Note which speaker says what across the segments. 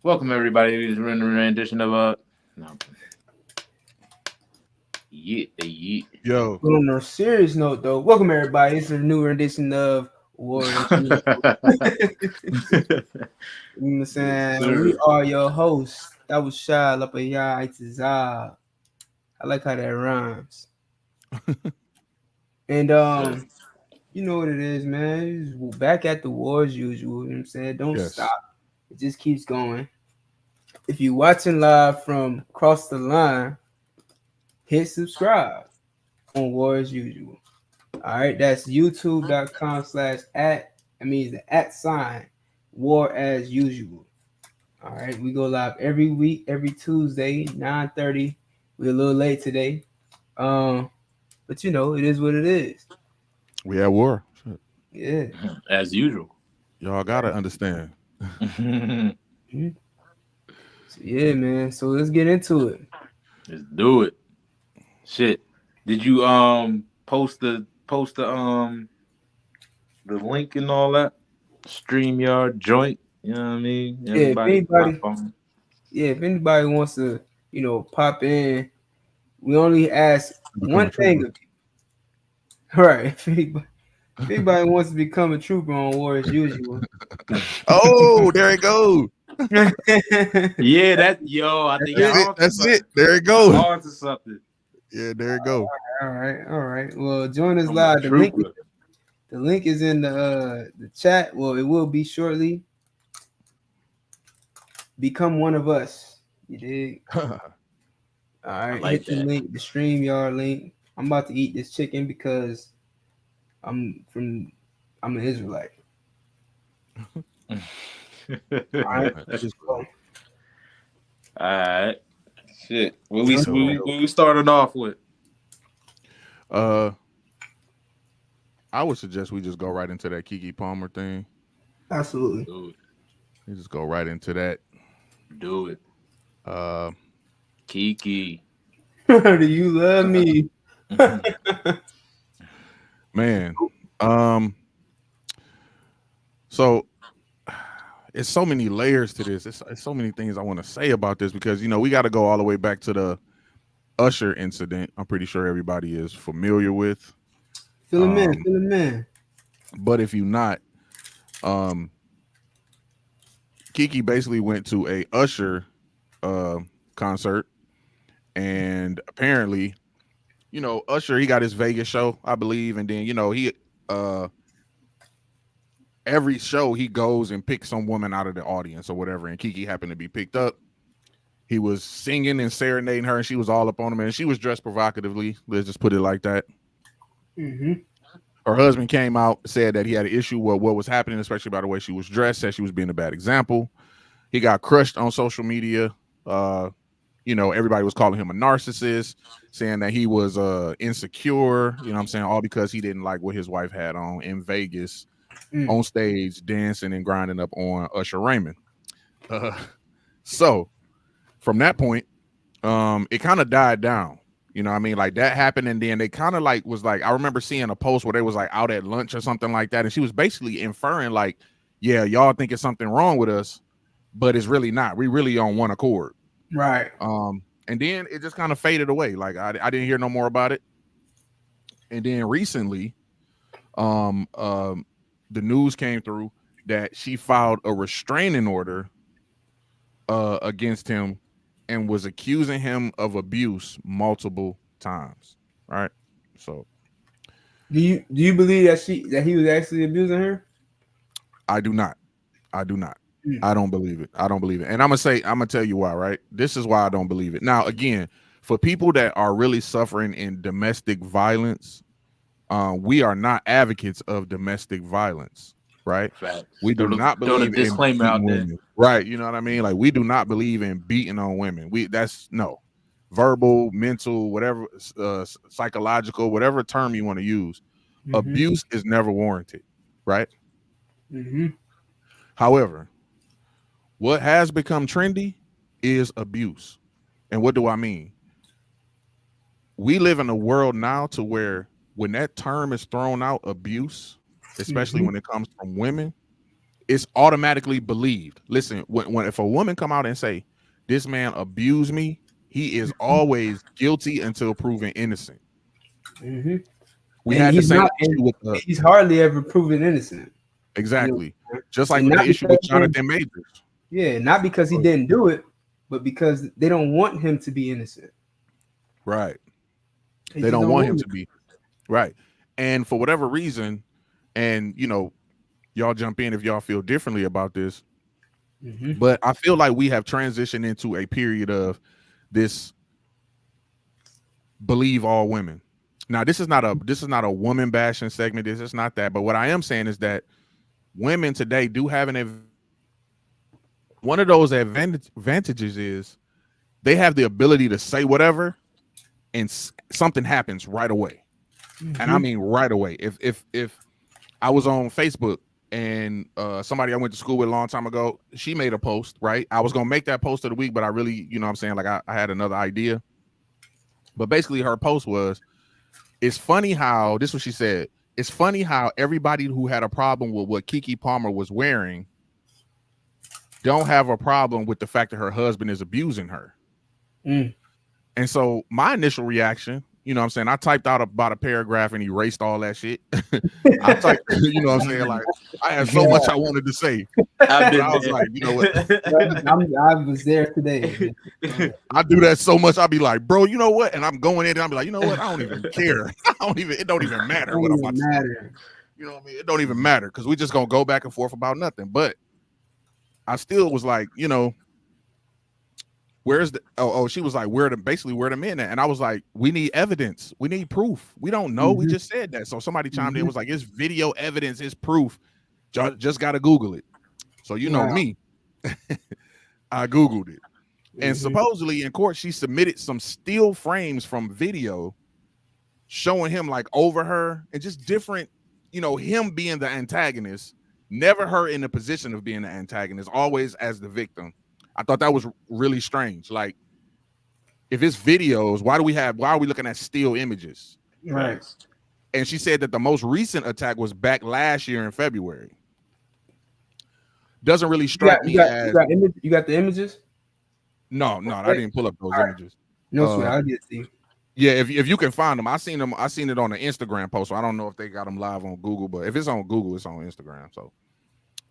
Speaker 1: Welcome everybody to this rendition of no, yeet.
Speaker 2: Yo,
Speaker 3: But on a serious note, though, welcome everybody. It's a new edition of War. You know what I'm
Speaker 1: Yes,
Speaker 3: saying? We
Speaker 1: sir.
Speaker 3: are your hosts. That was Shy Lapaya Itizah. I like how that rhymes. And
Speaker 1: Yes, sir.
Speaker 3: you know what it is, man. It's back at the war as usual. You know what I'm saying? Don't
Speaker 2: yes,
Speaker 3: stop. It just keeps going. If you're watching live from across the line, hit subscribe on War as usual. All right, that's youtube.com/at. I mean the at sign war as usual. All right, we go live every week, every Tuesday, 9:30. We're a little late today. But it is what it is.
Speaker 2: we at war. Shit.
Speaker 3: Yeah.
Speaker 1: As usual.
Speaker 2: Y'all gotta understand.
Speaker 1: Let's
Speaker 3: Mhm. So yeah, man. So let's get into it.
Speaker 1: do it. Shit. Did you post the link and all that? StreamYard joint. You know what I mean?
Speaker 3: Yeah, if
Speaker 1: Everybody
Speaker 3: anybody,
Speaker 1: hop on.
Speaker 3: if anybody wants to, pop in, we only ask
Speaker 2: Become a
Speaker 3: one thing
Speaker 2: trooper.
Speaker 3: of you. All right. If anybody wants to become a trooper on war as usual.
Speaker 2: Oh, there it goes.
Speaker 1: Yeah, I think
Speaker 2: That's
Speaker 3: it.
Speaker 2: it.
Speaker 1: y'all onto
Speaker 2: That's it.
Speaker 1: something.
Speaker 2: There it
Speaker 1: Y'all
Speaker 2: goes.
Speaker 1: onto something.
Speaker 2: Yeah, there it goes.
Speaker 3: All right, all right. Well, join us
Speaker 1: Become a
Speaker 3: live.
Speaker 1: trooper.
Speaker 3: The link is in the chat. Well, it will be shortly. Become one of us. You dig? All
Speaker 1: I
Speaker 3: right,
Speaker 1: like
Speaker 3: hit the
Speaker 1: that.
Speaker 3: link, the StreamYard link. I'm about to eat this chicken because I'm from I'm an Israelite. All right. So
Speaker 1: All right. Shit. What we
Speaker 3: join
Speaker 1: what
Speaker 2: So,
Speaker 1: we, what we started off with?
Speaker 2: uh, I would suggest we just go right into that Keke Palmer thing.
Speaker 3: absolutely.
Speaker 1: Do it.
Speaker 2: We just go right into that.
Speaker 1: Do it.
Speaker 2: Uh,
Speaker 1: Kiki.
Speaker 3: Do you love me?
Speaker 2: man. Um, so it's so many layers to this. It's so many things I want to say about this because we got to go all the way back to the Usher incident. I'm pretty sure everybody is familiar with.
Speaker 3: Fill him in,
Speaker 2: Um,
Speaker 3: fill him in.
Speaker 2: but if you not, um, Kiki basically went to a Usher uh, concert, and apparently, Usher he got his Vegas show, I believe, and then he uh, every show he goes and picks some woman out of the audience or whatever, and Kiki happened to be picked up. He was singing and serenading her, and she was all up on him, and she was dressed provocatively. Let's just put it like that.
Speaker 3: Mm-hmm.
Speaker 2: Her husband came out, said that he had an issue with what was happening, especially by the way she was dressed, said she was being a bad example. He got crushed on social media. Everybody was calling him a narcissist, saying that he was insecure, what I'm saying, all because he didn't like what his wife had on in Vegas
Speaker 3: Mm.
Speaker 2: on stage, dancing and grinding up on Usher Raymond. Uh, so from that point, it kind of died down. You know what I mean? Like that happened, and then they kind of like was like, I remember seeing a post where they was like out at lunch or something like that, and she was basically inferring like, yeah, y'all think it's something wrong with us, but it's really not. We really on one accord.
Speaker 3: Right.
Speaker 2: And then it just kind of faded away. Like I didn't hear no more about it. And then recently, um, um, the news came through that she filed a restraining order against him and was accusing him of abuse multiple times. Right. So
Speaker 3: Do you believe that he was actually abusing her?
Speaker 2: I do not. I do not.
Speaker 3: Mm.
Speaker 2: I don't believe it. I don't believe it. And I'm gonna tell you why, right? This is why I don't believe it. Now, again, for people that are really suffering in domestic violence, we are not advocates of domestic violence, right?
Speaker 1: Facts.
Speaker 2: We do not
Speaker 1: Throw the
Speaker 2: believe in
Speaker 1: disclaimer
Speaker 2: beating
Speaker 1: out there.
Speaker 2: women, right? You know what I mean? Like we do not believe in beating on women. That's no verbal, mental, whatever, psychological, whatever term you want to use.
Speaker 3: Mm-hmm.
Speaker 2: Abuse is never warranted, right?
Speaker 3: Mm-hmm.
Speaker 2: However, what has become trendy is abuse. And what do I mean? We live in a world now to where when that term is thrown out, abuse, especially
Speaker 3: Mm-hmm.
Speaker 2: when it comes from women, it's automatically believed. Listen, when if a woman come out and say this man abused me, he is always guilty until proven innocent.
Speaker 3: Mm-hmm.
Speaker 2: We
Speaker 3: And
Speaker 2: had the
Speaker 3: he's
Speaker 2: same
Speaker 3: not,
Speaker 2: issue
Speaker 3: and
Speaker 2: with the
Speaker 3: he's hardly ever proven innocent.
Speaker 2: exactly,
Speaker 3: You know?
Speaker 2: just like
Speaker 3: And
Speaker 2: with the
Speaker 3: not
Speaker 2: issue
Speaker 3: because
Speaker 2: with Jonathan Majors.
Speaker 3: yeah, not because he didn't do it, but because they don't want him to be innocent.
Speaker 2: Right.
Speaker 3: They
Speaker 2: They
Speaker 3: just
Speaker 2: don't
Speaker 3: don't
Speaker 2: want
Speaker 3: want
Speaker 2: him
Speaker 3: him.
Speaker 2: to be. Right. And for whatever reason, and y'all jump in if y'all feel differently about this,
Speaker 3: Mm-hmm.
Speaker 2: but I feel like we have transitioned into a period of this believe all women. Now, this is not a woman bashing segment. This is not that. But what I am saying is that women today do have one of those advantages is they have the ability to say whatever and something happens right away.
Speaker 3: Mm-hmm.
Speaker 2: And I mean right away. If I was on Facebook and somebody I went to school with a long time ago, she made a post, right? I was gonna make that post of the week, but I really, what I'm saying, like I had another idea. But basically her post was, it's funny how this is what she said. It's funny how everybody who had a problem with what Keke Palmer was wearing don't have a problem with the fact that her husband is abusing her.
Speaker 3: Mm.
Speaker 2: And so my initial reaction, what I'm saying, I typed out about a paragraph and erased all that shit. I typed, what I'm saying, like I had so much I wanted to say.
Speaker 1: I've
Speaker 2: But
Speaker 1: been
Speaker 2: I was
Speaker 1: there.
Speaker 2: like, you know what?
Speaker 3: I was there today.
Speaker 2: I do that so much. I'll be like, bro, you know what? And I'm going in and I'll be like, you know what? I don't even care. It don't even matter what I'm about to say. You know what I mean? It don't even matter because we just gonna go back and forth about nothing. But I still was like, where's the she was like, where the men at? And I was like, we need evidence. We need proof. We don't know. We just said that. So somebody chimed in, was like, it's video evidence, it's proof. Just gotta Google it. So know me. I Googled it. And supposedly in court, she submitted some still frames from video showing him like over her and just different, him being the antagonist, never her in the position of being the antagonist, always as the victim. I thought that was really strange. Like, if it's videos, why are we looking at still images?
Speaker 3: Right.
Speaker 2: And she said that the most recent attack was back last year in February. Doesn't really strike me as
Speaker 3: you got the images?
Speaker 2: No, I didn't pull up those images.
Speaker 3: No, sweat. I'll get to you.
Speaker 2: Yeah, if you can find them, I seen it on the Instagram post. So I don't know if they got them live on Google, but if it's on Google, it's on Instagram. So,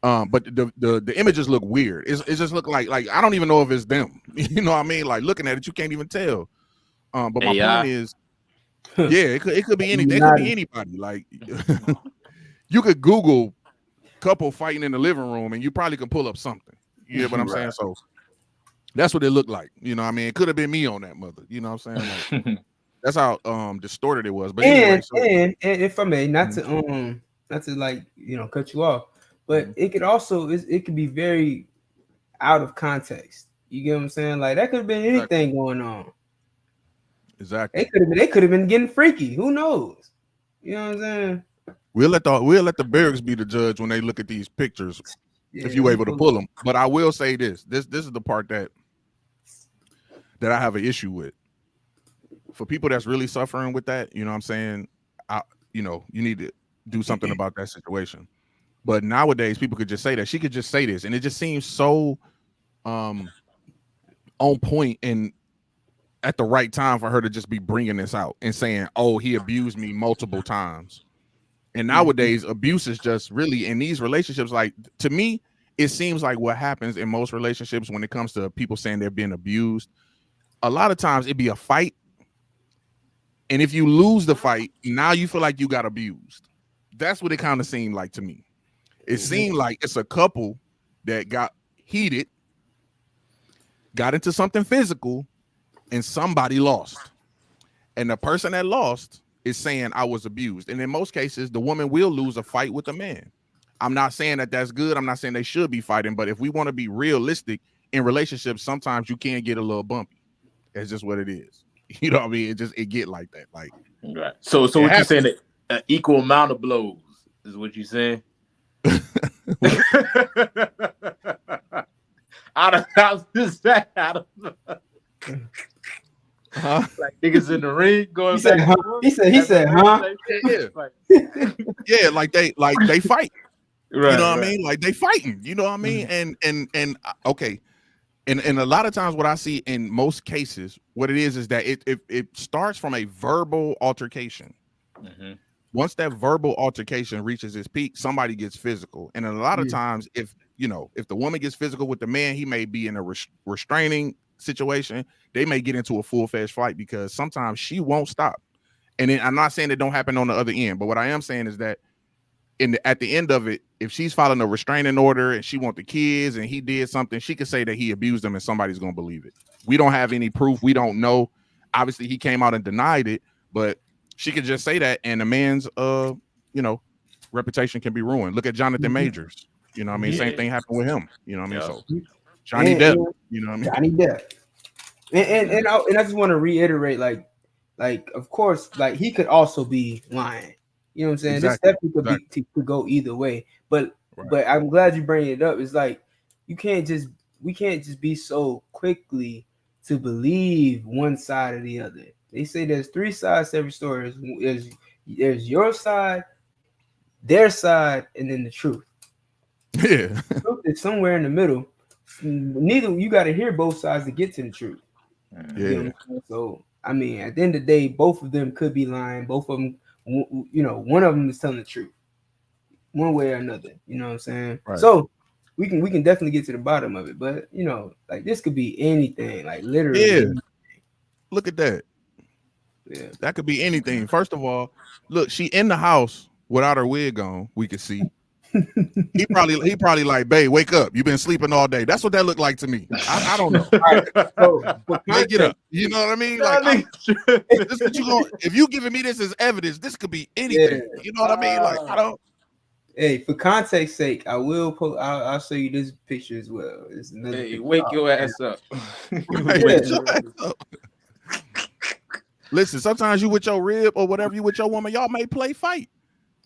Speaker 2: but the images look weird. It just look like I don't even know if it's them. You know what I mean? Like looking at it, you can't even tell. But my point is, yeah, it could be anything. It could be anybody. Like you could Google couple fighting in the living room, and you probably can pull up something. You know what I'm saying? So. That's what it looked like. You know what I mean? It could have been me on that mother. You know what I'm saying? Like, that's how distorted it was. But anyway,
Speaker 3: and if I may, not to like, cut you off, but it could also it could be very out of context. You get what I'm saying? Like that could have been anything going on.
Speaker 2: Exactly.
Speaker 3: They could have been getting freaky. Who knows? You know what I'm saying?
Speaker 2: We'll let the barracks be the judge when they look at these pictures. Yeah, if you're able to pull them. But I will say this is the part that I have an issue with. For people that's really suffering with that, you know what I'm saying? You need to do something about that situation. But nowadays, people could just say that. She could just say this. And it just seems so on point and at the right time for her to just be bringing this out and saying, oh, he abused me multiple times. And nowadays, abuse is just really in these relationships. Like, to me, it seems like what happens in most relationships when it comes to people saying they're being abused, a lot of times it'd be a fight. And if you lose the fight, now you feel like you got abused. That's what it kind of seemed like to me. It seemed like it's a couple that got heated, got into something physical, and somebody lost. And the person that lost is saying I was abused. And in most cases, the woman will lose a fight with the man. I'm not saying that that's good. I'm not saying they should be fighting. But if we want to be realistic in relationships, sometimes you can get a little bumpy. It's just what it is. You know what I mean? It get like that. Like,
Speaker 1: right. So what you're saying that an equal amount of blows is what you're saying? Out of like niggas in the ring going
Speaker 3: back. He said, huh?
Speaker 2: Yeah. Yeah, like they fight. You know
Speaker 1: Right,
Speaker 2: what I
Speaker 1: right.
Speaker 2: mean? Like they fighting. You know what I mean? And okay. And a lot of times, what I see in most cases, what it is that it starts from a verbal altercation.
Speaker 1: Hmm.
Speaker 2: Once that verbal altercation reaches its peak, somebody gets physical. And a lot of
Speaker 3: Yeah.
Speaker 2: times, if the woman gets physical with the man, he may be in a restraining situation. They may get into a full-fledged fight because sometimes she won't stop. And then, I'm not saying it don't happen on the other end, but what I am saying is that at the end of it, if she's following a restraining order and she want the kids and he did something, she could say that he abused them and somebody's gonna believe it. We don't have any proof. We don't know. Obviously, he came out and denied it, but she could just say that, and the man's you know, reputation can be ruined. Look at Jonathan
Speaker 3: Mhm.
Speaker 2: Majors. You know what I mean? Same
Speaker 1: Yeah.
Speaker 2: thing happened with him. You know what I mean?
Speaker 1: Yeah.
Speaker 2: So Johnny
Speaker 3: And,
Speaker 2: Depp,
Speaker 3: and
Speaker 2: you know what I mean?
Speaker 3: Johnny Depp. And I just want to reiterate, like of course, like he could also be lying. You know what I'm saying? This
Speaker 2: Exactly.
Speaker 3: definitely could be
Speaker 2: Exactly.
Speaker 3: could go either way. But
Speaker 2: Right.
Speaker 3: but I'm glad you bring it up. It's like you can't just we can't just be so quickly to believe one side or the other. They say there's three sides to every story. There's your side, their side, and then the truth.
Speaker 2: Yeah.
Speaker 3: Truth is somewhere in the middle. Neither you got to hear both sides to get to the truth. You know
Speaker 2: Yeah.
Speaker 3: what I'm saying? So I mean, at the end of the day, both of them could be lying. Both of them, one of them is telling the truth, one way or another. You know what I'm saying?
Speaker 2: Right.
Speaker 3: So we can definitely get to the bottom of it. But like this could be anything, like literally.
Speaker 2: Yeah. Look at that.
Speaker 3: Yeah.
Speaker 2: That could be anything. First of all, look, she in the house without her wig on. We could see. He probably like, babe, wake up. You've been sleeping all day. That's what that looked like to me. I don't know.
Speaker 3: All right. So for
Speaker 2: Babe, get up.
Speaker 3: context,
Speaker 2: You know what I mean?
Speaker 1: Y'all
Speaker 2: Like,
Speaker 1: niggas
Speaker 2: this what you going if you giving me this as evidence, this could be
Speaker 3: yeah.
Speaker 2: anything. You know what I mean? Like, I don't.
Speaker 3: Hey, for context sake, I will post. I'll show you this picture as well. It's another
Speaker 1: Hey,
Speaker 3: picture.
Speaker 1: wake your ass up.
Speaker 2: Right,
Speaker 3: Yeah.
Speaker 2: shut your ass up. Listen, sometimes you with your rib or whatever you with your woman, y'all may play fight.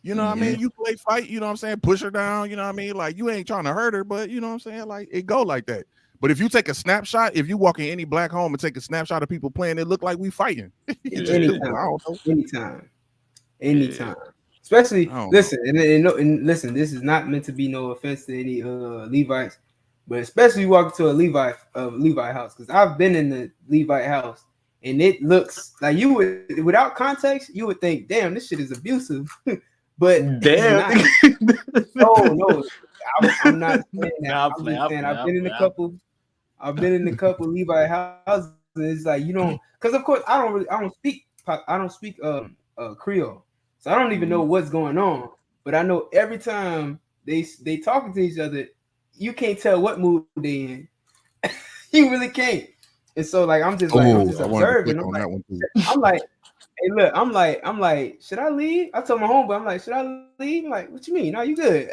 Speaker 2: You know what I mean? You play fight, you know what I'm saying? Push her down, you know what I mean? Like you ain't trying to hurt her, but you know what I'm saying? Like it go like that. But if you take a snapshot, if you walk in any black home and take a snapshot of people playing, it look like we fighting. It just do. I don't know.
Speaker 3: Anytime. Especially
Speaker 2: I don't know.
Speaker 3: listen, and listen, this is not meant to be no offense to any Levites, but especially you walk into a Levi house, because I've been in the Levite house and it looks like you would, without context, you would think, damn, this shit is abusive. But it's
Speaker 1: Damn.
Speaker 3: not. No, I'm not saying that.
Speaker 1: Nah,
Speaker 3: I'm just saying I've been in a couple Levi houses. And it's like you don't, because of course I don't speak Creole, so I don't even know what's going on. But I know every time they talking to each other, you can't tell what mood they in. You really can't. And so like I'm just
Speaker 2: I wanted to
Speaker 3: observing.
Speaker 2: click on that one too.
Speaker 3: I'm like, hey, look, I'm like, should I leave? I told my homeboy, I'm like, should I leave? I'm like, what you mean? No, you good.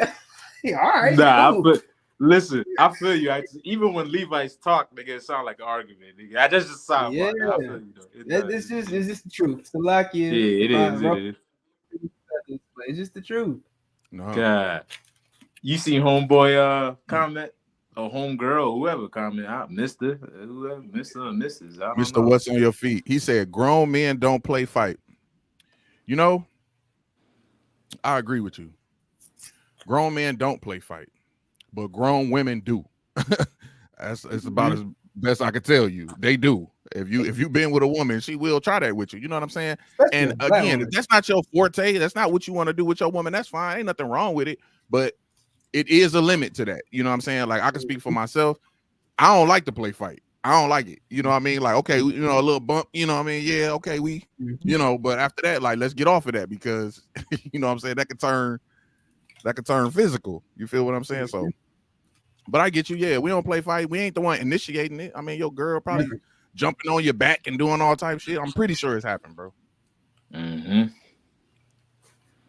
Speaker 3: Yeah, all right.
Speaker 1: Nah,
Speaker 3: cool.
Speaker 1: but listen, I feel you. Even when Levi's talk, nigga, it sound like an argument. Nigga. I just sound
Speaker 3: Yeah.
Speaker 1: I feel you though.
Speaker 3: It's just the truth. Salakia.
Speaker 1: Yeah, it is. It is.
Speaker 3: But it's just the truth.
Speaker 2: No.
Speaker 1: God, you seen homeboy comment or homegirl, whoever comment out, Mister, whoever, Mister or Mrs. I don't
Speaker 2: Mr.
Speaker 1: know.
Speaker 2: What's on your feet? He said, grown men don't play fight. You know, I agree with you. Grown men don't play fight, but grown women do. That's about as best I could tell you. They do. If you've been with a woman, she will try that with you. You know what I'm saying?
Speaker 3: Especially
Speaker 2: And
Speaker 3: a black
Speaker 2: again,
Speaker 3: woman.
Speaker 2: if that's not your forte, that's not what you want to do with your woman, that's fine. Ain't nothing wrong with it. But it is a limit to that. You know what I'm saying? Like I can speak for myself. I don't like to play fight. I don't like it. You know what I mean? Like, okay, you know, a little bump, you know what I mean? Yeah, okay, you know, but after that, like, let's get off of that because you know what I'm saying, that could turn physical. You feel what I'm saying? So, but I get you. Yeah, we don't play fight. We ain't the one initiating it. I mean, your girl probably jumping on your back and doing all type of shit. I'm pretty sure it's happened, bro.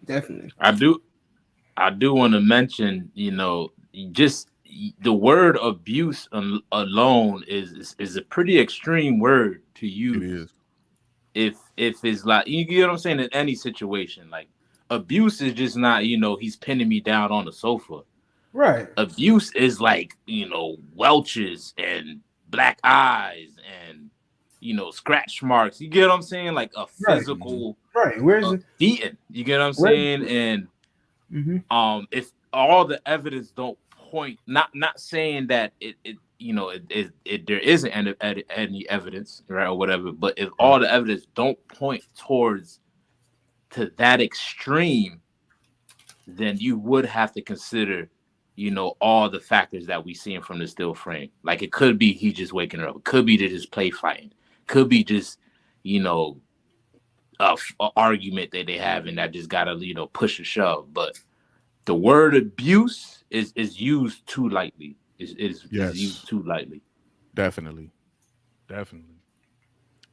Speaker 3: Definitely.
Speaker 1: I do want to mention, just the word abuse alone is a pretty extreme word to use.
Speaker 2: It is.
Speaker 1: If it's like, you get what I'm saying, in any situation, like abuse is just not, he's pinning me down on the sofa.
Speaker 3: Right.
Speaker 1: Abuse is like, welches and black eyes and, scratch marks. You get what I'm saying? Like a physical
Speaker 3: right. Where's it?
Speaker 1: beating. You get what I'm saying? And if all the evidence don't point. Not saying that it there isn't any evidence, right, or whatever. But if
Speaker 2: Right.
Speaker 1: all the evidence don't point towards to that extreme, then you would have to consider, all the factors that we seeing from the still frame. Like it could be he just waking her up. It could be to just play fighting. Could be just, you know, a argument that they have and that just gotta, push a shove. But the word abuse is used too lightly. Is
Speaker 2: Yes,
Speaker 1: used too lightly.
Speaker 2: definitely, definitely,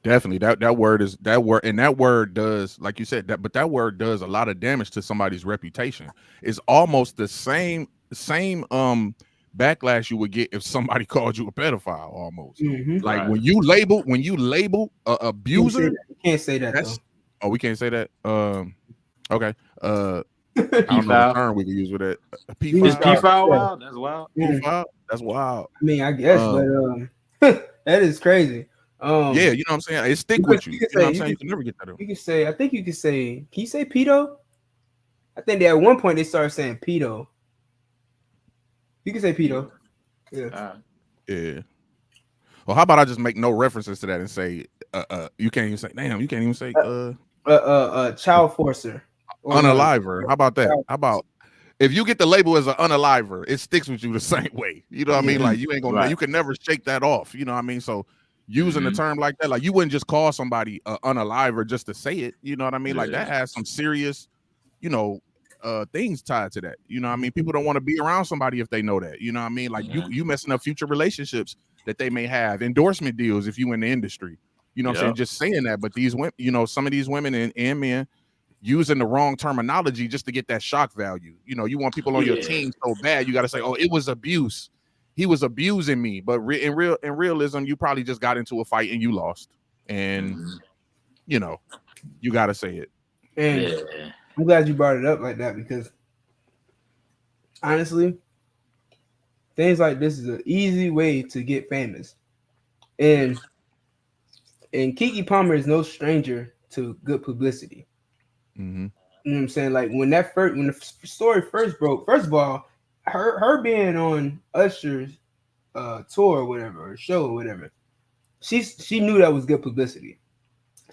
Speaker 2: definitely. That word is that word, and that word does, like you said, that. But that word does a lot of damage to somebody's reputation. It's almost the same backlash you would get if somebody called you a pedophile. Almost
Speaker 3: Mm-hmm.
Speaker 2: like
Speaker 1: Right.
Speaker 2: when you label a abuser.
Speaker 3: You can't say that though.
Speaker 2: That's Oh, we can't say that. Okay. I
Speaker 1: P
Speaker 2: don't know the
Speaker 1: foul.
Speaker 2: term we can use with it. A P
Speaker 3: You
Speaker 1: Is
Speaker 2: five.
Speaker 1: P
Speaker 3: start-
Speaker 1: foul
Speaker 3: yeah.
Speaker 1: wild? That's wild.
Speaker 2: P
Speaker 3: Mm.
Speaker 2: five. That's wild.
Speaker 3: I mean, I guess, but
Speaker 2: Um,
Speaker 3: that is crazy.
Speaker 2: yeah, you know what I'm saying. It
Speaker 3: You
Speaker 2: stick
Speaker 3: could,
Speaker 2: with you.
Speaker 3: you could
Speaker 2: You know what
Speaker 3: say
Speaker 2: I'm saying. You can never get that out.
Speaker 3: you could say. I think you could say. Can you say pedo? I think that at one point they started saying pedo. You can say pedo. Yeah.
Speaker 2: Yeah. Well, how about I just make no references to that and say, you can't even say, damn, you can't even say,
Speaker 3: Child forcer or one.
Speaker 2: unaliver. How about that?
Speaker 3: Child
Speaker 2: How
Speaker 3: forcer.
Speaker 2: about if you get the label as an unaliver, it sticks with you the same way. You know what I
Speaker 3: Yeah.
Speaker 2: mean? Like you ain't gonna,
Speaker 1: Right.
Speaker 2: you can never shake that off. You know what I mean? So using the
Speaker 1: Mhm.
Speaker 2: term like that, like you wouldn't just call somebody unaliver just to say it. You know what I mean? Like
Speaker 1: Yeah.
Speaker 2: that has some serious, you know, things tied to that. You know what I mean? People don't want to be around somebody if they know that. You know what I mean? Like
Speaker 1: Mhm.
Speaker 2: you messing up future relationships that they may have, endorsement deals if you in the industry. You know what I'm saying?
Speaker 1: Yep.
Speaker 2: Just saying that, but these women, some of these women and men using the wrong terminology just to get that shock value. You want people on your
Speaker 1: Yeah.
Speaker 2: team so bad, you got to say, "Oh, it was abuse. He was abusing me." But in realism, you probably just got into a fight and you lost, and
Speaker 1: Mhm.
Speaker 2: you know you got to say it.
Speaker 3: And
Speaker 1: Yeah.
Speaker 3: I'm glad you brought it up like that because honestly, things like this is an easy way to get famous. And Keke Palmer is no stranger to good publicity.
Speaker 2: Mm-hmm.
Speaker 3: You know what I'm saying? Like when the story first broke, first of all, her being on Usher's tour or whatever, or show or whatever, she knew that was good publicity.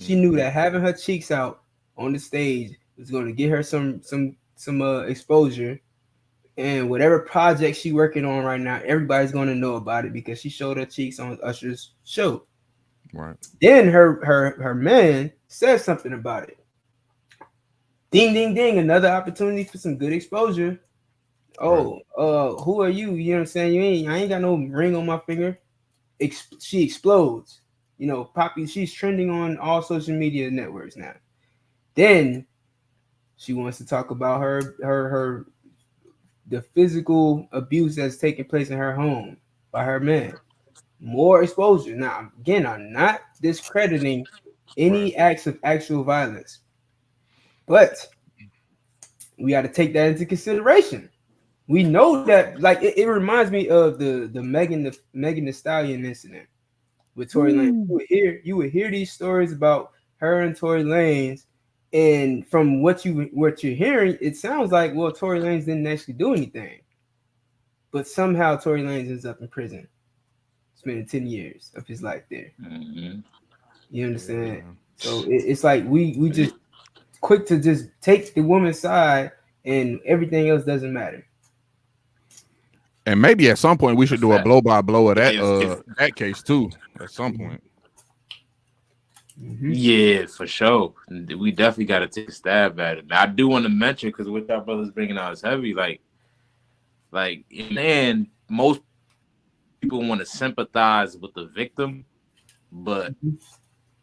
Speaker 3: She knew that having her cheeks out on the stage was going to get her some exposure, and whatever project she working on right now, everybody's going to know about it because she showed her cheeks on Usher's show.
Speaker 2: Right.
Speaker 3: Then her man said something about it. Ding ding ding, another opportunity for some good exposure.
Speaker 2: Right.
Speaker 3: Oh, who are you? You know what I'm saying? I ain't got no ring on my finger. She explodes. Poppy, she's trending on all social media networks now. Then she wants to talk about her the physical abuse that's taking place in her home by her man. More exposure. Now, again, I'm not discrediting
Speaker 2: Right.
Speaker 3: any acts of actual violence, but we got to take that into consideration. We know that, like, it reminds me of the Megan Thee Stallion incident with Tory Lanez. You would hear these stories about her and Tory Lanez, and from what you're hearing, it sounds like, well, Tory Lanez didn't actually do anything, but somehow Tory Lanez ends up in prison, spending 10 years of his life there.
Speaker 1: Mhm.
Speaker 3: You
Speaker 2: Yeah,
Speaker 3: understand?
Speaker 2: man.
Speaker 3: So it's like we just quick to just take the woman's side, and everything else doesn't matter.
Speaker 2: And maybe at some point we
Speaker 1: The
Speaker 2: should do a
Speaker 1: fact
Speaker 2: blow by blow of
Speaker 1: if
Speaker 2: that case too. At some point.
Speaker 3: Mm-hmm.
Speaker 1: yeah, for sure. We definitely got to take a stab at it. Now, I do want to mention because what y'all brothers bringing out is heavy. Like, and most people want to sympathize with the victim, but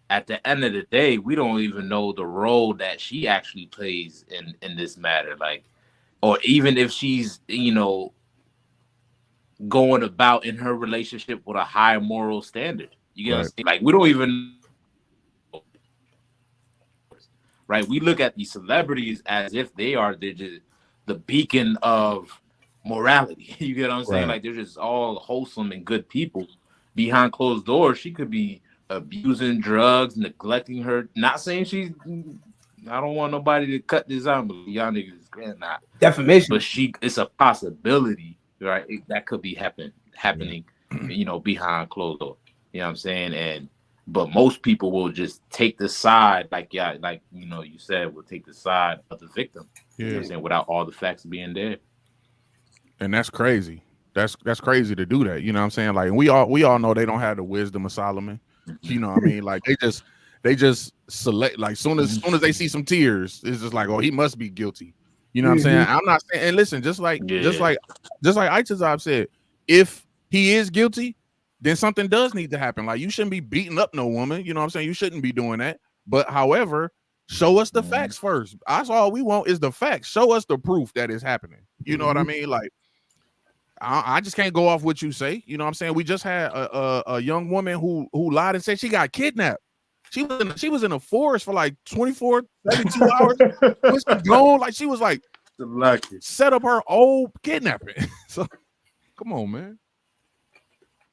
Speaker 1: at the end of the day, we don't even know the role that she actually plays in this matter. Like, or even if she's going about in her relationship with a high moral standard. You get what I'm
Speaker 2: Right.
Speaker 1: saying? Like, we don't even right? We look at these celebrities as if they're just the beacon of morality. You get what I'm saying?
Speaker 2: Right.
Speaker 1: Like they're just all wholesome and good people. Behind closed doors, she could be abusing drugs, neglecting her. Not saying she's I don't want nobody to cut this out, but y'all niggas not
Speaker 3: defamation.
Speaker 1: But it's a possibility, right? That could be happening, behind closed doors. You know what I'm saying? But most people will just take the side, like you said, will take the side of the victim. You know what I'm saying, without all the facts being there.
Speaker 2: And that's crazy. That's crazy to do that. You know what I'm saying? Like we all know they don't have the wisdom of Solomon. You know what I mean? Like they just select, like soon as they see some tears, it's just like, oh, he must be guilty. You know what I'm saying? I'm not saying, and listen, just like Aitzazab said, if he is guilty, then something does need to happen. Like you shouldn't be beating up no woman. You know what I'm saying? You shouldn't be doing that. But however, show us the facts first. That's all we want is the facts. Show us the proof that is happening. You know what I mean? Like I just can't go off what you say. You know what I'm saying? We just had a young woman who lied and said she got kidnapped. She was in a forest for like 24, 72 hours. Was gone. Like she was like set up her old kidnapping. So come on, man.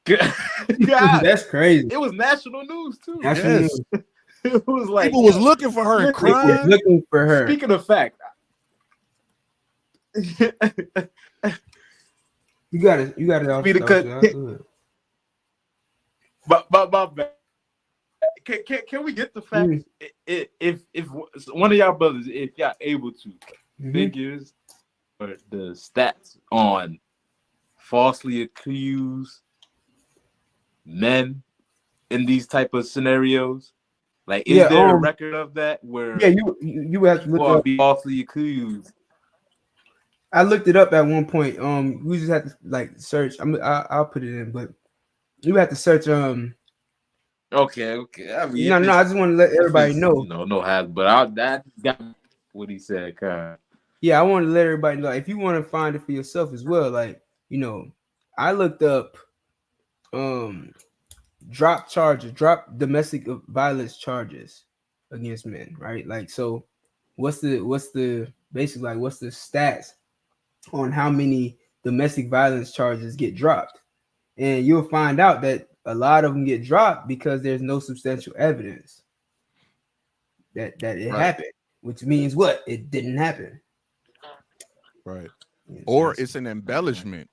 Speaker 1: God,
Speaker 3: that's crazy.
Speaker 1: It was national news too.
Speaker 3: News.
Speaker 1: It was like
Speaker 2: people was looking for her and crying.
Speaker 3: Looking for her.
Speaker 1: Speaking of fact,
Speaker 3: you got it.
Speaker 1: But can we get the facts? If one of y'all brothers, if y'all able to, figures or the stats on falsely accused men in these type of scenarios, like is there a record of that where
Speaker 3: you have to look up
Speaker 1: be falsely accused?
Speaker 3: I looked it up at one point. We just had to like search. I'll put it in, but you have to search.
Speaker 1: Okay. I mean,
Speaker 3: I just want to let everybody know.
Speaker 1: But that got what he said, kind.
Speaker 3: Yeah, I want to let everybody know. If you want to find it for yourself as well, like I looked up, drop domestic violence charges against men, right? Like, so what's the basically like what's the stats on how many domestic violence charges get dropped? And you'll find out that a lot of them get dropped because there's no substantial evidence that it happened, which means what? It didn't happen.
Speaker 2: Right. Or it's an embellishment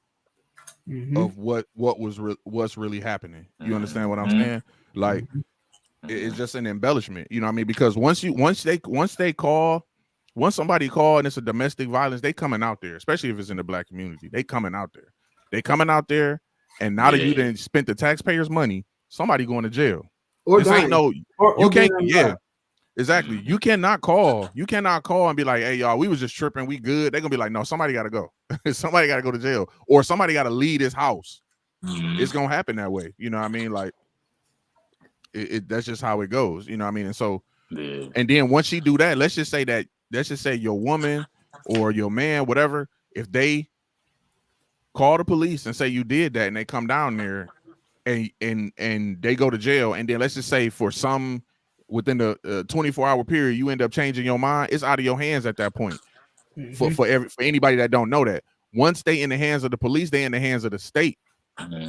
Speaker 2: of what's really happening. You understand what I'm saying? Like it's just an embellishment. You know what I mean? Because once somebody call and it's a domestic violence, they coming out there, especially if it's in the black community. They coming out there. And now that you didn't spend the taxpayers' money, somebody going to jail.
Speaker 3: Or
Speaker 2: this
Speaker 3: dying.
Speaker 2: You can't. Exactly. You cannot call. You cannot call and be like, "Hey, y'all, we was just tripping. We good." They're gonna be like, "No, somebody got to go. Somebody got to go to jail, or somebody got to leave this house." It's gonna happen that way. You know what I mean? Like, that's just how it goes. You know what I mean? And so, and then once you do that, let's just say your woman or your man, whatever, if they call the police and say you did that, and they come down there, and they go to jail, and then let's just say for some within the 24-hour period, you end up changing your mind, it's out of your hands at that point. For anybody that don't know that, once they in the hands of the police, they in the hands of the state.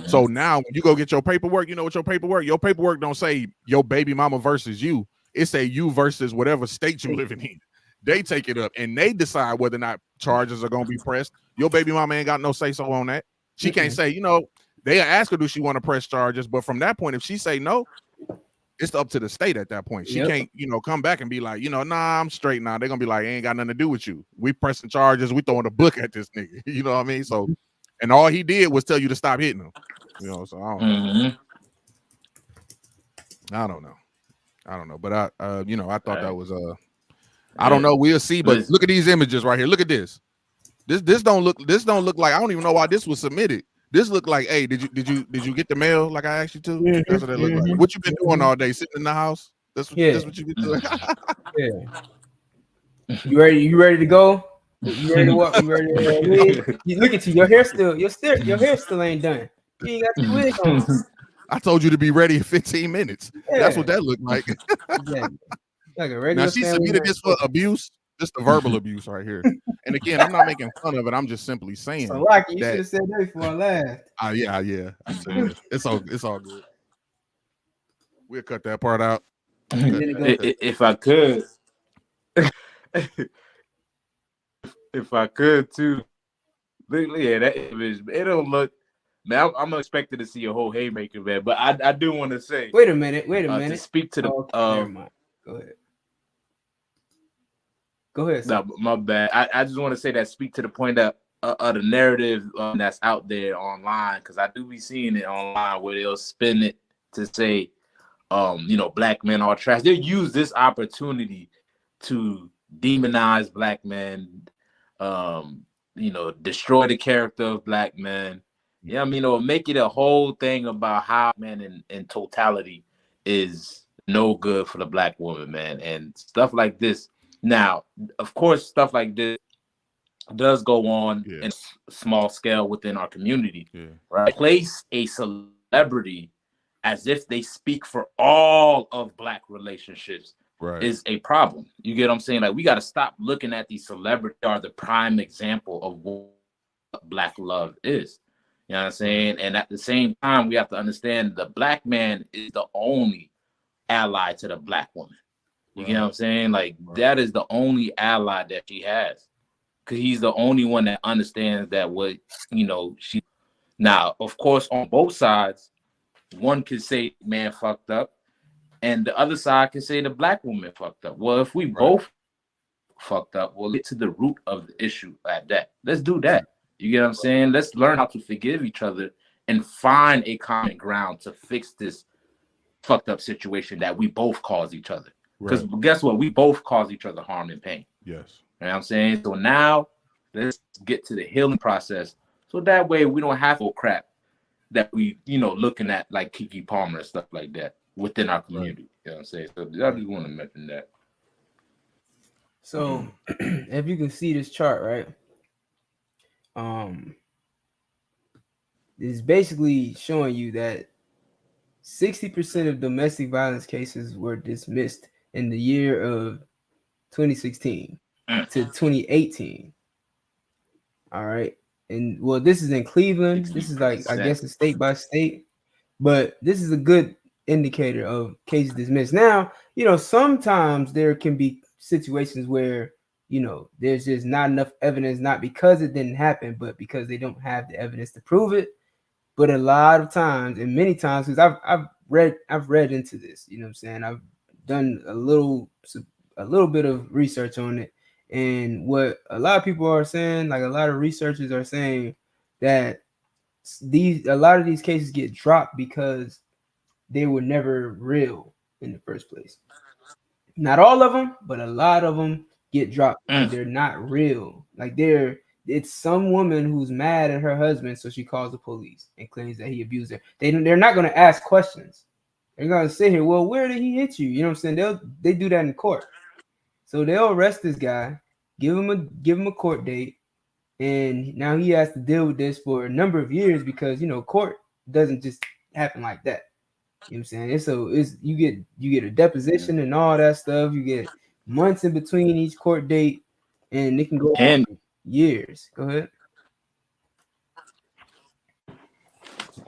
Speaker 2: So now when you go get your paperwork, you know what your paperwork don't say your baby mama versus you. It say you versus whatever state you living in. They take it up and they decide whether or not charges are going to be pressed. Your baby mama ain't got no say so on that. She can't say, they ask her, do she want to press charges? But from that point, if she say no, it's up to the state at that point. She can't, come back and be like, nah, I'm straight now. They're going to be like, ain't got nothing to do with you. We pressing charges. We throwing a book at this nigga. You know what I mean? So, and all he did was tell you to stop hitting him. So I don't know. I don't know. But I thought that was, I don't know. We'll see. But look at these images right here. Look at this. This don't look like, I don't even know why this was submitted. This looked like, hey, did you get the mail like I asked you to? That's what it looked like. What you been doing all day? Sitting in the house? That's what you been doing.
Speaker 3: You ready to go? You ready to walk? You ready to leave? You look at you. Your hair still ain't done. You ain't got your wig on.
Speaker 2: I told you to be ready in 15 minutes. That's what that looked like.
Speaker 3: Exactly. Like a regular.
Speaker 2: Now she submitted this for abuse. Just the verbal abuse right here. And again, I'm not making fun of it. I'm just simply saying.
Speaker 3: So lucky you should have said that before I laughed.
Speaker 2: Yeah. It's all good. We'll cut that part out.
Speaker 1: If I could, If I could too, yeah, that image, it don't look. Man, I'm expecting to see a whole haymaker, man. But I do want to say,
Speaker 3: Wait a minute.
Speaker 1: to speak to the
Speaker 3: Okay, never mind. Go ahead. Go ahead, sir.
Speaker 1: no, my bad. I just want to say that speak to the point that the narrative that's out there online, because I do be seeing it online where they'll spin it to say, black men are trash. They'll use this opportunity to demonize black men, destroy the character of black men. Yeah, I mean, or make it a whole thing about how men in totality is no good for the black woman, man, and stuff like this. Now, of course, stuff like this does go on in small scale within our community, right? Place a celebrity as if they speak for all of black relationships is a problem. You get what I'm saying? Like, we got to stop looking at these celebrities are the prime example of what black love is. You know what I'm saying? And at the same time, we have to understand the black man is the only ally to the black woman. You get what I'm saying? Like, that is the only ally that she has. Because he's the only one that understands that she. Now, of course, on both sides, one could say man fucked up, and the other side can say the black woman fucked up. Well, if we both fucked up, we'll get to the root of the issue at that. Let's do that. You get what I'm saying? Let's learn how to forgive each other and find a common ground to fix this fucked up situation that we both cause each other. Because guess what? We both cause each other harm and pain.
Speaker 2: Yes.
Speaker 1: You know what I'm saying? So now let's get to the healing process. So that way we don't have no crap that we, looking at like Keke Palmer and stuff like that within our community. You know what I'm saying? So I just want to mention that.
Speaker 3: So if you can see this chart, right? It's basically showing you that 60% of domestic violence cases were dismissed in the year of 2016 to 2018. All right. And well, this is in Cleveland. This is like, I guess, it's state by state, but this is a good indicator of cases dismissed. Now, sometimes there can be situations where, there's just not enough evidence, not because it didn't happen, but because they don't have the evidence to prove it. But a lot of times, and many times, because I've read into this, you know what I'm saying? I've done a little bit of research on it. And what a lot of people are saying, like a lot of researchers are saying, that a lot of these cases get dropped because they were never real in the first place. Not all of them, but a lot of them get dropped because they're not real. Like it's some woman who's mad at her husband, so she calls the police and claims that he abused her. They're not going to ask questions. They're going to sit here, well, where did he hit you? You know what I'm saying? They do that in court. So they'll arrest this guy, give him a court date, and now he has to deal with this for a number of years because court doesn't just happen like that. You know what I'm saying? It's you get a deposition and all that stuff. You get months in between each court date, and it can go on years. Go ahead.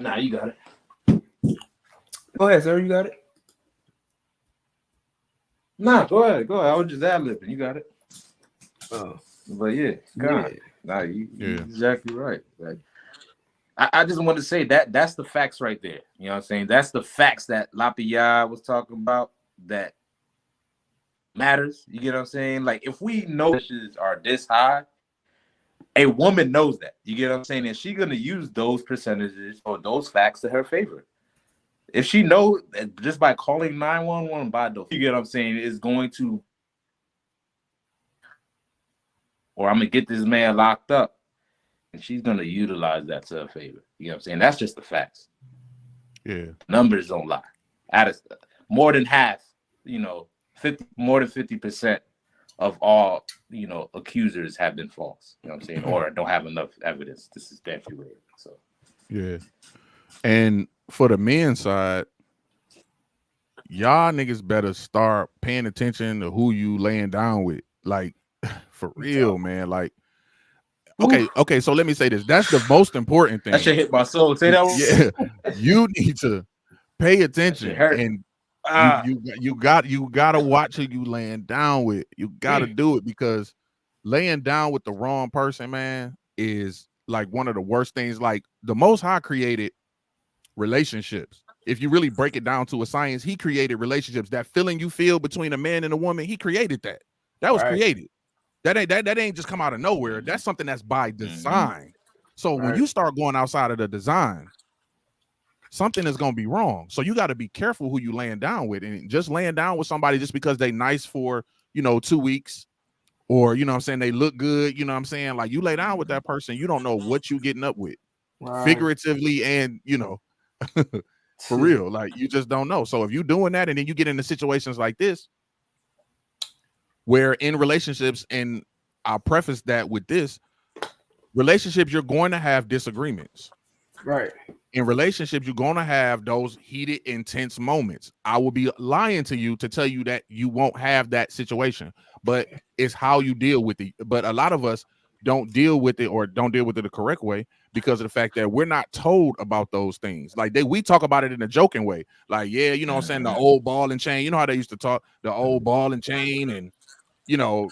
Speaker 1: Nah, you got it.
Speaker 3: Go ahead, sir. You got it.
Speaker 1: Nah, go ahead. I was just ad-libbing. You got it.
Speaker 3: Oh,
Speaker 1: but yeah, God. Nah, you're exactly right. Like, I just want to say that's the facts right there. You know what I'm saying? That's the facts that Lapia was talking about that matters. You get what I'm saying? Like, if we know percentages are this high, a woman knows that. You get what I'm saying? And she's going to use those percentages or those facts to her favor. If she knows just by calling 911 by the, you get what I'm saying, is going to, or I'm going to get this man locked up. And she's going to utilize that to her favor. You know what I'm saying? That's just the facts.
Speaker 2: Yeah.
Speaker 1: Numbers don't lie. More than half, more than 50% of all, accusers have been false. You know what I'm saying? Or don't have enough evidence to substantiate it. So,
Speaker 2: yeah. And for the men's side, y'all niggas better start paying attention to who you laying down with. Like, for real, man. Like, okay. So let me say this. That's the most important thing.
Speaker 1: That should hit my soul. Say that one.
Speaker 2: Yeah. You need to pay attention. And You gotta watch who you laying down with. You gotta do it because laying down with the wrong person, man, is like one of the worst things. Like the Most High created relationships. If you really break it down to a science, he created relationships. That feeling you feel between a man and a woman, he created that. That was created. That ain't just come out of nowhere. That's something that's by design. So when you start going outside of the design, something is gonna be wrong. So you got to be careful who you laying down with, and just laying down with somebody just because they nice for 2 weeks, or what I'm saying, they look good. You know what I'm saying? Like you lay down with that person, you don't know what you getting up with, figuratively and for real. Like you just don't know. So if you doing that, and then you get into situations like this, where in relationships, and I'll preface that with this, relationships, you're going to have disagreements.
Speaker 3: Right.
Speaker 2: In relationships, you're going to have those heated, intense moments. I will be lying to you to tell you that you won't have that situation, but it's how you deal with it. But a lot of us don't deal with it, or don't deal with it the correct way, because of the fact that we're not told about those things. Like we talk about it in a joking way. Like, yeah, what I'm saying, the old ball and chain. You know how they used to talk, the old ball and chain, and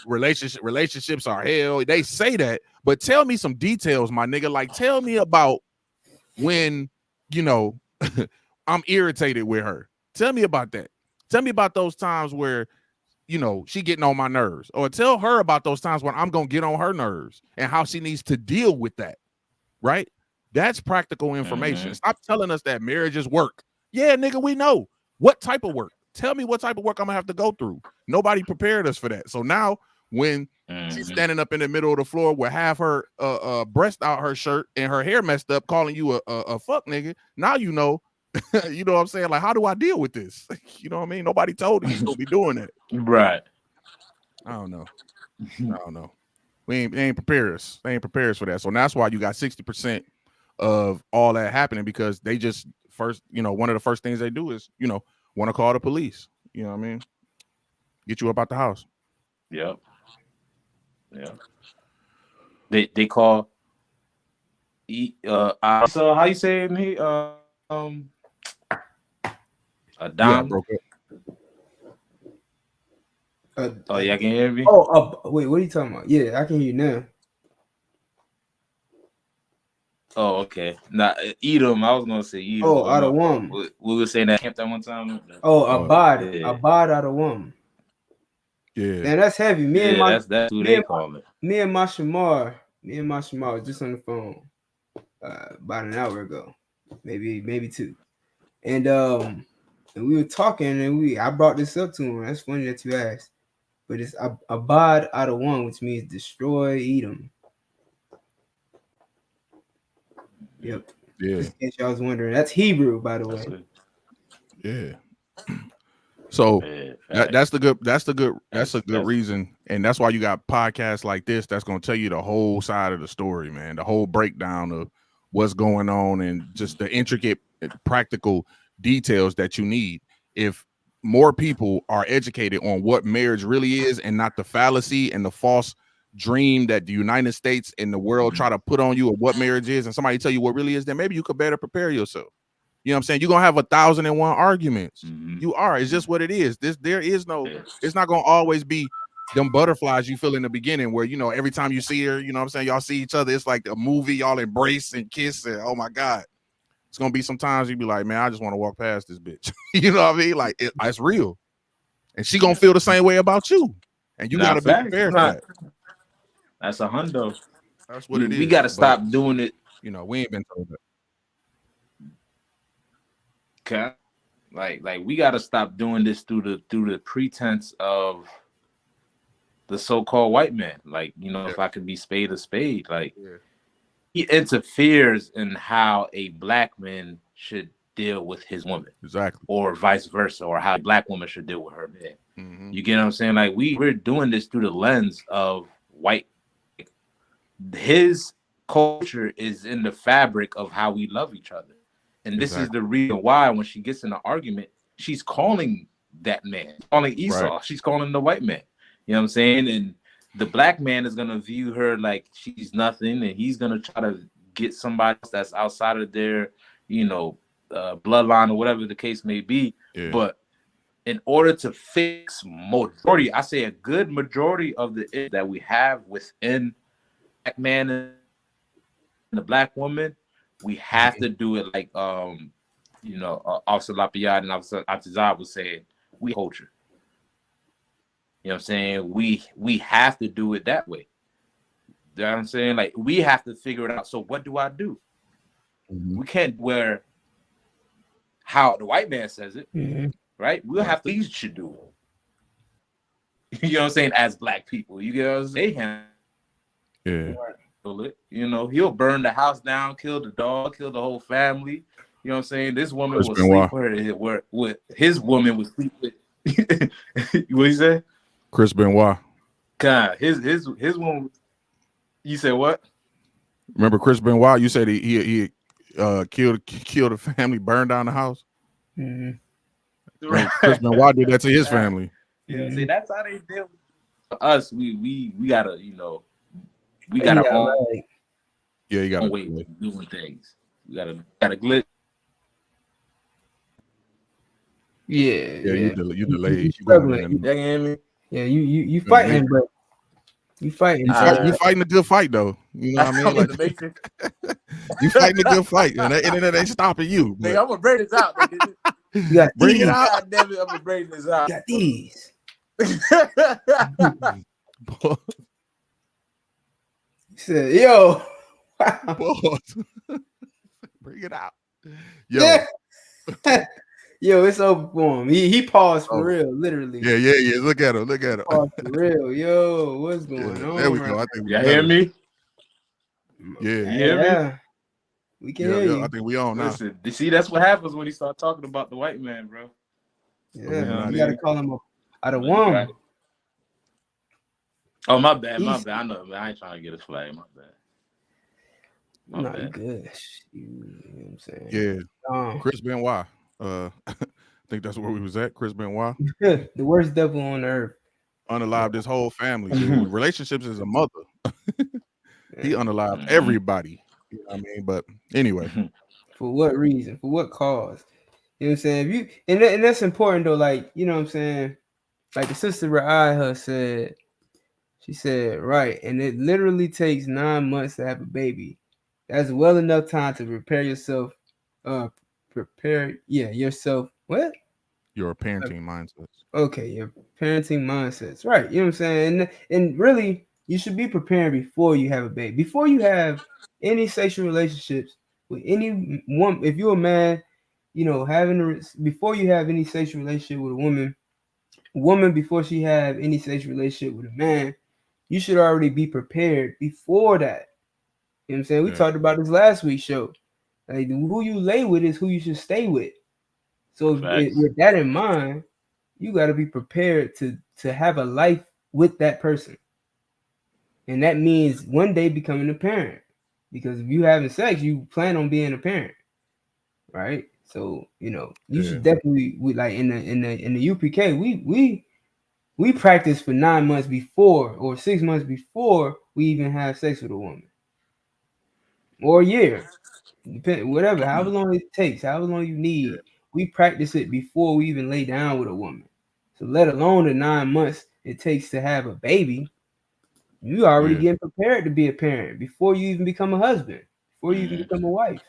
Speaker 2: relationships are hell. They say that, but tell me some details, my nigga. Like, tell me about when I'm irritated with her. Tell me about that. Tell me about those times where she getting on my nerves, or tell her about those times when I'm gonna get on her nerves and how she needs to deal with that. Right? That's practical information. Stop telling us that marriage is work. Yeah, nigga, we know. What type of work? Tell me what type of work I'm gonna have to go through. Nobody prepared us for that. So now when she's standing up in the middle of the floor with half her breast out her shirt and her hair messed up, calling you a fuck nigga, now you know what I'm saying? Like, how do I deal with this? You know what I mean? Nobody told you to be doing that.
Speaker 1: Right.
Speaker 2: I don't know. They ain't prepared us. They ain't prepared us for that. So that's why you got 60% of all that happening, because they just first, one of the first things they do is, want to call the police. You know what I mean? Get you up out the house.
Speaker 1: Yep. Yeah. They call. So how you say me? A dom.
Speaker 2: Broke up.
Speaker 1: Oh, yeah, can you hear me?
Speaker 3: Wait, what are you talking about? Yeah, I can hear you now.
Speaker 1: Oh, okay. Nah, Edom. I was gonna say Edom.
Speaker 3: Oh, out of one.
Speaker 1: We were saying that camp that one time.
Speaker 3: Abad out of one.
Speaker 2: Yeah.
Speaker 3: Man, that's heavy.
Speaker 1: That's who they call it.
Speaker 3: Me and my Shamar was just on the phone about an hour ago, maybe two, and we were talking, and I brought this up to him. That's funny that you asked, but it's Abad out of one, which means destroy Edom. Yep.
Speaker 2: Yeah.
Speaker 3: Just in case y'all was wondering, that's Hebrew, by the way.
Speaker 2: Yeah. So that's a good reason, and that's why you got podcasts like this that's going to tell you the whole side of the story, man, the whole breakdown of what's going on, and just the intricate practical details that you need. If more people are educated on what marriage really is, and not the fallacy and the false dream that the United States and the world try to put on you of what marriage is, and somebody tell you what really is, then maybe you could better prepare yourself. You know what I'm saying? You're going to have 1,001 arguments. You are. It's just what it is. There is no, it's not going to always be them butterflies you feel in the beginning where, every time you see her, you know what I'm saying? Y'all see each other. It's like a movie. Y'all embrace and kiss. And oh my God. It's going to be sometimes you be like, man, I just want to walk past this bitch. You know what I mean? Like it's real. And she going to feel the same way about you. And you got to be prepared for that.
Speaker 1: That's a hundo.
Speaker 2: That's what it is.
Speaker 1: We got to stop doing it.
Speaker 2: We ain't been told that.
Speaker 1: Okay. Like we got to stop doing this through the pretense of the so-called white man. Like, if I could be spade a spade, like he interferes in how a black man should deal with his woman.
Speaker 2: Exactly.
Speaker 1: Or vice versa, or how a black woman should deal with her man. You get what I'm saying? Like we're doing this through the lens of white. His culture is in the fabric of how we love each other. And this is the reason why when she gets in an argument, she's calling that man, calling Esau. Right. She's calling the white man. You know what I'm saying? And the black man is going to view her like she's nothing. And he's going to try to get somebody else that's outside of their, bloodline or whatever the case may be. Yeah. But in order to fix majority, I say a good majority of the issues that we have within black man and the black woman, we have to do it like Officer Lapierre and Officer Atizar was saying, we have to change the culture. You know what I'm saying? We have to do it that way. You know what I'm saying? Like we have to figure it out. So what do I do? We can't where how the white man says it, right? We'll have to we should do it. You know what I'm saying? As black people, you get what I'm saying? They
Speaker 2: Yeah.
Speaker 1: it. You know, he'll burn the house down, kill the dog, kill the whole family. You know what I'm saying? This woman
Speaker 2: Chris
Speaker 1: will
Speaker 2: Benoit.
Speaker 1: sleep where his woman would sleep with. What you say?
Speaker 2: Chris Benoit.
Speaker 1: God, his woman. You said what?
Speaker 2: Remember Chris Benoit? You said he killed the family, burned down the house.
Speaker 1: Right.
Speaker 2: Chris Benoit did that to his family.
Speaker 1: You know, see, that's how they deal with us. We gotta, you know, we got our own
Speaker 2: Yeah, you got
Speaker 1: way of doing things. We gotta glitch.
Speaker 3: Yeah.
Speaker 2: You delayed.
Speaker 3: You struggling. Yeah, you fighting, but you fighting.
Speaker 2: You fighting a good fight though. You know what I mean? Like you fighting a good fight, and the internet ain't stopping you.
Speaker 1: Nigga, I'm gonna bring this out.
Speaker 3: You got
Speaker 2: bring
Speaker 3: these.
Speaker 2: it out.
Speaker 1: God damn it, I'm gonna bring this out.
Speaker 3: You got these. He said, "Yo, wow.
Speaker 2: Bring it out, yo."
Speaker 3: Yo, it's over for him. He paused for real, literally.
Speaker 2: Yeah. Look at him.
Speaker 3: Paused for real. Yo, what's going on?
Speaker 2: There we go. I think
Speaker 1: y'all hear me?
Speaker 2: Yeah.
Speaker 1: You hear me?
Speaker 3: We can hear you.
Speaker 2: I think we on now.
Speaker 1: Listen, you see, that's what happens when you start talking about the white man, bro.
Speaker 3: Yeah, you gotta call him out of one.
Speaker 1: Oh, my bad. I know, man. I ain't trying to get a flag. My bad.
Speaker 3: You good. You know what I'm saying?
Speaker 2: Yeah. Chris Benoit. I think that's where we was at. Chris Benoit.
Speaker 3: The worst devil on earth.
Speaker 2: Unalived his whole family. Dude. Relationships is a mother. He unalived everybody. You know what I mean? But anyway.
Speaker 3: For what reason? For what cause? You know what I'm saying? If you and that's important though, like, you know what I'm saying? Like the sister Ra'ayah said, she said, right, and it literally takes 9 months to have a baby. That's well enough time to prepare yourself. Yourself. What?
Speaker 2: Your parenting mindsets.
Speaker 3: Okay, your parenting mindsets. Right. You know what I'm saying? And really, you should be preparing before you have a baby. Before you have any sexual relationships with any woman, if you're a man, you know, before you have any sexual relationship with a woman before she have any sexual relationship with a man, you should already be prepared before that. You know what I'm saying? We talked about this last week's show. Like, who you lay with is who you should stay with. So with that in mind, you got to be prepared to have a life with that person. And that means one day becoming a parent. Because if you having sex, you plan on being a parent. Right? So, you know, you should definitely like in the UPK, we practice for 9 months before or 6 months before we even have sex with a woman. Or a year. Whatever, however long it takes, however long you need. We practice it before we even lay down with a woman. So let alone the 9 months it takes to have a baby, you already getting prepared to be a parent before you even become a husband, before you even become a wife.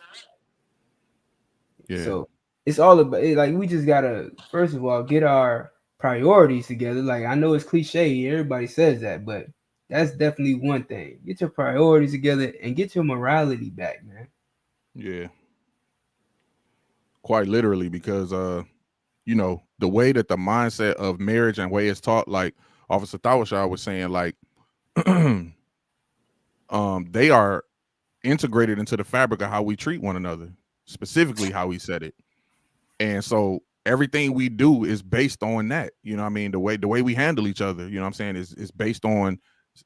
Speaker 3: Yeah. So it's all about it, like we just gotta first of all get our priorities together. Like I know it's cliche, everybody says that, but that's definitely one thing. Get your priorities together and get your morality back, man.
Speaker 2: Yeah. Quite literally, because you know, the way that the mindset of marriage and way it's taught, like Officer Thawashah was saying, like they are integrated into the fabric of how we treat one another, specifically how we said it. And so everything we do is based on that. You know what I mean? The way we handle each other, you know what I'm saying, is based on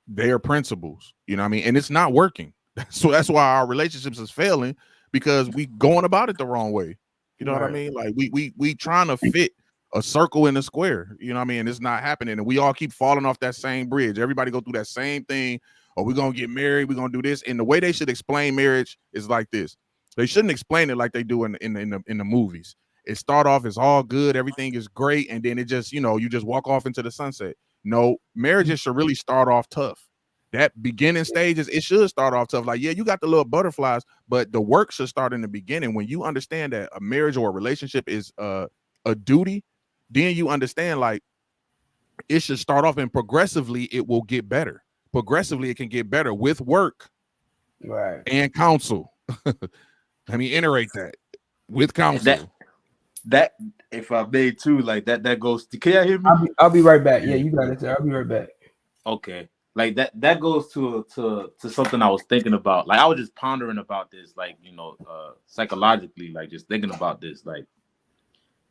Speaker 2: their principles. You know what I mean? And it's not working. So that's why our relationships is failing, because we going about it the wrong way. You know what I mean? Like we trying to fit a circle in a square. You know what I mean? It's not happening. And we all keep falling off that same bridge. Everybody go through that same thing. Or we're gonna get married, we're gonna do this. And the way they should explain marriage is like this. They shouldn't explain it like they do in the movies. it start off, it's all good, everything is great, and then it just, you just walk off into the sunset. No, marriages should really start off tough. That beginning stages, it should start off tough. Like, yeah, you got the little butterflies, but the work should start in the beginning. When you understand that a marriage or a relationship is a duty, then you understand like it should start off, and progressively it will get better. Progressively it can get better with work,
Speaker 3: right,
Speaker 2: and counsel. Let me iterate that, with counsel.
Speaker 1: That if I may too, like that goes to, can y'all hear me?
Speaker 3: I'll be right back. Yeah, you got it, sir. I'll be right back.
Speaker 1: Okay. Like that goes to something I was thinking about. Like I was just pondering about this, like, psychologically, like just thinking about this. Like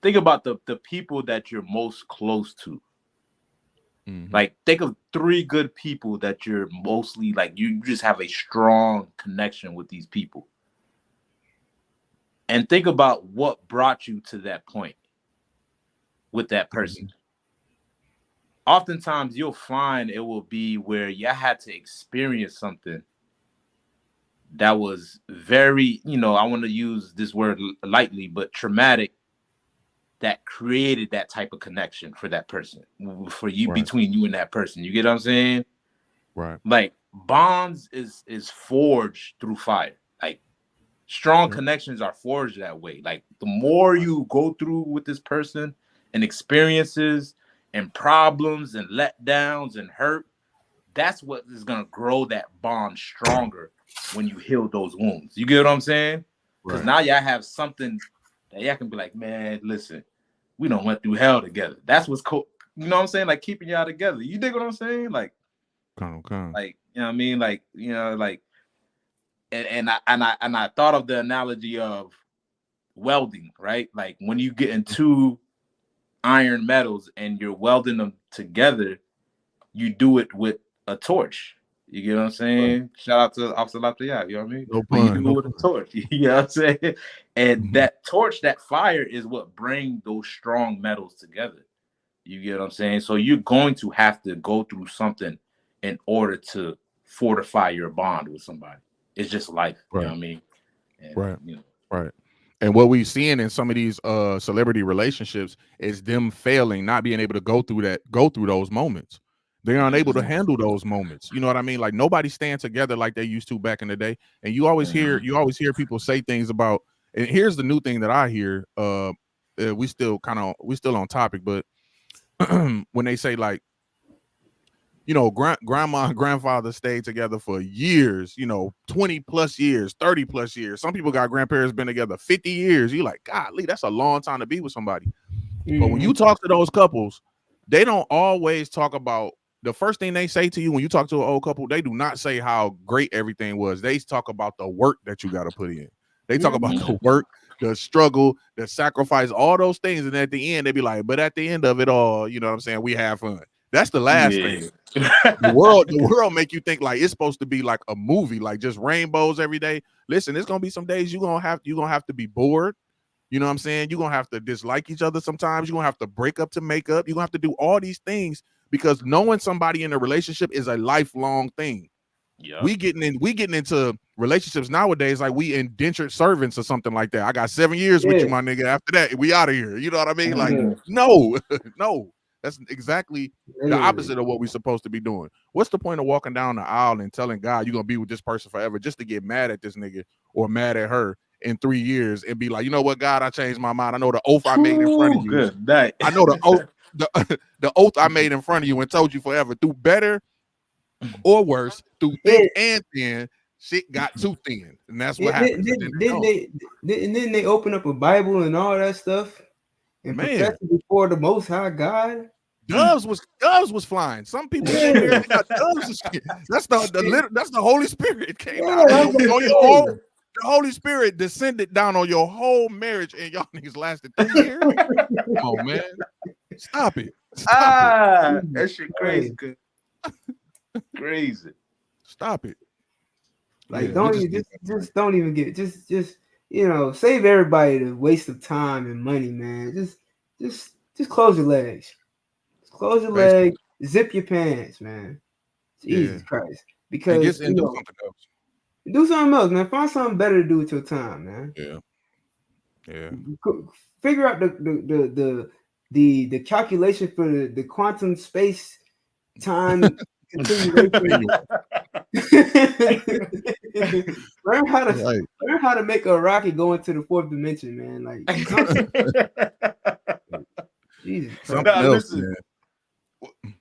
Speaker 1: think about the people that you're most close to. Mm-hmm. Like think of 3 good people that you're mostly like you just have a strong connection with these people. And think about what brought you to that point with that person. Mm-hmm. Oftentimes you'll find it will be where you had to experience something that was very, I want to use this word lightly, but traumatic, that created that type of connection for that person, for you, right, between you and that person. You get what I'm saying?
Speaker 2: Right.
Speaker 1: Like bonds is forged through fire. Like strong connections are forged that way. Like the more you go through with this person and experiences and problems and letdowns and hurt, that's what is going to grow that bond stronger when you heal those wounds. You get what I'm saying? Because now y'all have something that y'all can be like, man, listen, we done went through hell together. That's what's cool. You know what I'm saying? Like keeping y'all together. You dig what I'm saying? Like, like, you know what I mean? Like, like, and I thought of the analogy of welding, right? Like when you get into iron metals and you're welding them together, you do it with a torch. You get what I'm saying? Right. Shout out to Officer Lafayette, you know what I mean?
Speaker 2: No
Speaker 1: pun, you do it with
Speaker 2: pun.
Speaker 1: a torch. You know what I'm saying? And that torch, that fire is what bring those strong metals together. You get what I'm saying? So you're going to have to go through something in order to fortify your bond with somebody. It's just life, right. You know what I mean? And,
Speaker 2: right. Right. And what we've seen in some of these celebrity relationships is them failing, not being able to go through those moments. They aren't able to handle those moments. You know what I mean? Like nobody stands together like they used to back in the day. And you always hear people say things about, and here's the new thing that I hear. We still on topic, but when they say like, grandma and grandfather stayed together for years, 20 plus years, 30 plus years. Some people got grandparents been together 50 years. You're like, golly, that's a long time to be with somebody. But when you talk to those couples, they don't always talk about the first thing they say to you when you talk to an old couple. They do not say how great everything was. They talk about the work that you got to put in. They talk about the work, the struggle, the sacrifice, all those things. And at the end, they be like, but at the end of it all, you know what I'm saying? We have fun. That's the last thing. The world make you think like it's supposed to be like a movie, like just rainbows every day. Listen, there's gonna be some days you're gonna have to be bored. You know what I'm saying? You're gonna have to dislike each other sometimes. You're gonna have to break up to make up. You're gonna have to do all these things because knowing somebody in a relationship is a lifelong thing. Yeah. We getting into relationships nowadays like we indentured servants or something like that. I got 7 years with you, my nigga. After that, we out of here. You know what I mean? Like, no. That's exactly the opposite of what we're supposed to be doing. What's the point of walking down the aisle and telling God you're gonna be with this person forever just to get mad at this nigga or mad at her in 3 years and be like, you know what, God, I changed my mind. I know the oath I made in front of you.
Speaker 1: Good night.
Speaker 2: I know the oath, the oath I made in front of you and told you forever. Through better or worse, through thick and thin, shit got too thin, and that's what happens.
Speaker 3: Didn't they open up a Bible and all that stuff and profess it before the Most High God?
Speaker 2: Doves was flying. Some people got doves and shit. That's the Holy Spirit. It came out on your whole. The Holy Spirit descended down on your whole marriage, and y'all niggas lasted 3 years. Oh man, stop it! Stop
Speaker 1: it! That shit crazy. Crazy.
Speaker 2: Stop it!
Speaker 3: Like don't even get just save everybody the waste of time and money, man. Just close your legs. Close your leg, zip your pants, man. Jesus Christ. Because
Speaker 2: do something else.
Speaker 3: Do something else, man. Find something better to do with your time, man.
Speaker 2: Yeah. Yeah.
Speaker 3: Figure out the calculation for the quantum space time continuation. learn how to
Speaker 2: Right.
Speaker 3: learn how to make a rocket go into the fourth dimension, man. Like Jesus Christ.
Speaker 2: Something
Speaker 1: Now
Speaker 2: else,
Speaker 1: listen,
Speaker 2: man.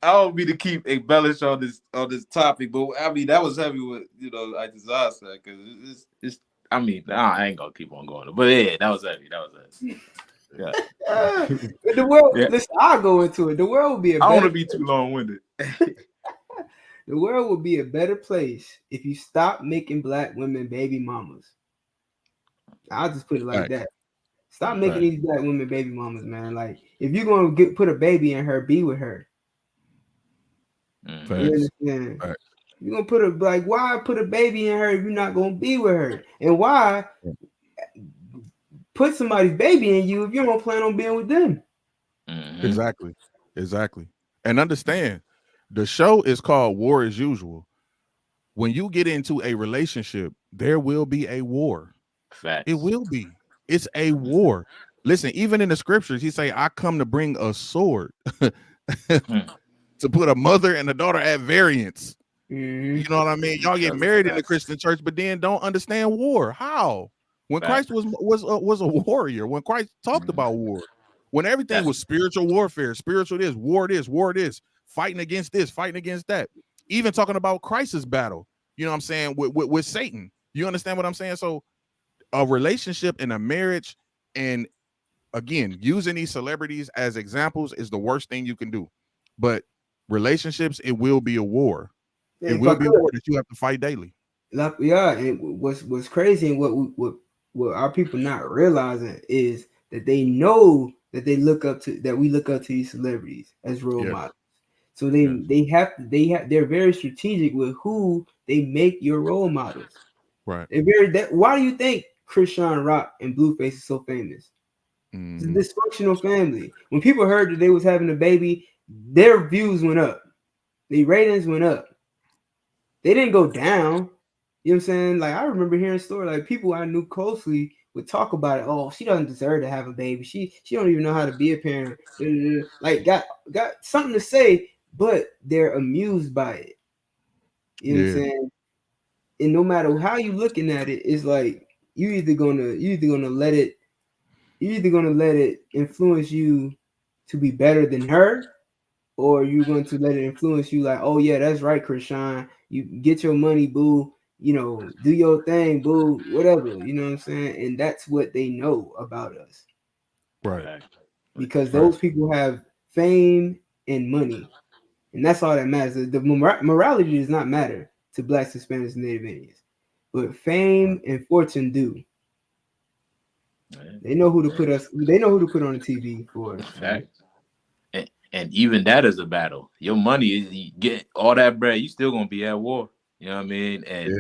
Speaker 1: I don't mean to keep embellish on this topic, but I mean that was heavy with like Desire said, because it's I mean I ain't gonna keep on going, but yeah, that was heavy. That was heavy. Yeah.
Speaker 3: The world,
Speaker 1: Yeah.
Speaker 3: listen, I'll go into it. The world would be a
Speaker 1: I don't want
Speaker 3: better
Speaker 1: to be too long winded.
Speaker 3: the world would be a better place if you stop making black women baby mamas. I'll just put it like
Speaker 2: Right.
Speaker 3: that. Stop making
Speaker 2: Right.
Speaker 3: these black women baby mamas, man. Like if you're gonna put a baby in her, be with her. You
Speaker 2: Facts.
Speaker 3: understand?
Speaker 2: Right.
Speaker 3: You're gonna why put a baby in her if you're not gonna be with her? And why put somebody's baby in you if you don't plan on being with them?
Speaker 1: Mm-hmm.
Speaker 2: Exactly. Exactly. And understand, the show is called War as Usual. When you get into a relationship, there will be a war.
Speaker 1: Facts.
Speaker 2: It will be. It's a war. Listen, even in the scriptures, he say, I come to bring a sword to put a mother and a daughter at variance.
Speaker 3: Mm-hmm.
Speaker 2: You know what I mean? Y'all get married in the Christian church, but then don't understand war. How? When Christ was a warrior, when Christ talked about war, when everything was spiritual warfare, spiritual war this, fighting against this, fighting against that, even talking about Christ's battle, you know what I'm saying, with Satan. You understand what I'm saying? So a relationship and a marriage, and again, using these celebrities as examples is the worst thing you can do. But relationships, it will be a war. It will be a war that you have to fight daily.
Speaker 3: Like, yeah, and what's crazy and what our people not realizing is that they know that we look up to these celebrities as role models. So they're very strategic with who they make your role models.
Speaker 2: Right.
Speaker 3: Why do you think Krishan Rock and Blueface is so famous? It's a dysfunctional family. When people heard that they was having a baby, their views went up. The ratings went up. They didn't go down. You know what I'm saying? Like I remember hearing stories like people I knew closely would talk about it. Oh, she doesn't deserve to have a baby. She don't even know how to be a parent. Like got something to say, but they're amused by it. You know what I'm saying? And no matter how you looking at it, it's like you're either gonna let it influence you to be better than her, or you're going to let it influence you like, oh yeah, that's right, Krishan. You get your money, boo. Do your thing, boo. Whatever. You know what I'm saying? And that's what they know about us.
Speaker 2: Right.
Speaker 3: Because those people have fame and money. And that's all that matters. The morality does not matter to Blacks, Hispanics, and Native Indians. But fame and fortune do. They know who to put on the TV for us.
Speaker 1: Facts. And even that is a battle. Your money, you get all that bread, you still gonna be at war. You know what I mean? And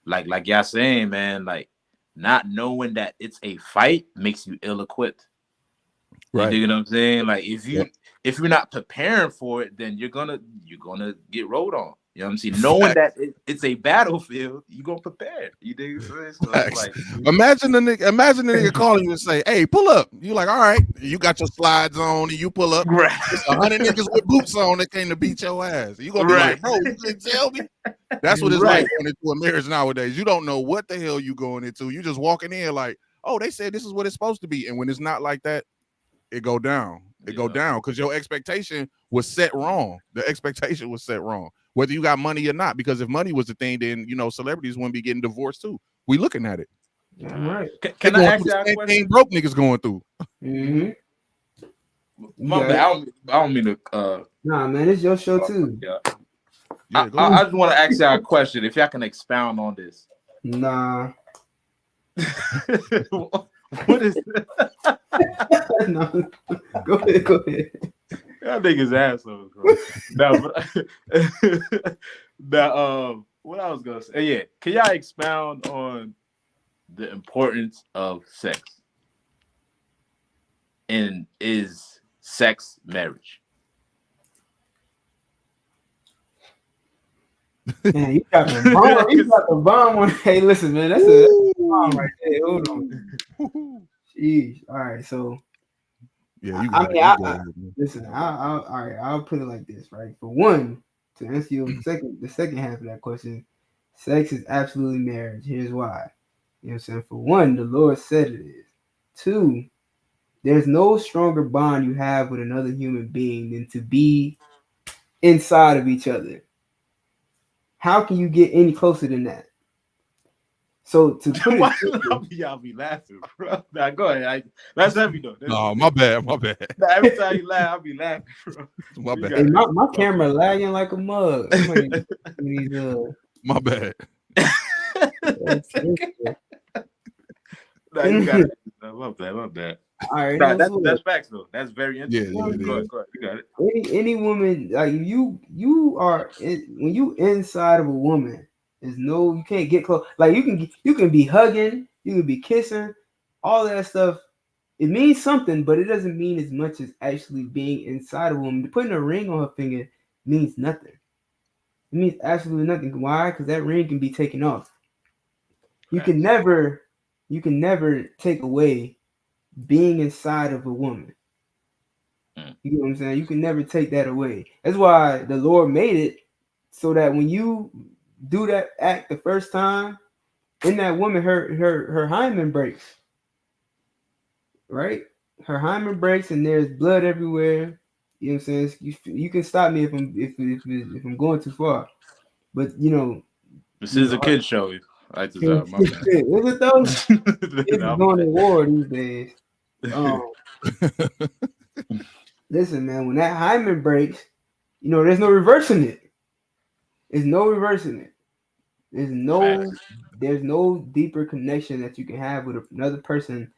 Speaker 1: like y'all saying, man, like not knowing that it's a fight makes you ill-equipped. You dig what I'm saying? Like if you're not preparing for it, then you're gonna get rolled on. You know what I'm saying? Knowing that it's a battlefield, you're gonna prepare. You dig what I'm saying? So it's like,
Speaker 2: imagine the nigga calling you and say, hey, pull up. You like, all right, you got your slides on and you pull up. It's 100 niggas with boots on that came to beat your ass. You gonna be like, bro, you couldn't tell me? That's what it's like going into a marriage nowadays. You don't know what the hell you going into. You just walking in like, oh, they said this is what it's supposed to be. And when it's not like that, it go down. It go down because your expectation was set wrong. The expectation was set wrong, whether you got money or not. Because if money was the thing, then celebrities wouldn't be getting divorced too. We looking at it.
Speaker 3: All right.
Speaker 1: Can I ask you a question?
Speaker 2: Broke niggas going through.
Speaker 3: Mm-hmm.
Speaker 1: My bad. I don't mean to.
Speaker 3: Nah, man, it's your show too.
Speaker 1: I just want to ask y'all a question. If y'all can expound on this.
Speaker 3: Nah.
Speaker 1: What is that?
Speaker 3: No. Go ahead.
Speaker 1: Y'all niggas assholes, bro. Now, what I was gonna say, yeah. Can y'all expound on the importance of sex? And is sex marriage?
Speaker 3: Man, you got the bomb. You got the bomb on. Hey, listen, man, that's a bomb right there. Hold on. Jeez. All right. So
Speaker 2: Yeah, you
Speaker 3: I
Speaker 2: got it.
Speaker 3: mean,
Speaker 2: You go ahead, man.
Speaker 3: listen. All right. I'll put it like this, right? For one, to answer your the second half of that question, sex is absolutely marriage. Here's why. You know what I'm saying? For one, the Lord said it is. Two, there's no stronger bond you have with another human being than to be inside of each other. How can you get any closer than that? So to put it
Speaker 1: Why
Speaker 3: simple,
Speaker 1: y'all be laughing, bro? Now go ahead. That's heavy though.
Speaker 2: No, my bad. My bad.
Speaker 1: Now, every time you laugh, I'll be laughing, bro.
Speaker 2: My
Speaker 1: You
Speaker 2: bad.
Speaker 3: hey,
Speaker 1: got it.
Speaker 3: my camera lagging like a mug. I'm like, these
Speaker 2: My bad.
Speaker 1: Nah, you got it. My bad. My bad.
Speaker 3: all right,
Speaker 1: Nah,
Speaker 3: no sweat.
Speaker 1: that's facts though. That's very
Speaker 2: Yeah,
Speaker 1: interesting.
Speaker 2: yeah, it
Speaker 1: Go
Speaker 2: is.
Speaker 1: ahead. Go ahead. You got it.
Speaker 3: Any woman like you are when you inside of a woman, there's no you can't get close. Like you can be hugging, you can be kissing, all that stuff. It means something, but it doesn't mean as much as actually being inside a woman. Putting a ring on her finger means nothing. It means absolutely nothing. Why? Because that ring can be taken off. You can
Speaker 1: Facts.
Speaker 3: never, you can never take away being inside of a woman.
Speaker 1: Mm.
Speaker 3: You know what I'm saying? You can never take that away. That's why the Lord made it so that when you do that act the first time, in that woman, her hymen breaks, right? Her hymen breaks and there's blood everywhere. You know what I'm saying? You can stop me if I'm going too far. But
Speaker 1: This
Speaker 3: you
Speaker 1: is
Speaker 3: know,
Speaker 1: a kid show. I like to tell my bad.
Speaker 3: is it though? Kids is
Speaker 1: Nah,
Speaker 3: going to
Speaker 1: my
Speaker 3: war these days.
Speaker 1: bad.
Speaker 3: Listen, man, when that hymen breaks, there's no reversing it. There's no reversing it. There's no
Speaker 1: Facts.
Speaker 3: there's no deeper connection that you can have with another person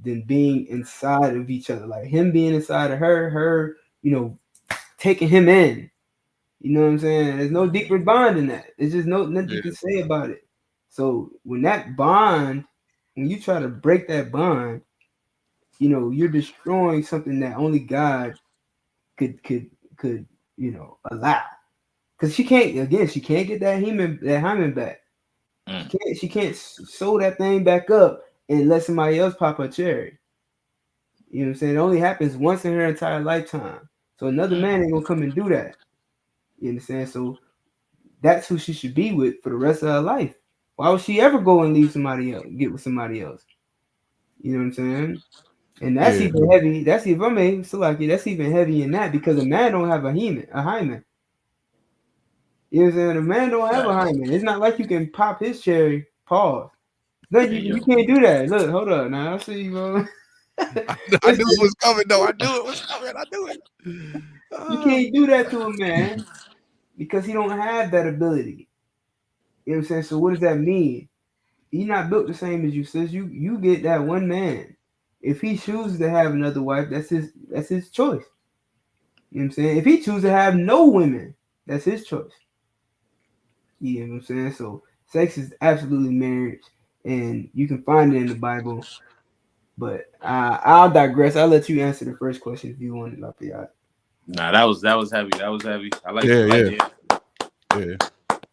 Speaker 3: than being inside of each other. Like him being inside of her, taking him in. You know what I'm saying? There's no deeper bond in that. There's just nothing
Speaker 2: Yeah,
Speaker 3: you can say about it. So when you try to break that bond, you're destroying something that only God could allow. Because she can't get that hymen back.
Speaker 1: Mm.
Speaker 3: She can't sew that thing back up and let somebody else pop her cherry. You know what I'm saying? It only happens once in her entire lifetime. So another
Speaker 1: Mm.
Speaker 3: man ain't gonna come and do that. You understand? So that's who she should be with for the rest of her life. Why would she ever go and leave somebody else, get with somebody else? You know what I'm saying? And that's
Speaker 2: yeah,
Speaker 3: even heavy. That's even I mean, so like that's even heavy in that because a man don't have a hymen. You know what I'm saying? A man don't have a
Speaker 1: Facts.
Speaker 3: hymen. It's not like you can pop his cherry. Pause. No,
Speaker 1: Hey
Speaker 3: you
Speaker 1: yo.
Speaker 3: can't do that. Look, hold up. Now I see you, bro.
Speaker 2: I knew it
Speaker 3: Listen,
Speaker 2: was coming though. I knew it was coming. I knew it.
Speaker 3: you
Speaker 2: Ah.
Speaker 3: can't do that to a man because he don't have that ability. You know what I'm saying? So what does that mean? He not built the same as you, sis. You get that one man. If he chooses to have another wife, that's his choice. You know what I'm saying? If he chooses to have no women, that's his choice. You know what I'm saying? So sex is absolutely marriage, and you can find it in the Bible. But I'll digress. I'll let you answer the first question if you want it, Lafayette.
Speaker 1: Nah, that was heavy. That was heavy. I like
Speaker 2: Yeah,
Speaker 1: I like
Speaker 2: yeah,
Speaker 1: the
Speaker 2: yeah,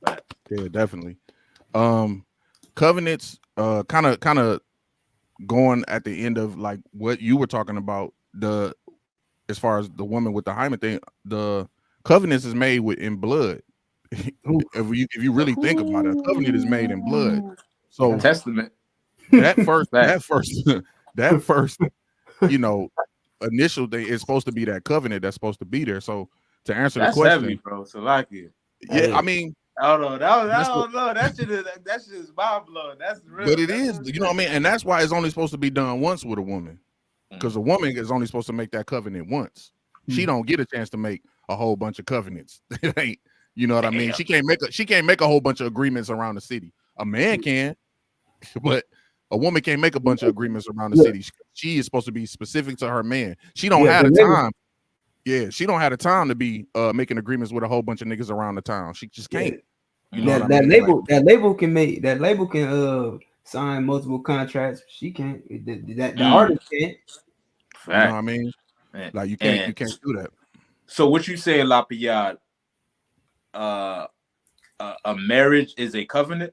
Speaker 1: Facts.
Speaker 2: yeah, definitely. Um, covenants, kind of going at the end of like what you were talking about, as far as the woman with the hymen thing, the covenants is made in blood.
Speaker 3: Ooh,
Speaker 2: If you really think about it, a covenant is made in blood. So
Speaker 1: Testament.
Speaker 2: that first that
Speaker 1: Facts.
Speaker 2: first that first you know initial thing is supposed to be that covenant that's supposed to be there. So to answer the
Speaker 1: That's heavy,
Speaker 2: question,
Speaker 1: bro. So like it.
Speaker 2: yeah, I
Speaker 3: hey,
Speaker 2: mean
Speaker 1: I don't know. I
Speaker 2: that's what,
Speaker 1: don't know. That shit is mind blowing. That's
Speaker 2: but
Speaker 1: real.
Speaker 2: it
Speaker 1: That's
Speaker 2: is,
Speaker 1: real
Speaker 2: you know what I mean, and that's why it's only supposed to be done once with a woman, because
Speaker 1: shit.
Speaker 2: a woman is only supposed to make that covenant once. She
Speaker 3: hmm.
Speaker 2: don't get a chance to make a whole bunch of covenants. It ain't, you know what I mean.
Speaker 1: Damn.
Speaker 2: She can't make a whole bunch of agreements around the city. A man can, but a woman can't make a bunch of agreements around the
Speaker 3: Look,
Speaker 2: city. She is supposed to be specific to her man. She don't
Speaker 3: yeah,
Speaker 2: have
Speaker 3: the
Speaker 2: the
Speaker 3: label,
Speaker 2: time. Yeah, she don't have the time to be making agreements with a whole bunch of niggas around the town. She just
Speaker 3: yeah,
Speaker 2: can't. You know what
Speaker 1: Mm.
Speaker 2: I
Speaker 3: that
Speaker 2: mean? Like,
Speaker 3: label can sign multiple contracts. She can't. The
Speaker 1: Mm.
Speaker 3: artist can't.
Speaker 2: you know what
Speaker 1: Fact.
Speaker 2: I mean?
Speaker 1: And,
Speaker 2: Like you can't
Speaker 1: and
Speaker 2: do that.
Speaker 1: so what you saying, Lapiyad? Uh, a marriage is a covenant.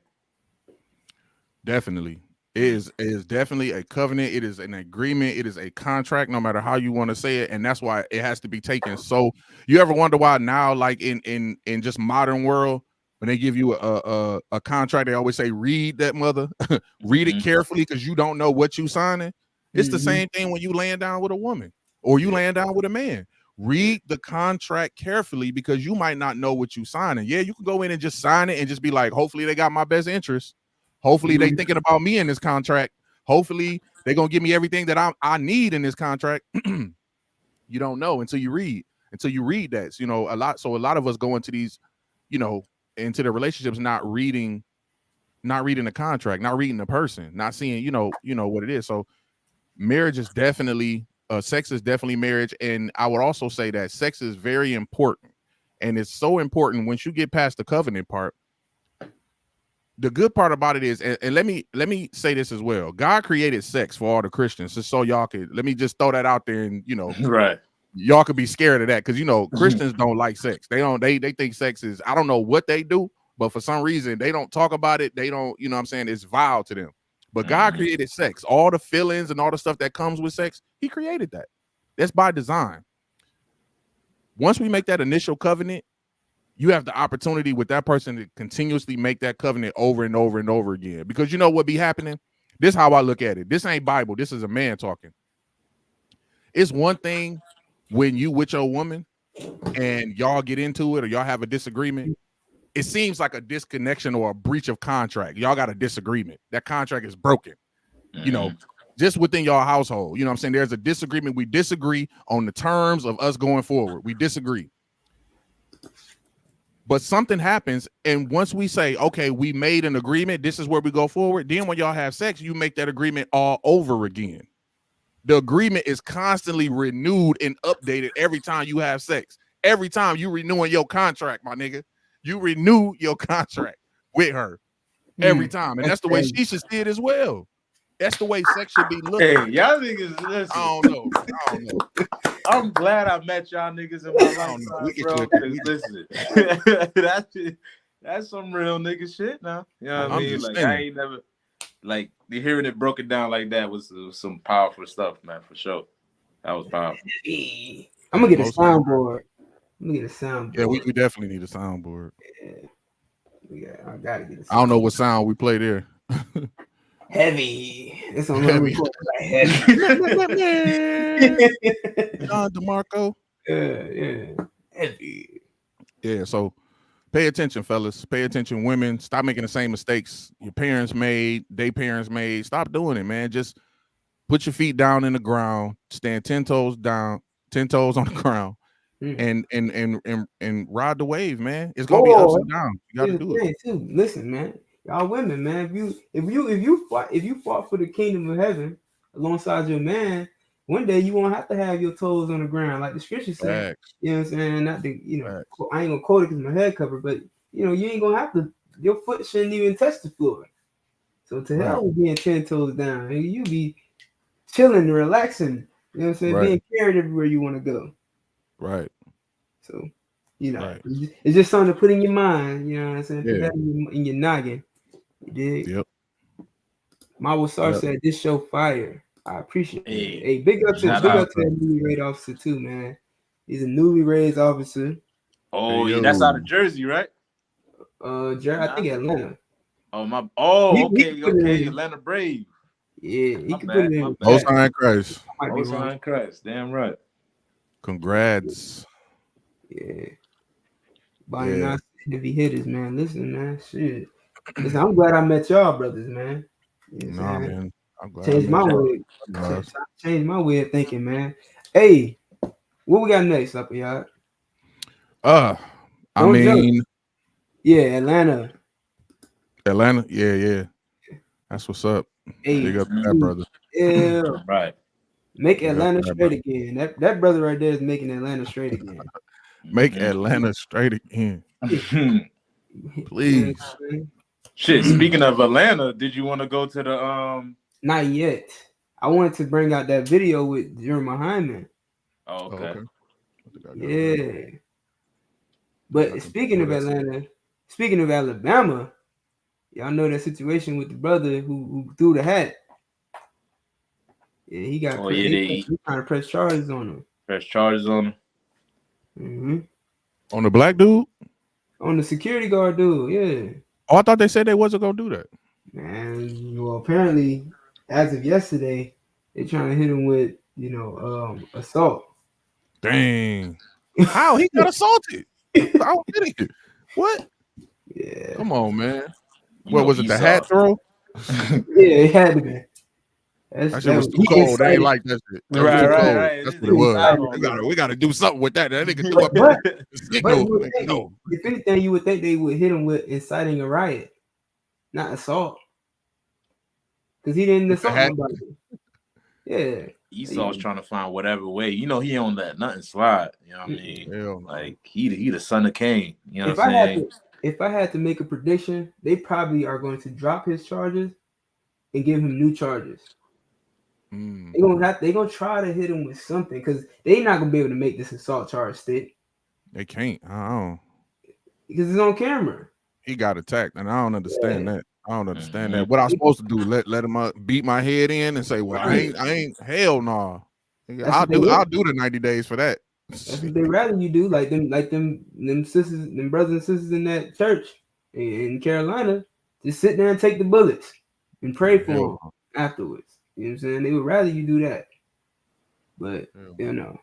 Speaker 2: Definitely. It is definitely a covenant. It is an agreement. It is a contract, no matter how you want to say it, and that's why it has to be taken. So, you ever wonder why now, like in just modern world, when they give you a contract, they always say read that mother, read it carefully because you don't know what you signing. It's the same thing when you laying down with a woman or you laying down with a man. Read the contract carefully because you might not know what you signing. Yeah, you can go in and just sign it and just be like, hopefully they got my best interest. Hopefully they thinking about me in this contract. Hopefully they're gonna give me everything that I need in this contract. You don't know until you read. Until you read that. So, a lot. So a lot of us go into these, into the relationships not reading the contract, not reading the person, not seeing, what it is. So marriage is definitely sex is definitely marriage. And I would also say that sex is very important. And it's so important once you get past the covenant part. The good part about it is, and let me say this as well. God created sex for all the Christians, just so y'all could. Let me just throw that out there, and
Speaker 1: right.
Speaker 2: Y'all could be scared of that because Christians don't like sex. They don't. They think sex is. I don't know what they do, but for some reason they don't talk about it. They don't. You know what I'm saying? It's vile to them. But God created sex, all the feelings and all the stuff that comes with sex. He created that. That's by design. Once we make that initial covenant, you have the opportunity with that person to continuously make that covenant over and over and over again. Because you know what be happening? This is how I look at it. This ain't Bible. This is a man talking. It's one thing when you with your woman and y'all get into it or y'all have a disagreement. It seems like a disconnection or a breach of contract. Y'all got a disagreement. That contract is broken. Just within your household. You know what I'm saying? There's a disagreement. We disagree on the terms of us going forward. We disagree. But something happens, and once we say, okay, we made an agreement, this is where we go forward, then when y'all have sex, you make that agreement all over again. The agreement is constantly renewed and updated every time you have sex. Every time you renewing your contract, my nigga. You renew your contract with her every time. And that's the way she should see it as well. That's the way sex should be looked at.
Speaker 1: Hey, y'all niggas, listen.
Speaker 2: I don't know.
Speaker 1: I'm glad I met y'all niggas in my lifetime, bro. Listen, that's some real nigga shit now. You know what I mean? Like, I ain't never, like, hearing it broken down like that was some powerful stuff, man, for sure. That was powerful.
Speaker 3: I'm going to get a soundboard.
Speaker 2: Yeah, we definitely need a soundboard.
Speaker 3: Yeah, I got to get a soundboard.
Speaker 2: I don't know what sound we play there.
Speaker 3: Heavy. It's on heavy.
Speaker 2: Heavy. John DeMarco.
Speaker 3: Yeah. Heavy.
Speaker 2: Yeah, so pay attention, fellas. Pay attention, women. Stop making the same mistakes your parents made, their parents made. Stop doing it, man. Just put your feet down in the ground, stand 10 toes down, 10 toes on the ground, and ride the wave, man. It's gonna be ups and downs. You gotta do it.
Speaker 3: Too. Listen, man. Y'all women, man. If you fought for the kingdom of heaven alongside your man, one day you won't have to have your toes on the ground, like the scripture says. You know what I'm saying? Not the, I ain't gonna quote it because my head covered, but you ain't gonna have to. Your foot shouldn't even touch the floor. So to hell with being 10 toes down, and you be chilling and relaxing. You know what I'm saying? Being carried everywhere you want to go.
Speaker 2: Right.
Speaker 3: So it's just something to put in your mind. You know what I'm saying?
Speaker 2: Yeah.
Speaker 3: Put that in your noggin. You did.
Speaker 2: Yep.
Speaker 3: Marvel Star said this show fire. I appreciate it. Hey, big up to that newly raised officer too, man. He's a newly raised officer.
Speaker 1: Oh, yeah, that's out of Jersey, right?
Speaker 3: I think Atlanta.
Speaker 1: Okay, Atlanta Brave.
Speaker 3: Yeah, he can put it in.
Speaker 2: Most High in Christ.
Speaker 1: Most High in Christ. Damn right.
Speaker 2: Congrats.
Speaker 3: Yeah. Body not heavy hitters, man. Listen, man. Shit. Listen, I'm glad I met y'all brothers, man.
Speaker 2: Man. I'm glad.
Speaker 3: Change my way of thinking, man. Hey, what we got next up, y'all? Yeah, Atlanta.
Speaker 2: Yeah. That's what's up.
Speaker 3: Hey,
Speaker 2: big up to that brother.
Speaker 3: Yeah.
Speaker 1: Right.
Speaker 3: Make Atlanta straight again. That brother right there is making Atlanta straight again.
Speaker 2: Make Atlanta straight again. Please.
Speaker 1: Shit, speaking of Atlanta, did you want to go to the
Speaker 3: Not yet. I wanted to bring out that video with Jeremy Hyman.
Speaker 1: Oh, okay.
Speaker 3: Yeah. But speaking of Atlanta, speaking of Alabama, Y'all know that situation with the brother who threw the hat. Yeah, he got
Speaker 1: Oh yeah,
Speaker 3: he trying to press charges on him.
Speaker 1: press charges on him.
Speaker 3: Mm-hmm.
Speaker 2: On the black dude?
Speaker 3: On the security guard dude, yeah.
Speaker 2: Oh, I thought they said they wasn't gonna do that.
Speaker 3: Man, well, apparently, as of yesterday, they're trying to hit him with, assault.
Speaker 2: Dang. How he got assaulted? I don't get it. What?
Speaker 3: Yeah,
Speaker 2: Come on, man.
Speaker 1: You
Speaker 2: What
Speaker 1: know
Speaker 2: was it? The hat
Speaker 1: Esau.
Speaker 2: throw?
Speaker 3: yeah, it had to be.
Speaker 2: That shit was too
Speaker 3: He
Speaker 2: cold. They ain't
Speaker 3: incited.
Speaker 2: like that shit. That was
Speaker 1: Right,
Speaker 2: too
Speaker 1: right,
Speaker 2: cold.
Speaker 1: right.
Speaker 2: That's
Speaker 1: This
Speaker 2: what it
Speaker 1: is
Speaker 2: was.
Speaker 1: time
Speaker 3: Incited.
Speaker 1: on this.
Speaker 2: We gotta do something with that. That nigga threw up
Speaker 3: But
Speaker 2: the
Speaker 3: but
Speaker 2: signal.
Speaker 3: you would
Speaker 2: Like,
Speaker 3: think,
Speaker 2: no.
Speaker 3: if anything, you would think they would hit him with inciting a riot, not assault, because he didn't
Speaker 2: With the
Speaker 3: assault
Speaker 2: hat.
Speaker 3: nobody. Yeah.
Speaker 1: Esau's trying to find whatever way. You know he don't let nothing slide. You know what I mean?
Speaker 2: Hell no.
Speaker 1: Like he the son of Cain. You know
Speaker 3: If
Speaker 1: what I'm
Speaker 3: I had
Speaker 1: saying?
Speaker 3: if I had to make a prediction, they probably are going to drop his charges and give him new charges.
Speaker 2: Mm.
Speaker 3: They're gonna try to hit him with something because they're not gonna be able to make this assault charge stick
Speaker 2: They can't. I don't.
Speaker 3: because it's on camera.
Speaker 2: He got attacked, and I don't understand
Speaker 3: Yeah.
Speaker 2: that. I don't understand
Speaker 1: Mhm.
Speaker 2: that. What I supposed to do? Let him beat my head in and say, "Well, I ain't. Hell no.
Speaker 3: That's what they
Speaker 2: I'll do the 90 days for that."
Speaker 3: That's what they rather you do, like them sisters, them brothers and sisters in that church in Carolina. Just sit there and take the bullets and pray for
Speaker 2: Hell
Speaker 3: them afterwards. You know what I'm saying? They would rather you do that, but
Speaker 2: no.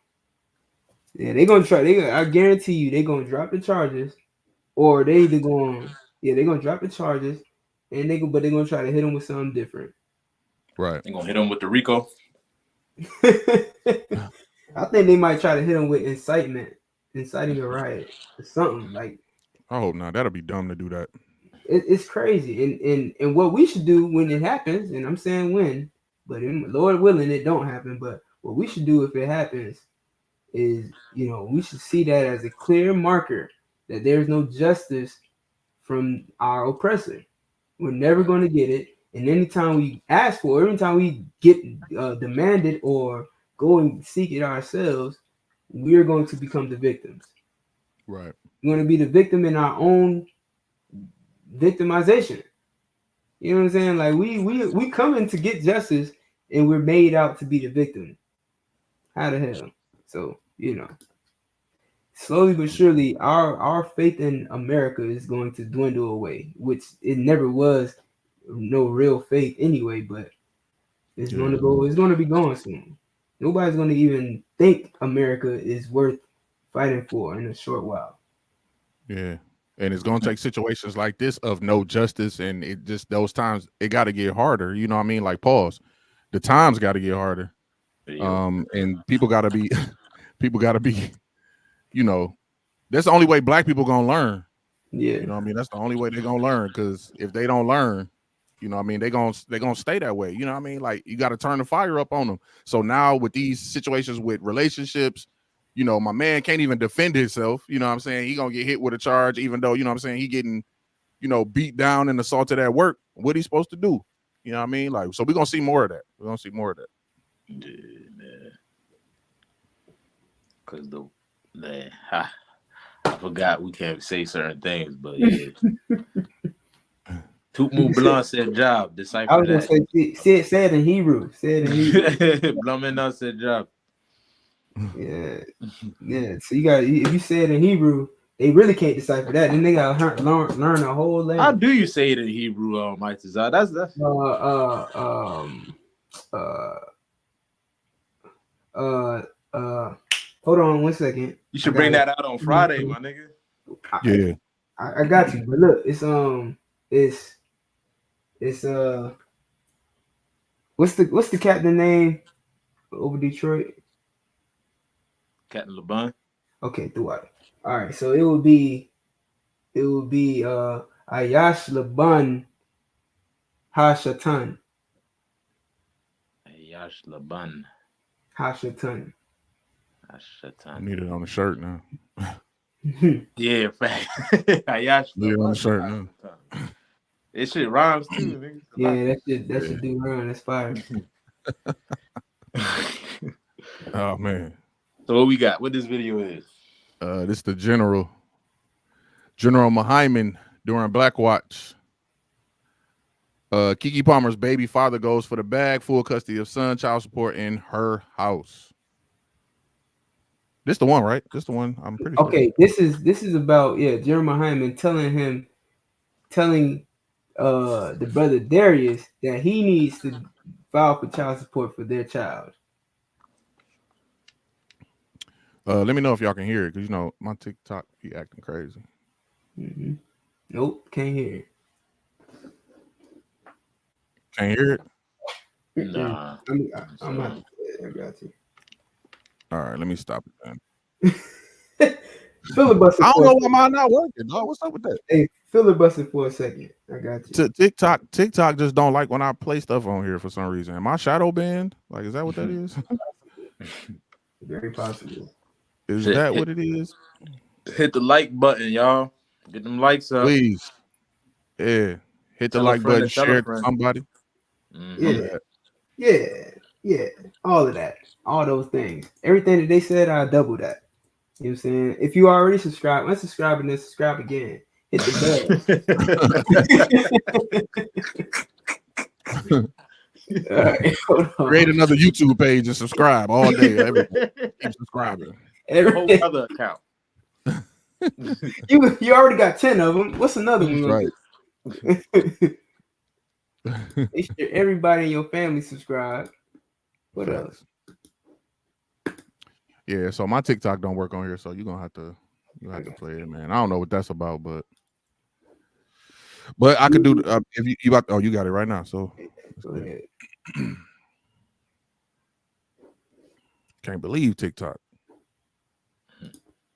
Speaker 3: yeah, they gonna try. I guarantee you, they gonna drop the charges, or they either going, yeah, they gonna drop the charges, and but they gonna try to hit them with something different.
Speaker 2: Right.
Speaker 1: They gonna hit him with the Rico.
Speaker 3: I think they might try to hit him with inciting a riot, or something like.
Speaker 2: I hope not. That'll be dumb to do that.
Speaker 3: It's crazy, and what we should do when it happens, and I'm saying when, but Lord willing, it don't happen. But what we should do if it happens is, we should see that as a clear marker that there's no justice from our oppressor. We're never going to get it, and anytime we ask for, every time we get demanded or go and seek it ourselves, we're going to become the victims.
Speaker 2: Right.
Speaker 3: We're going to be the victim in our own victimization. You know what I'm saying? Like we coming to get justice and we're made out to be the victim. How the hell? So, slowly but surely our faith in America is going to dwindle away, which it never was no real faith anyway, but it's going to be gone soon. Nobody's going to even think America is worth fighting for in a short while.
Speaker 2: Yeah. And it's gonna take situations like this of no justice, and it just those times it got to get harder. You know what I mean? Like pause. The times got to get harder. And people got to be, people got to be. That's the only way Black people gonna learn.
Speaker 3: Yeah.
Speaker 2: You know what I mean? That's the only way they're gonna learn. Because if they don't learn, you know what I mean, they're gonna stay that way. You know what I mean? Like you got to turn the fire up on them. So now with these situations with relationships. My man can't even defend himself. You know what I'm saying? He gonna get hit with a charge, even though, you know what I'm saying, he getting, beat down and assaulted at work. What he supposed to do? You know what I mean? Like, so we're gonna see more of that. We're gonna see more of that.
Speaker 1: Yeah, man. Cause I forgot we can't say certain things, but yeah. Tutmu Blanc said job. Decipher
Speaker 3: I was gonna
Speaker 1: that.
Speaker 3: say it in Hebrew. Say it in Hebrew.
Speaker 1: Blumenau said job.
Speaker 3: Yeah. Yeah. So if you say it in Hebrew, they really can't decipher that. Then they gotta learn a whole language.
Speaker 1: How do you say it in Hebrew, Mike Tazar? That's
Speaker 3: hold on 1 second.
Speaker 1: you should bring that out on Friday, my nigga.
Speaker 2: Yeah.
Speaker 3: I got you. But look, it's what's the captain name over Detroit?
Speaker 1: Captain LeBron.
Speaker 3: Okay, Dwight. All right, so it would be Ayash Laban Hashatan.
Speaker 1: Ayash Laban.
Speaker 3: Hashatan.
Speaker 2: I need it on the shirt now.
Speaker 1: Yeah, fact. Ayash
Speaker 2: Need it on the shirt now.
Speaker 1: It shit rhymes too, nigga.
Speaker 3: Yeah, that should do run. That's fire.
Speaker 2: Oh man.
Speaker 1: So what we got? What this video is?
Speaker 2: This the General Mahaiman during Black Watch. Keke Palmer's baby father goes for the bag, full custody of son, child support in her house. This the one, right? This the one. I'm pretty sure.
Speaker 3: Okay, this is about Jeremiah Hyman telling the brother Darius that he needs to file for child support for their child.
Speaker 2: Let me know if y'all can hear it, because my TikTok be acting crazy.
Speaker 3: Mm-hmm. Nope, can't hear it.
Speaker 2: Can't hear it?
Speaker 1: Nah.
Speaker 3: I got you.
Speaker 2: All right, let me stop it then.
Speaker 3: Filibuster.
Speaker 2: I don't know why mine not working, dog. What's up with that?
Speaker 3: Hey, filibuster for a second. I got you.
Speaker 2: TikTok just don't like when I play stuff on here for some reason. Am I shadow banned? Like, is that what that is?
Speaker 3: Very possible.
Speaker 2: Is that what it is?
Speaker 1: Hit the like button, y'all. Get them likes up.
Speaker 2: Please. Yeah. Hit the like button, share it to somebody.
Speaker 1: Mm-hmm.
Speaker 3: Yeah. All of that. All those things. Everything that they said, I'll double that. You know what I'm saying? If you already subscribed, unsubscribe and then subscribe again. Hit the bell. All right, hold on.
Speaker 2: Create another YouTube page and subscribe all day. Everything. Keep subscribing.
Speaker 1: A whole other account.
Speaker 3: You already got 10 of them. What's another one?
Speaker 2: Right.
Speaker 3: Make sure everybody in your family subscribe. What else?
Speaker 2: Yeah, so my TikTok don't work on here, so you're gonna have to play it, man. I don't know what that's about, but I could do if you got you got it right now. So
Speaker 3: go ahead.
Speaker 2: Can't believe TikTok.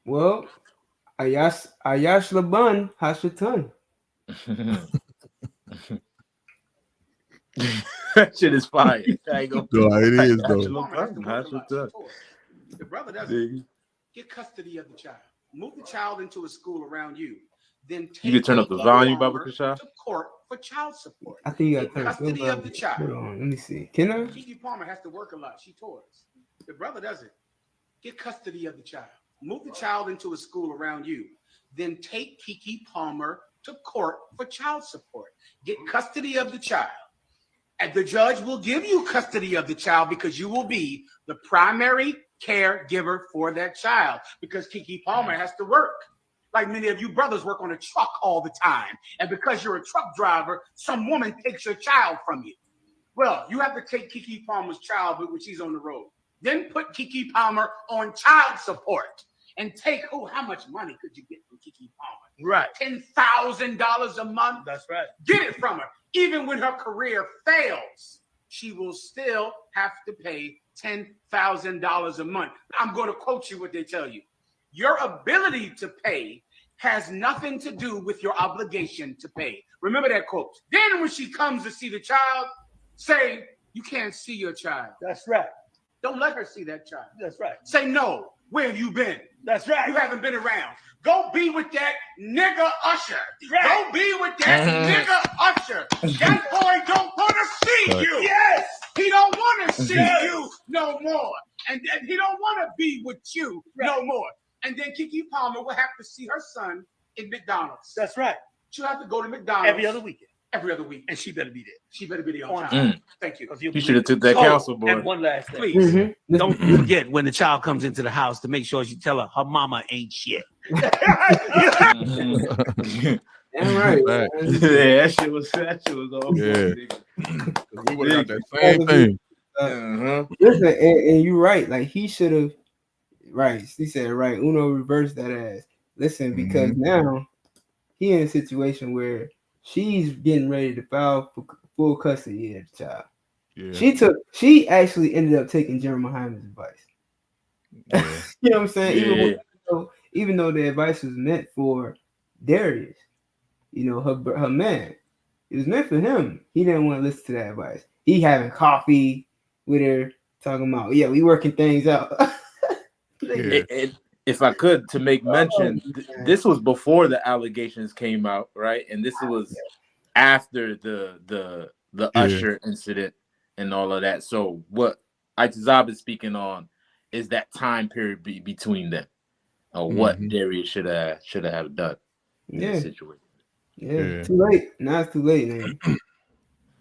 Speaker 3: Well, Ayash Laban Hashatan.
Speaker 1: That shit is fire. I go.
Speaker 2: No, it is though.
Speaker 4: The brother doesn't get custody of the child. Move the child into a school around you. Then take
Speaker 1: you can turn up the volume, Baba Kasha,
Speaker 4: to court for child support.
Speaker 3: I think you got
Speaker 4: custody of the child.
Speaker 3: Hold on, let me see. Can I?
Speaker 4: Keke Palmer has to work a lot. She tours. The brother doesn't. Get custody of the child. Move the child into a school around you. Then take Keke Palmer to court for child support. Get custody of the child. And the judge will give you custody of the child because you will be the primary caregiver for that child, because Keke Palmer has to work. Like many of you brothers work on a truck all the time. And because you're a truck driver, some woman takes your child from you. Well, you have to take Keke Palmer's child when she's on the road. Then put Keke Palmer on child support and take, how much money could you get from Keke Palmer?
Speaker 5: Right.
Speaker 4: $10,000 a month.
Speaker 5: That's right.
Speaker 4: Get it from her. Even when her career fails, she will still have to pay $10,000 a month. I'm going to quote you what they tell you. Your ability to pay has nothing to do with your obligation to pay. Remember that quote. Then when she comes to see the child, say, you can't see your child.
Speaker 5: That's right.
Speaker 4: Don't let her see that child.
Speaker 5: That's right.
Speaker 4: Say, no, where have you been?
Speaker 5: That's right.
Speaker 4: You haven't been around. Go be with that nigga Usher. Right. Go be with that nigga Usher. That boy don't want to see you.
Speaker 5: Yes.
Speaker 4: He don't want to see you no more. And he don't want to be with you no more. And then Keke Palmer will have to see her son in McDonald's.
Speaker 5: That's right.
Speaker 4: She'll have to go to McDonald's.
Speaker 5: Every other weekend.
Speaker 4: Every other week.
Speaker 5: And she better be there.
Speaker 4: She better be there on time. Thank you.
Speaker 1: You should have took that counsel, boy.
Speaker 5: And one last thing.
Speaker 4: Please.
Speaker 5: Don't forget when the child comes into the house to make sure you tell her mama ain't shit.
Speaker 3: Damn right.
Speaker 1: Yeah, that shit was awful.
Speaker 2: Yeah. We would have got that same thing.
Speaker 3: Listen, and you're right. Like, he should have. Right. He said, right. Uno reversed that ass. Listen, because now he in a situation where she's getting ready to file for full custody of the child. Yeah. She actually ended up taking Jeremiah Hyman's advice. Yeah. You know what I'm saying? Even though the advice was meant for Darius, her man, it was meant for him. He didn't want to listen to that advice. He having coffee with her, talking about, we working things out.
Speaker 1: If I could, to make mention, this was before the allegations came out, right? And this was after the Usher incident and all of that. So what Itazab is speaking on is that time period between them, or what Darius should have done in this situation.
Speaker 3: Yeah, too late. Now it's too late, man.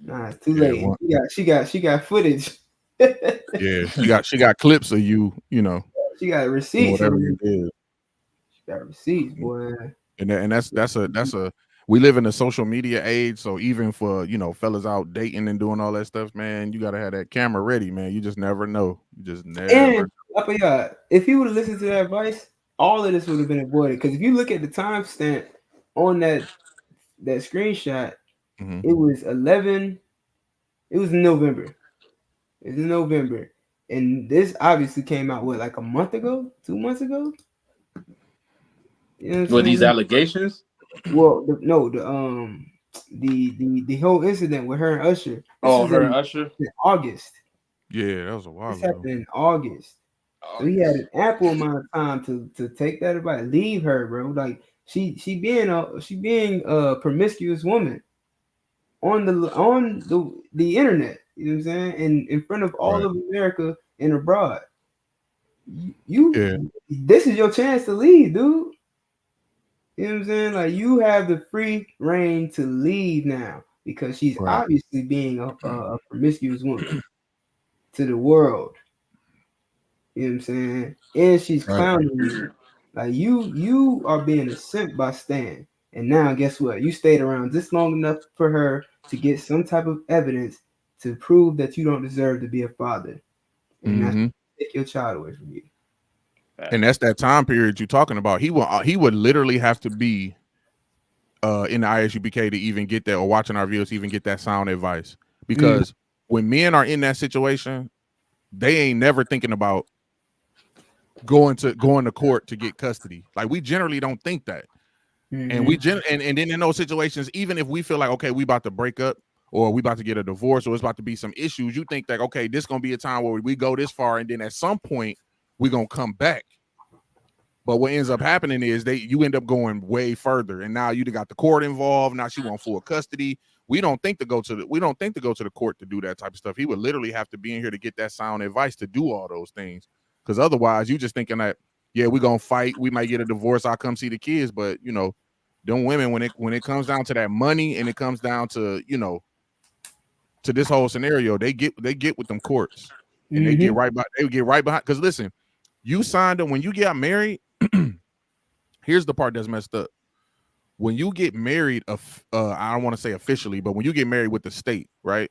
Speaker 3: Nah, it's too
Speaker 2: Yeah,
Speaker 3: late. She got footage.
Speaker 2: yeah. She got clips of you,
Speaker 3: She got
Speaker 2: doing
Speaker 3: receipts
Speaker 2: whatever you
Speaker 3: and
Speaker 2: did.
Speaker 3: she got receipts, boy.
Speaker 2: And that's a we live in a social media age, so even for fellas out dating and doing all that stuff, man, you gotta have that camera ready, man. You just never know. You just never.
Speaker 3: And if he would have listened to that advice, all of this would have been avoided. Because if you look at the timestamp on that screenshot,
Speaker 2: Mhm.
Speaker 3: it was 11. It was in November. It's in November, and this obviously came out like a month ago, 2 months ago. You know what I'm
Speaker 1: With these
Speaker 3: saying?
Speaker 1: allegations?
Speaker 3: Well, no, the whole incident with her and Usher. This
Speaker 1: Oh,
Speaker 3: was
Speaker 1: her and
Speaker 3: in
Speaker 1: Usher?
Speaker 3: August.
Speaker 2: Yeah, that was a
Speaker 3: This
Speaker 2: while ago.
Speaker 3: happened in August. So he had an ample amount of time to take that advice, leave her, bro. Like she being a promiscuous woman on the internet. You know what I'm saying? And in front of all
Speaker 2: Right.
Speaker 3: of America and abroad. You
Speaker 2: Yeah.
Speaker 3: this is your chance to leave, dude. You know what I'm saying? Like you have the free reign to leave now because she's
Speaker 2: Right.
Speaker 3: obviously being a promiscuous woman to the world. You know what I'm saying? And she's
Speaker 2: Right.
Speaker 3: clowning you. Like you are being a simp by Stan. And now guess what? You stayed around just long enough for her to get some type of evidence to prove that you don't deserve to be a father. And that's
Speaker 2: Hmm.
Speaker 3: take your child away from you.
Speaker 2: And that's that time period you're talking about. He would literally have to be in the ISUBK to even get that, or watching our videos to even get that sound advice.
Speaker 3: Mm,
Speaker 2: Because when men are in that situation, they ain't never thinking about going to court to get custody. Like we generally don't think that. And
Speaker 3: mm-hmm.
Speaker 2: and then in those situations, even if we feel like, okay, we about to break up or we about to get a divorce or it's about to be some issues, you think that, okay, this gonna be a time where we go this far and then at some point we're gonna come back. But what ends up happening is you end up going way further, and now you got the court involved. Now she want full custody. We don't think to go to the court to do that type of stuff. He would literally have to be in here to get that sound advice to do all those things. Because otherwise, you just thinking that, yeah, we're gonna fight, we might get a divorce, I'll come see the kids. But them women, when it comes down to that money and it comes down to to this whole scenario, they get with them courts and they get
Speaker 3: Mm-hmm.
Speaker 2: right by they get right behind. Because listen, you signed them when you got married. Here's the part that's messed up. When you get married, I don't want to say officially, but when you get married with the state, right?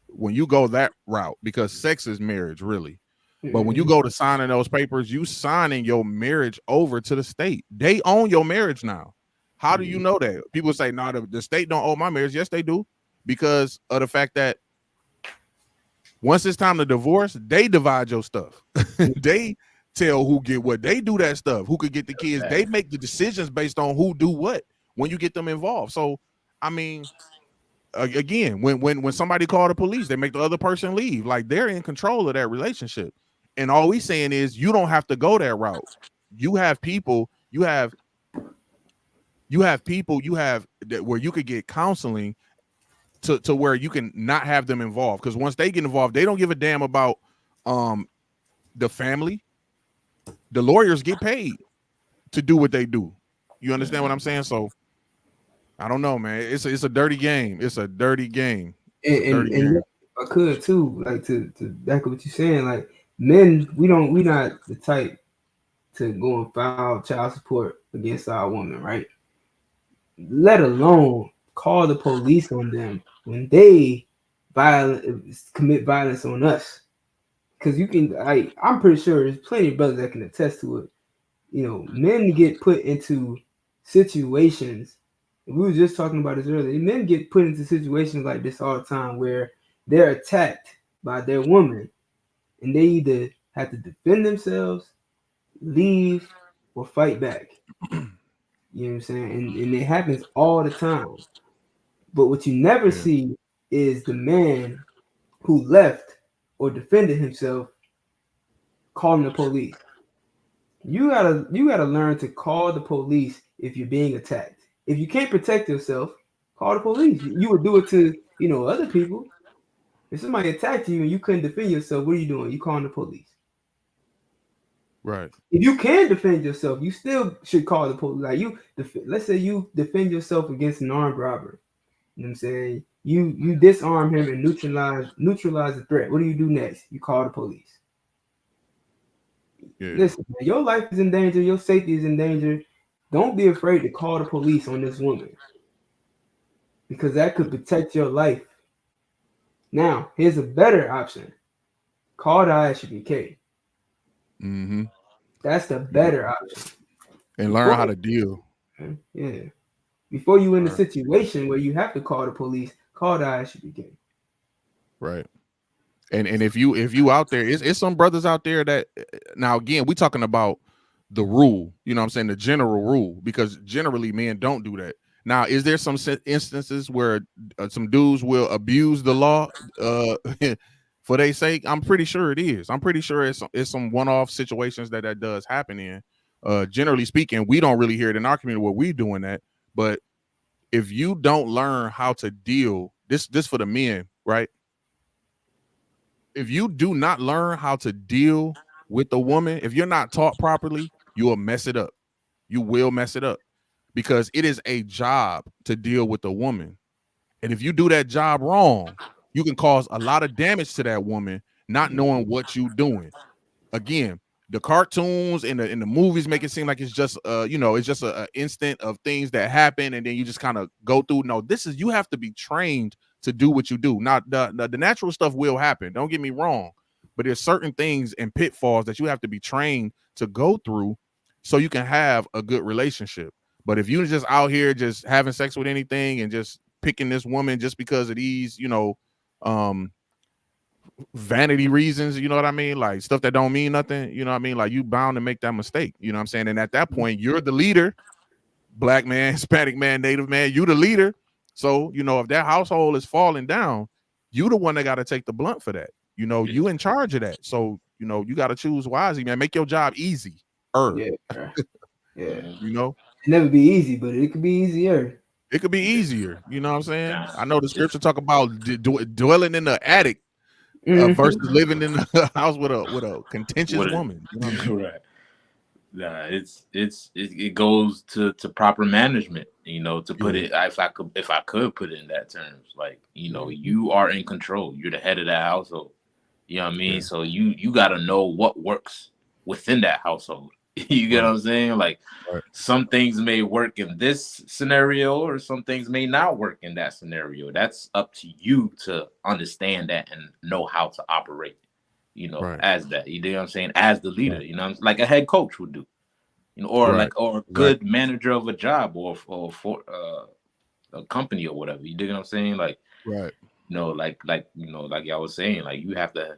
Speaker 2: When you go that route, because sex is marriage, really. But when you
Speaker 3: Mm-hmm.
Speaker 2: go to signing those papers, you signing your marriage over to the state. They own your marriage now. How do you know that? People say, no, the state don't own my marriage. Yes, they do. Because of the fact that once it's time to divorce, they divide your stuff. They tell who get what. They do that stuff. Who could get the kids? They make the decisions based on who do what when you get them involved. So, I mean, again, when somebody call the police, they make the other person leave. Like they're in control of that relationship. And all we saying is you don't have to go that route. You have people. You have that where you could get counseling to where you can not have them involved. Because once they get involved, they don't give a damn about the family. The lawyers get paid to do what they do. You understand what I'm saying? So I don't know, man. It's a dirty game. It's a dirty game. It's a dirty
Speaker 3: And
Speaker 2: game.
Speaker 3: I could too, like to back up what you're saying, like men, we not the type to go and file child support against our woman, right? Let alone call the police on them when they commit violence on us. Because I'm pretty sure there's plenty of brothers that can attest to it. Men get put into situations. We were just talking about this earlier. Men get put into situations like this all the time where they're attacked by their woman and they either have to defend themselves, leave, or fight back. You know what I'm saying? And it happens all the time. But what you never
Speaker 2: Yeah.
Speaker 3: see is the man who left or defended himself calling the police. You gotta learn to call the police if you're being attacked. If you can't protect yourself, call the police. You would do it to other people. If somebody attacked you and you couldn't defend yourself, what are you doing? You calling the police.
Speaker 2: Right.
Speaker 3: If you can defend yourself, you still should call the police. Like let's say you defend yourself against an armed robber. You know what I'm saying? You disarm him and neutralize the threat. What do you do next? You call the police.
Speaker 2: Yeah.
Speaker 3: Listen, man, your life is in danger. Your safety is in danger. Don't be afraid to call the police on this woman because that could protect your life. Now, here's a better option. Call the ISUPK.
Speaker 2: Mm-hmm.
Speaker 3: That's the better option.
Speaker 2: And learn how to deal.
Speaker 3: Yeah. Before you in the
Speaker 2: Right.
Speaker 3: situation where you have to call the police, call the ISUPK.
Speaker 2: Right. And if you out there, it's some brothers out there that now again we talking about the rule, you know what I'm saying, the general rule, because generally men don't do that. Now, is there some instances where some dudes will abuse the law for their sake? I'm pretty sure it is. I'm pretty sure it's some one-off situations that does happen in. Generally speaking, we don't really hear it in our community where we doing that. But if you don't learn how to deal, this for the men, right? If you do not learn how to deal with a woman, if you're not taught properly, you will mess it up. You will mess it up because it is a job to deal with a woman. And if you do that job wrong, you can cause a lot of damage to that woman, not knowing what you're doing. Again, the cartoons and the movies make it seem like it's just it's just a instant of things that happen and then you just kind of go through. No, you have to be trained to do what you do. Not the natural stuff will happen. Don't get me wrong, but there's certain things and pitfalls that you have to be trained to go through so you can have a good relationship. But if you're just out here just having sex with anything and just picking this woman just because of these, vanity reasons, you know what I mean? Like stuff that don't mean nothing, you know what I mean? Like you bound to make that mistake, you know what I'm saying? And at that point, you're the leader, Black man, Hispanic man, Native man, you the leader. So, if that household is falling down, you the one that got to take the blunt for that. You in charge of that. So, you got to choose wisely, man. Make your job easy.
Speaker 3: Yeah.
Speaker 2: It
Speaker 3: never be easy, but it could be easier.
Speaker 2: It could be easier. You know what I'm saying? I know the scripture talk about dwelling in the attic versus living in the house with a contentious woman. You know what I mean?
Speaker 1: Right. Nah, it goes to proper management. To put it, if I could put it in that terms, like you are in control. You're the head of that household. You know what I mean? Yeah. So you got to know what works within that household. You get what I'm saying? Like some things may work in this scenario or some things may not work in that scenario. That's up to you to understand that and know how to operate, as that. You know what I'm saying? As the leader, like a head coach would do, or or a good manager of a job or for a company or whatever. You dig what I'm saying? Like, like y'all was saying, like you have to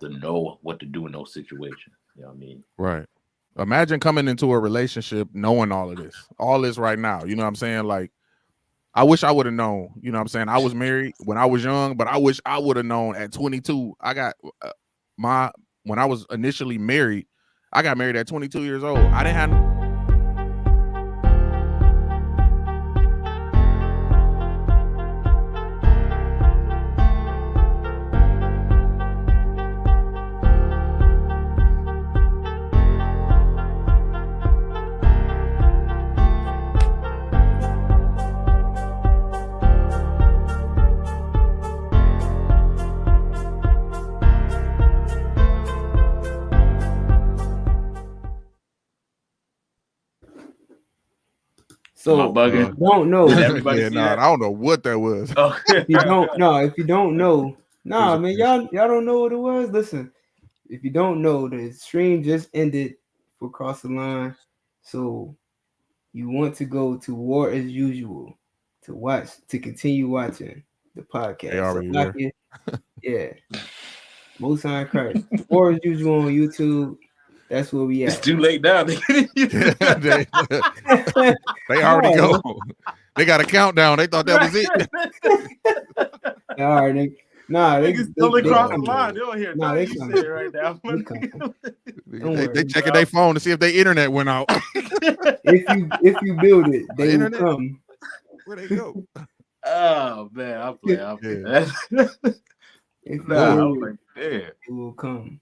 Speaker 1: know what to do in those situations. You know what I mean?
Speaker 2: Right. Imagine coming into a relationship knowing all this right now. You know what I'm saying? Like, I wish I would have known. You know what I'm saying? I was married when I was young, but I wish I would have known at 22. I got when I was initially married, I got married at 22 years old. I didn't have.
Speaker 3: So if you don't know,
Speaker 2: I don't know what that was.
Speaker 3: If you don't know, man, y'all don't know what it was. Listen, if you don't know, the stream just ended for Cross the Line, so you want to go to War as Usual to continue watching the podcast. Most High Christ. War as Usual on YouTube. That's where we at.
Speaker 1: It's too late now.
Speaker 2: They already go. They got a countdown. They thought that was it.
Speaker 3: All right,
Speaker 1: they still across the line. They don't hear nothing you say right now.
Speaker 2: They checking their phone to see if their internet went out.
Speaker 3: if you build it, they will come.
Speaker 2: Where they go?
Speaker 1: Oh man, I'll play.
Speaker 3: It will come.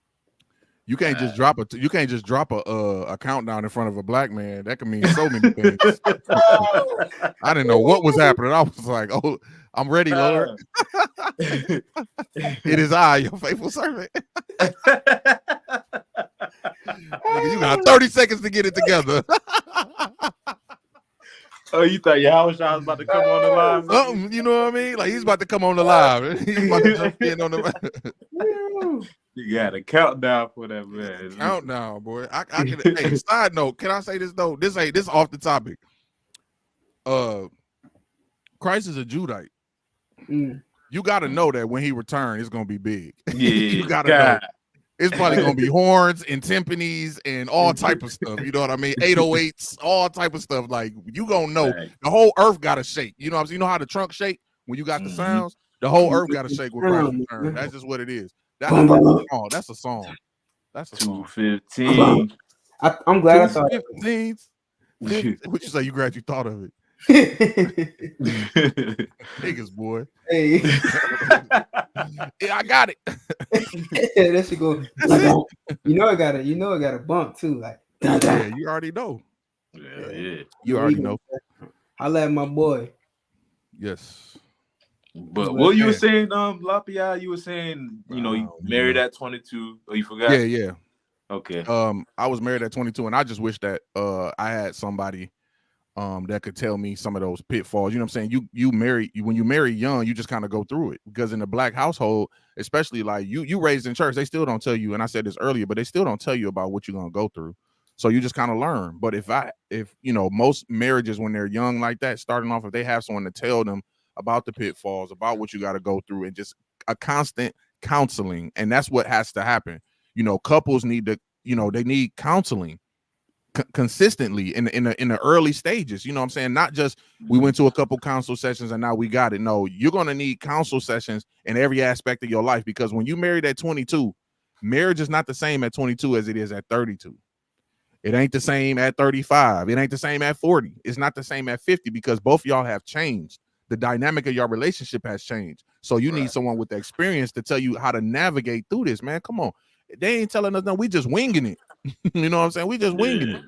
Speaker 2: You can't just drop a countdown in front of a black man. That can mean so many things. I didn't know what was happening. I was like, oh, I'm ready, Lord. It is I, your faithful servant. Nigga, you got 30 seconds to get it together.
Speaker 1: Oh, you thought your house was about to come on the line?
Speaker 2: Something, you know what I mean? Like he's about to come on the live. He's about to jump in on the
Speaker 1: You got a countdown for that, man.
Speaker 2: countdown, boy. I can. Hey, side note, can I say this though? This off the topic. Christ is a Judite. You got to know that when he returns, it's gonna be big.
Speaker 1: Yeah,
Speaker 2: you got to know. It's probably gonna be horns and timpanis and all type of stuff. You know what I mean? 808s, all type of stuff. Like you gonna know the whole earth got to shake. You know what I'm saying? You know how the trunk shake when you got the sounds? The whole earth got to shake when Christ returns. That's just what it is. That's a song. That's a song. That's a song.
Speaker 1: 215.
Speaker 3: I'm glad I thought.
Speaker 2: 15. What you say? You glad you thought of it? Niggas, boy.
Speaker 3: Hey.
Speaker 2: Yeah, I got it.
Speaker 3: Yeah, that should go. You know, it got a bump too. Like,
Speaker 2: yeah, you already know.
Speaker 1: Yeah.
Speaker 2: You already know.
Speaker 3: Holla at my boy.
Speaker 2: Yes.
Speaker 1: But what you were saying, Lapia, you were saying, you know, you married at 22. Oh, you forgot?
Speaker 2: Yeah.
Speaker 1: Okay.
Speaker 2: I was married at 22, and I just wish that I had somebody that could tell me some of those pitfalls. You know what I'm saying? When you marry young, you just kind of go through it, because in the black household, especially like you raised in church, they still don't tell you, and I said this earlier, but they still don't tell you about what you're gonna go through. So you just kind of learn. But if you know, most marriages when they're young like that, starting off, if they have someone to tell them about the pitfalls, about what you got to go through, and just a constant counseling, and that's what has to happen. You know, couples need to, you know, they need counseling consistently in the early stages. You know what I'm saying? Not just we went to a couple counsel sessions and now we got it. No, you're going to need counsel sessions in every aspect of your life, because when you married at 22, marriage is not the same at 22 as it is at 32. It ain't the same at 35. It ain't the same at 40. It's not the same at 50, because both of y'all have changed. The dynamic of your relationship has changed. So you need someone with the experience to tell you how to navigate through this, man. Come on. They ain't telling us nothing. We just winging it. You know what I'm saying? We just winging it.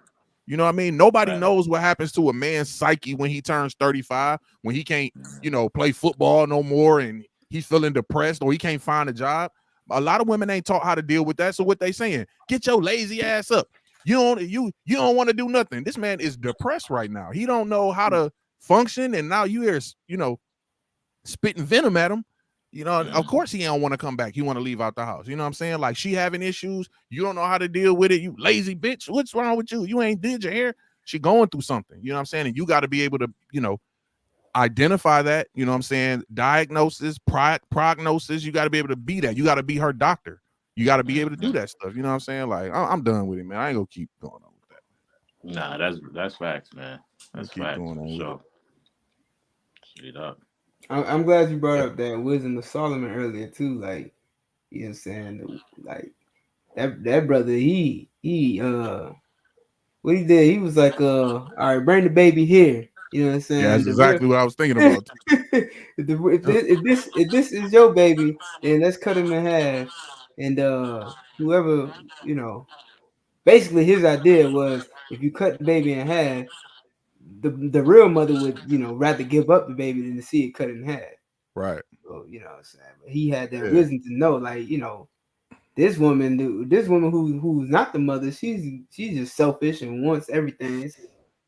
Speaker 2: You know what I mean? Nobody knows what happens to a man's psyche when he turns 35, when he can't, you know, play football no more, and he's feeling depressed, or he can't find a job. A lot of women ain't taught how to deal with that. So what they saying? Get your lazy ass up. You don't want to do nothing. This man is depressed right now. He don't know how to function, and now you hear, you know, spitting venom at him. You know, of course he don't want to come back. He want to leave out the house. You know what I'm saying? Like, she having issues. You don't know how to deal with it. You lazy bitch. What's wrong with you? You ain't did your hair. She going through something. You know what I'm saying? And you got to be able to, you know, identify that. You know what I'm saying? Diagnosis, prognosis. You got to be able to be that. You got to be her doctor. You got to be able to do that stuff. You know what I'm saying? Like, I'm done with it, man. I ain't gonna keep going on with that.
Speaker 1: Nah, that's facts, man. That's facts.
Speaker 2: Going on
Speaker 1: so straight up.
Speaker 3: I'm glad you brought up that wisdom of Solomon earlier too. Like, you know what I'm saying? Like that brother, he what he did, he was like, all right, bring the baby here. You know what I'm saying?
Speaker 2: Yeah, that's exactly what I was thinking about.
Speaker 3: if this is your baby, then let's cut him in half. And whoever, you know, basically his idea was, if you cut the baby in half, the real mother would, you know, rather give up the baby than to see it cut in half.
Speaker 2: Right.
Speaker 3: So, you know what I'm saying? But he had that wisdom to know, like, you know, this woman who's not the mother, she's just selfish and wants everything.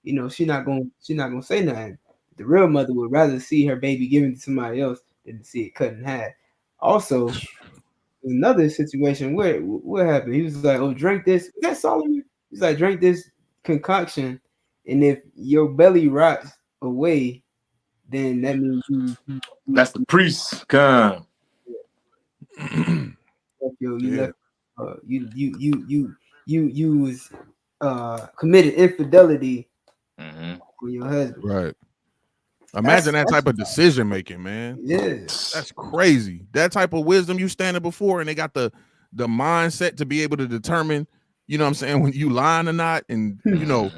Speaker 3: You know, she's not gonna say nothing. The real mother would rather see her baby given to somebody else than to see it cut in half. Also, another situation where what happened? He was like, "Oh, drink this." Was that Solomon? He's like, "Drink this concoction, and if your belly rots away, then that means
Speaker 1: that's the priest. Come.
Speaker 3: You was committed infidelity with your husband."
Speaker 2: Right. Imagine that type of decision making, man.
Speaker 3: Yeah,
Speaker 2: that's crazy. That type of wisdom you standing before, and they got the mindset to be able to determine, you know what I'm saying, when you lying or not, and you know,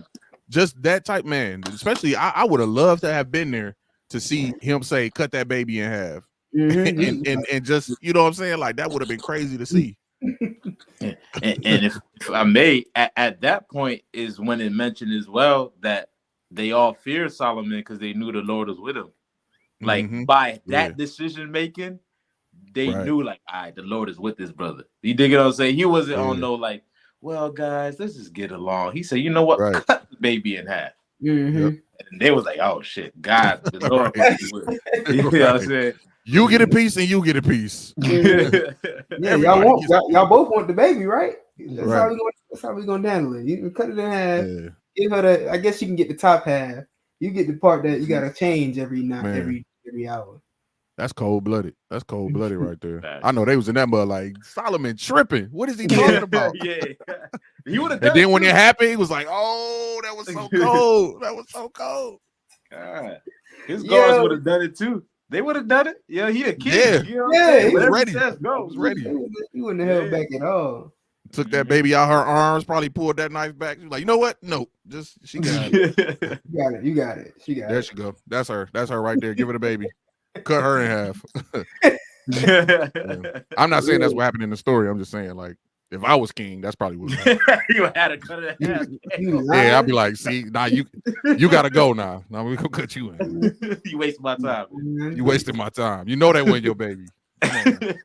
Speaker 2: just that type, man. Especially, I would have loved to have been there to see him say, "Cut that baby in half," and just, you know what I'm saying, like that would have been crazy to see.
Speaker 1: And if I may, at that point is when it mentioned as well that they all feared Solomon because they knew the Lord was with him. Like
Speaker 2: Mhm.
Speaker 1: by
Speaker 2: Yeah.
Speaker 1: that decision making, they
Speaker 2: Right.
Speaker 1: knew like, all right, the Lord is with this brother. You dig what I'm saying? He wasn't on
Speaker 2: Yeah.
Speaker 1: no like, well, guys, let's just get along. He said, you know what?
Speaker 2: Right.
Speaker 1: Cut the baby in half.
Speaker 3: Mm-hmm.
Speaker 1: And they was like, oh shit, God, the Lord.
Speaker 2: Right.
Speaker 1: You know what I'm saying?
Speaker 2: You get a piece and you get a piece.
Speaker 3: Yeah,
Speaker 2: Everybody gets a
Speaker 3: y'all both want the baby, right? That's
Speaker 2: Right.
Speaker 3: how we gonna handle it. You can cut it in half.
Speaker 2: Yeah.
Speaker 3: Give her the. I guess you can get the top half. You get the part that you gotta change every night,
Speaker 2: Man.
Speaker 3: every hour.
Speaker 2: That's cold blooded. That's cold blooded right there.
Speaker 1: Facts.
Speaker 2: I know they was in that mud like Solomon tripping. What is he talking about?
Speaker 1: Yeah, he would have
Speaker 2: And
Speaker 1: done
Speaker 2: then
Speaker 1: it
Speaker 2: when
Speaker 1: too.
Speaker 2: it happened, he was like, "Oh, that was so cold. That was so cold."
Speaker 1: God. His guards
Speaker 3: Yeah.
Speaker 1: would have done it too. They would have done it. Yeah, he a king.
Speaker 2: Yeah.
Speaker 1: You know what I'm
Speaker 3: Yeah,
Speaker 1: saying?
Speaker 3: he was
Speaker 1: Whatever
Speaker 2: ready.
Speaker 1: he says,
Speaker 2: He
Speaker 1: go.
Speaker 2: was ready.
Speaker 3: He wouldn't have held back at all.
Speaker 2: Took that baby out her arms, probably pulled that knife back. She was like, you know what? No, just she got it.
Speaker 3: You got it. She got
Speaker 2: There
Speaker 3: it.
Speaker 2: she go. That's her. That's her right there. Give her the baby. Cut her in half. I'm not saying that's what happened in the story. I'm just saying, like, if I was king, that's probably what would happen.
Speaker 1: You had to cut it in half.
Speaker 2: Yeah, I'd be like, see, now you gotta go now. Now we gonna cut you in.
Speaker 1: You waste my time.
Speaker 2: You wasted my time. You know that wasn't your baby. Come on, man.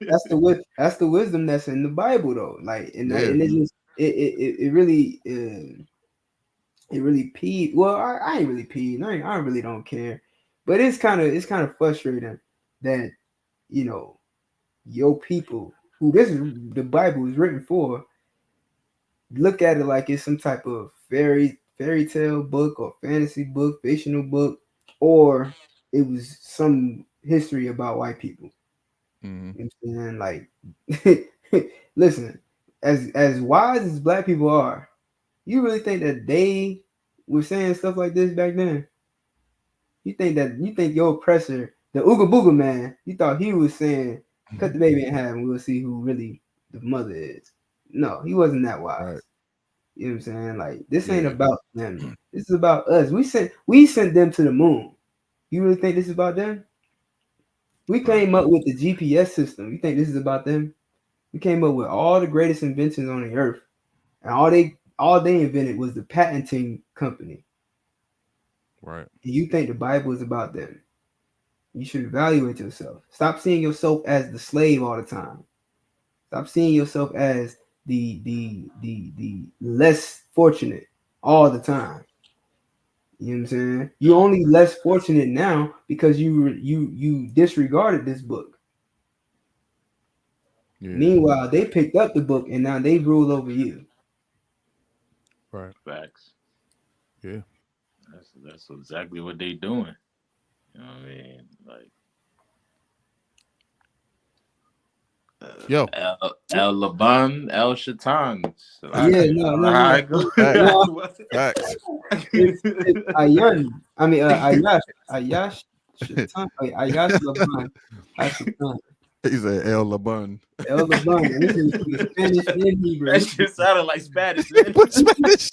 Speaker 3: That's the wisdom that's in the Bible though. Like and,
Speaker 2: Yeah.
Speaker 3: and it just it really peed. Well, I ain't really peed. I really don't care. But it's kind of frustrating that your people who the Bible is written for look at it like it's some type of fairy tale book or fantasy book, fictional book, or it was some history about white people.
Speaker 2: Mhm.
Speaker 3: You know what I'm saying? Like, listen, as wise as black people are, you really think that they were saying stuff like this back then? You think your oppressor, the Ooga Booga man, you thought he was saying, cut the baby in half and we'll see who really the mother is. No, he wasn't that wise.
Speaker 2: Right.
Speaker 3: You know what I'm saying? Like, this ain't
Speaker 2: Yeah.
Speaker 3: about them. This is about us. We sent them to the moon. You really think this is about them? We came up with the GPS system. You think this is about them? We came up with all the greatest inventions on the earth. And all they invented was the patenting company.
Speaker 2: Right.
Speaker 3: And you think the Bible is about them. You should evaluate yourself. Stop seeing yourself as the slave all the time. Stop seeing yourself as the less fortunate all the time. You know what I'm saying? You're only less fortunate now because you disregarded this book.
Speaker 2: Yeah.
Speaker 3: Meanwhile, they picked up the book and now they rule over you.
Speaker 2: Right.
Speaker 1: Facts.
Speaker 2: Yeah.
Speaker 1: That's exactly what they doing. You know what I mean? Like
Speaker 2: Yo.
Speaker 1: El Laban, El Shaitan.
Speaker 3: Yeah, no.
Speaker 2: Facts.
Speaker 3: It's Ayan. I mean, Ayash Shaitan. Ayash Laban. Hashatan.
Speaker 2: He said El Laban.
Speaker 3: El Laban. And this is speaking Spanish and Hebrew.
Speaker 1: That shit sounded like Spanish. Man.
Speaker 2: Put Spanish.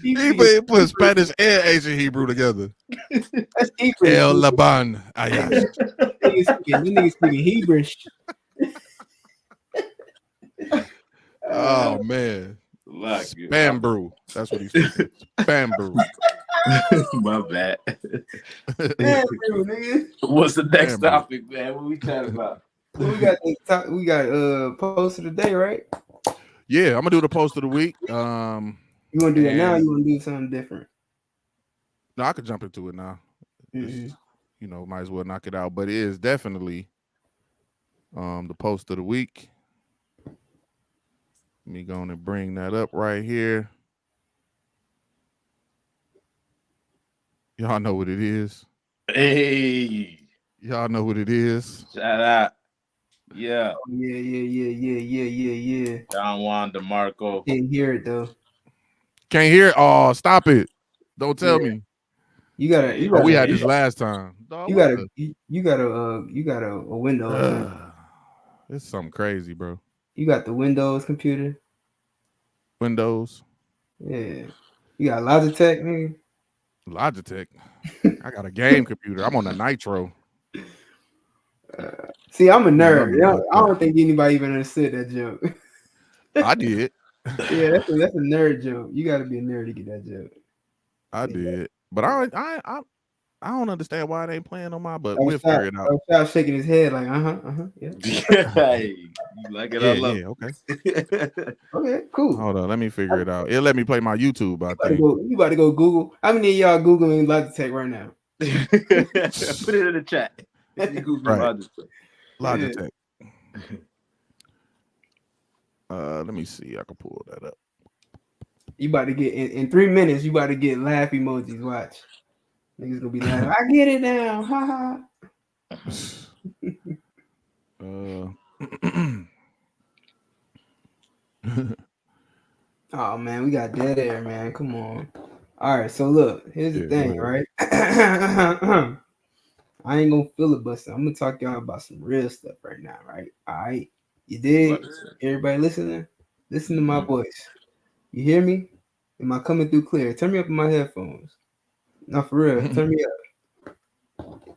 Speaker 2: He put Spanish and Asian Hebrew together.
Speaker 3: That's Hebrew.
Speaker 2: El Laban. Ayash.
Speaker 3: Niggas speaking Hebrew.
Speaker 2: Oh man. Spam brew. That's what he's speaking. Spam brew.
Speaker 1: My bad.
Speaker 3: Hebrew, nigga.
Speaker 1: What's the next
Speaker 2: Damn, bro.
Speaker 1: topic, man? What we talking about?
Speaker 3: We got post of the day, right?
Speaker 2: Yeah, I'm gonna do the post of the week.
Speaker 3: You want to do that now? Or you want to do something different?
Speaker 2: No, I could jump into it now.
Speaker 3: Mm-hmm.
Speaker 2: You know, might as well knock it out. But it is definitely the post of the week. Let me go and bring that up right here. Y'all know what it is.
Speaker 1: Hey,
Speaker 2: Y'all know what it is.
Speaker 1: shout out. Yeah.
Speaker 3: Yeah.
Speaker 1: Don Juan DeMarco.
Speaker 3: Can't hear it though.
Speaker 2: Can't hear it. Oh, stop it. Don't tell me.
Speaker 3: You gotta.
Speaker 2: Oh, we had this last time.
Speaker 3: You got a Windows.
Speaker 2: It's something crazy, bro.
Speaker 3: You got the Windows computer.
Speaker 2: Windows.
Speaker 3: Yeah. You got Logitech, nigga.
Speaker 2: Logitech. I got a game computer. I'm on a Nitro.
Speaker 3: See, I'm a nerd. I don't think anybody even understood that joke.
Speaker 2: I did.
Speaker 3: Yeah, that's a nerd joke. You got to be a nerd to get that joke.
Speaker 2: I did. But I I don't understand why it ain't playing on my, but
Speaker 3: Oh,
Speaker 2: we'll figure it out.
Speaker 3: Stop shaking his head like, yeah.
Speaker 1: Hey, you like it? I love
Speaker 2: Yeah, okay.
Speaker 1: it.
Speaker 3: Okay, cool.
Speaker 2: Hold on, let me figure it out. It'll let me play my YouTube, I think.
Speaker 3: You about to go Google. How many of y'all Googling Logitech right now?
Speaker 1: Put it in the chat. You Google
Speaker 2: Right.
Speaker 1: Logitech.
Speaker 2: Logitech. Let me see. I can pull that up.
Speaker 3: You about to get in 3 minutes. You about to get laugh emojis. Watch, niggas gonna be laughing. I get it now. Ha ha. Oh man, we got dead air, man. Come on. All right, so look, here's the thing, right? I ain't gonna filibuster. I'm gonna talk to y'all about some real stuff right now, right? All right, you did. Everybody listening? Listen to my voice. You hear me? Am I coming through clear? Turn me up in my headphones. No, for real. Turn me up.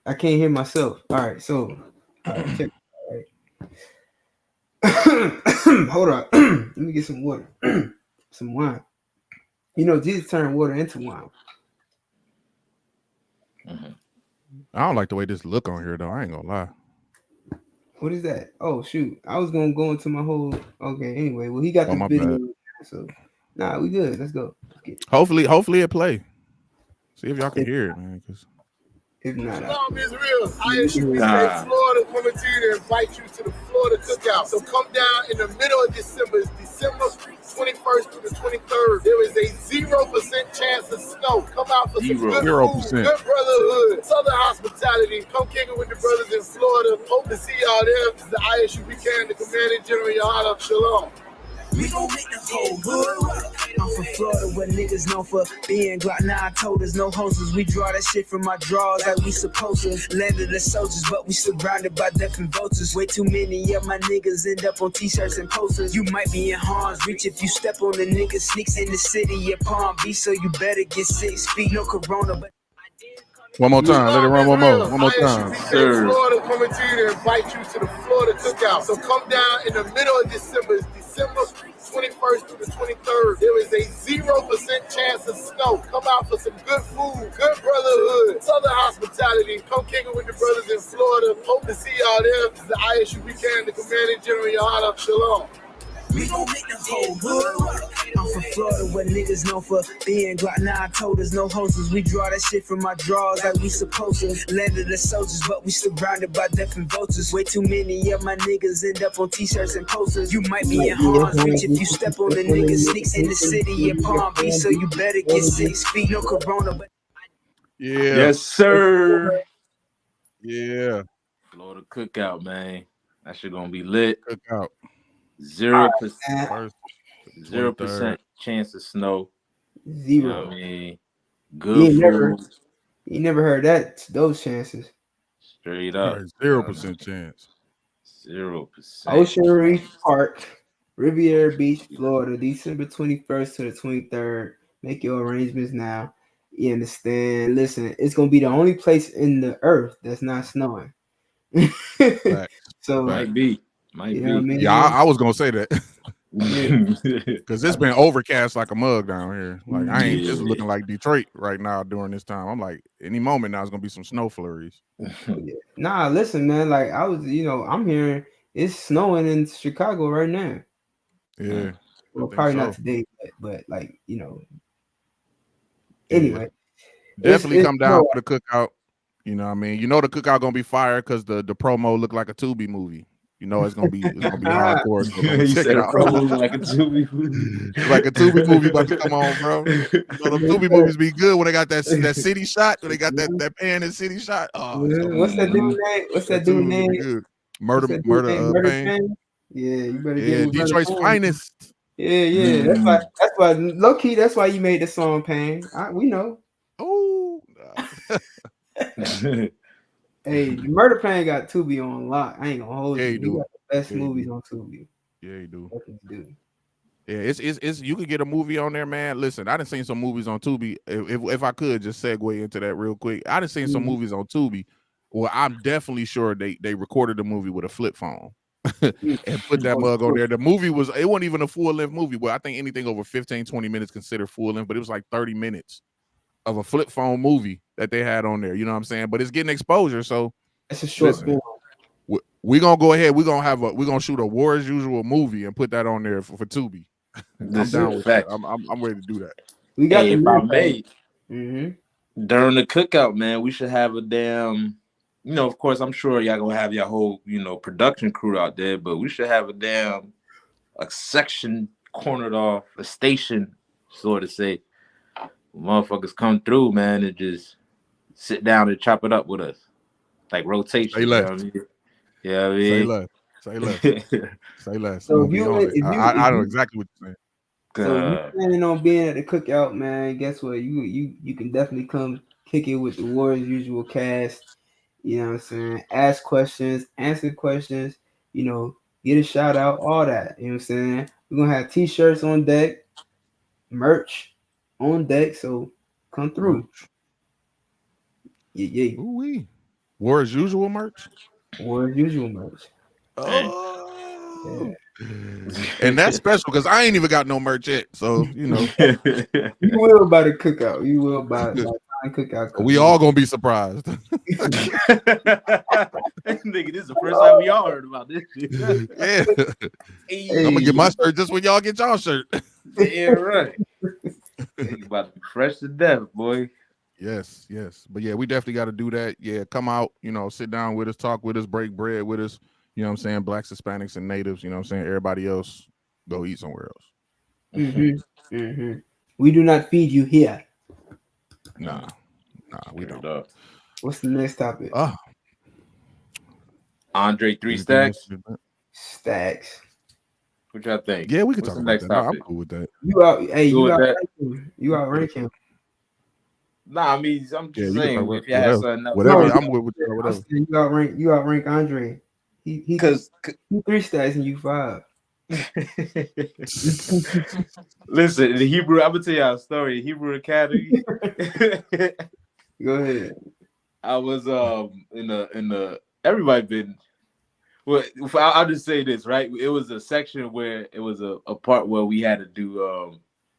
Speaker 3: I can't hear myself. All right, so check. All right. Hold on. Let me get some water. Some wine. You know, Jesus turned water into wine.
Speaker 2: I don't like the way this look on here, though. I ain't gonna lie.
Speaker 3: What is that? Oh shoot! I was gonna go into my whole. Okay, anyway, well he got the video, so nah, we good. Let's go.
Speaker 2: Hopefully it play. See if y'all can hear it, man. Cause
Speaker 3: if not,
Speaker 6: Shalom Israel. ISUP State Florida coming to you to invite you to the Florida Cookout. So come down in the middle of December. It's December 21st through the 23rd. There is a 0% chance of snow. Come out for some good
Speaker 2: 0%.
Speaker 6: food, good brotherhood, Southern hospitality. Come kick it with the brothers in Florida. Hope to see y'all there. This is the ISUP Canada Commanding General Yohana. Shalom.
Speaker 7: We gon' make the whole hood rock. I'm from Florida where niggas known for being Glock 9 told us no hoses. We draw that shit from our drawers like we supposed to. Landed the soldiers, but we surrounded by death and vultures. Way too many of my niggas end up on t-shirts and posters. You might be in harm's reach if you step on the nigga sneaks in the city of Palm Beach, so you better get 6 feet. No corona, but
Speaker 2: one more time. Let it run one more. One more time.
Speaker 6: Sir. Florida coming to you to invite you to the Florida Cookout. So come down in the middle of December. It's December 21st through the 23rd. There is a 0% chance of snow. Come out for some good food, good brotherhood, Southern hospitality. Come kick it with the brothers in Florida. Hope to see y'all there. This is the ISUP Canada Commanding General Yohana. Shalom.
Speaker 7: We gon' make the whole hood rock. I'm from Florida where niggas known for being Glock 9 told us no hoses. We draw that shit from our drawers like we supposed to. Landed the soldiers, but we surrounded by death and vultures. Way too many of my niggas end up on t-shirts and posters. You might be in harm's reach if you step on the nigga sneaks in the city of Palm Beach, so you better get 6 feet. No corona, but
Speaker 2: yeah.
Speaker 1: Yes, sir.
Speaker 2: Yeah.
Speaker 1: Florida Cookout, man. That shit gonna be lit.
Speaker 2: Cookout.
Speaker 1: 0%. 0% chance of snow.
Speaker 3: 0.
Speaker 1: You know what I mean? Good food.
Speaker 3: You never heard those chances.
Speaker 1: Straight up.
Speaker 2: 0% chance.
Speaker 1: 0%.
Speaker 3: Ocean Reef Park, Riviera Beach, Florida, December 21st to the 23rd. Make your arrangements now. You understand? Listen, it's gonna be the only place in the earth that's not snowing. So
Speaker 1: might be. Might be.
Speaker 3: What I mean?
Speaker 2: Yeah, I was gonna say that. Because it's been overcast like a mug down here. Like I ain't just looking like Detroit right now during this time. I'm like, any moment now it's gonna be some snow flurries.
Speaker 3: Nah, listen, man. Like I was, I'm hearing it's snowing in Chicago right now.
Speaker 2: Yeah.
Speaker 3: Well, probably not today, but like, Anyway.
Speaker 2: Definitely come down for the cookout. You know what I mean? You know the cookout gonna be fire because the promo looked like a Tubi movie. You know it's gonna be hardcore. So
Speaker 1: you said a promo like a Tubi movie.
Speaker 2: Like a Tubi movie about to come on, bro. You know the Tubi movies be good when they got that city shot, when they got that pan and city shot. Oh,
Speaker 3: what's that dude name? What's that dude name?
Speaker 2: Good. Murder Pain.
Speaker 3: Yeah, you better get with
Speaker 2: Detroit's finest.
Speaker 3: Yeah. That's why low key. That's why you made the song Pain. We know.
Speaker 2: Oh.
Speaker 3: Hey, Murder Pain got Tubi on lock. I ain't gonna hold you. He got the best movies on Tubi.
Speaker 2: Yeah, he do.
Speaker 3: Dude.
Speaker 2: Yeah, it's you can get a movie on there, man. Listen, I done seen some movies on Tubi. If I could just segue into that real quick, I done seen some movies on Tubi. Well, I'm definitely sure they recorded the movie with a flip phone and put that mug on there. The movie it wasn't even a full length movie. Well, I think anything over 15, 20 minutes considered full length, but it was like 30 minutes of a flip phone movie that they had on there. You know what I'm saying? But it's getting exposure. So
Speaker 3: It's a short
Speaker 2: listen,
Speaker 3: film.
Speaker 2: we're gonna go ahead. We're gonna shoot a War as Usual movie and put that on there for Tubi. I'm
Speaker 1: This
Speaker 2: down
Speaker 1: is
Speaker 2: with that.
Speaker 1: facts.
Speaker 2: I'm ready to do that.
Speaker 3: We got
Speaker 1: Hey,
Speaker 3: the
Speaker 1: if I
Speaker 3: men.
Speaker 1: may,
Speaker 3: Mm-hmm.
Speaker 1: during the cookout, man, we should have a damn. Of course, I'm sure y'all gonna have your whole, production crew out there, but we should have a section cornered off, a station, sort of say, motherfuckers come through, man, and just sit down and chop it up with us, like rotation.
Speaker 2: Say
Speaker 1: You know
Speaker 2: less.
Speaker 1: what I mean? Yeah, I
Speaker 2: Say
Speaker 1: mean.
Speaker 2: less. Say less. Say less.
Speaker 3: So
Speaker 2: I'm
Speaker 3: if
Speaker 2: gonna be
Speaker 3: you
Speaker 2: on it.
Speaker 3: if you
Speaker 2: I know
Speaker 3: if you
Speaker 2: exactly what you're saying.
Speaker 3: so if you planning on being at the cookout, man, guess what? You can definitely come kick it with the War as Usual cast. You know what I'm saying? Ask questions, answer questions, get a shout out, all that. You know what I'm saying? We're gonna have t-shirts on deck, merch on deck, so come through. Yeah.
Speaker 2: Ooh-wee. War as Usual merch.
Speaker 3: War as Usual merch.
Speaker 2: Oh. And that's special because I ain't even got no merch yet. So,
Speaker 3: You will by the cookout. You will by the time cookout.
Speaker 2: We all gonna be surprised.
Speaker 1: Nigga, this is the first time we all heard about this shit.
Speaker 2: Yeah.
Speaker 1: Hey.
Speaker 2: I'm gonna get my shirt just when y'all get y'all shirt.
Speaker 1: Yeah, right. You about to be fresh to death, boy.
Speaker 2: Yes. But yeah, we definitely got to do that. Yeah, come out, sit down with us, talk with us, break bread with us. You know what I'm saying? Blacks, Hispanics, and natives. You know what I'm saying? Everybody else, go eat somewhere else.
Speaker 3: We do not feed you here.
Speaker 2: Nah, we don't.
Speaker 3: What's the next topic?
Speaker 1: Andre 3 Stacks.
Speaker 3: Stacks.
Speaker 1: What y'all think?
Speaker 2: Yeah, we can
Speaker 1: What's
Speaker 2: talk
Speaker 1: the
Speaker 2: about
Speaker 1: next
Speaker 2: that.
Speaker 1: topic?
Speaker 2: I'm cool with that.
Speaker 3: You outrank him.
Speaker 1: Nah, I mean, I'm just saying, if you had something else.
Speaker 2: Whatever, I'm with whatever.
Speaker 3: You outrank Andre. He 3 stacks and you 5.
Speaker 1: Listen, the Hebrew, I'm gonna tell y'all a story. The Hebrew Academy.
Speaker 3: Go ahead.
Speaker 1: I was in the everybody been. Well, I'll just say this, right? It was a section where it was a part where we had to do a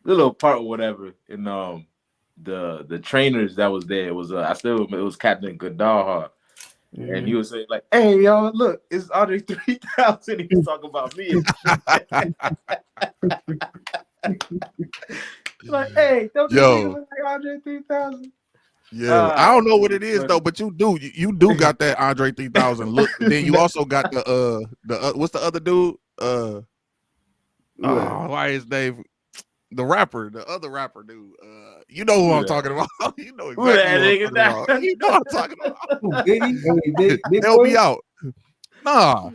Speaker 1: little part or whatever, and the trainers that was there, it was it was Captain Goodall, and he was saying like, "Hey y'all, look, it's Andre 3000." He was talking about me. Like, hey, don't you look like Andre 3000?
Speaker 2: Yeah, I don't know what it is though, but you do got that Andre 3000 look. Then you also got the what's the other dude? Why is Dave? The rapper, the other rapper dude. You know who I'm talking about. You know exactly who I'm talking about. You know what I'm talking about.
Speaker 3: Big
Speaker 2: Help me out. Nah.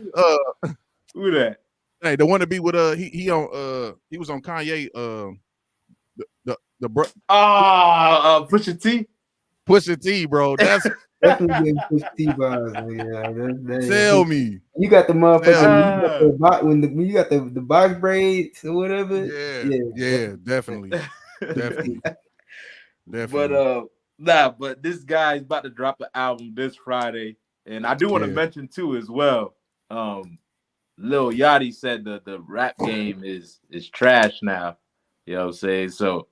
Speaker 1: Who that?
Speaker 2: Hey, the one to be with he was on Kanye the bro.
Speaker 1: Pusha T.
Speaker 2: Pusha T, bro. That's
Speaker 3: definitely Pusha T bars.
Speaker 2: Tell me.
Speaker 3: You got the motherfucker when you got the box braids or whatever.
Speaker 2: Yeah, definitely. Definitely.
Speaker 1: But this guy's about to drop an album this Friday. And I do want to mention too as well. Lil Yachty said that the rap game is trash now. You know what I'm saying? So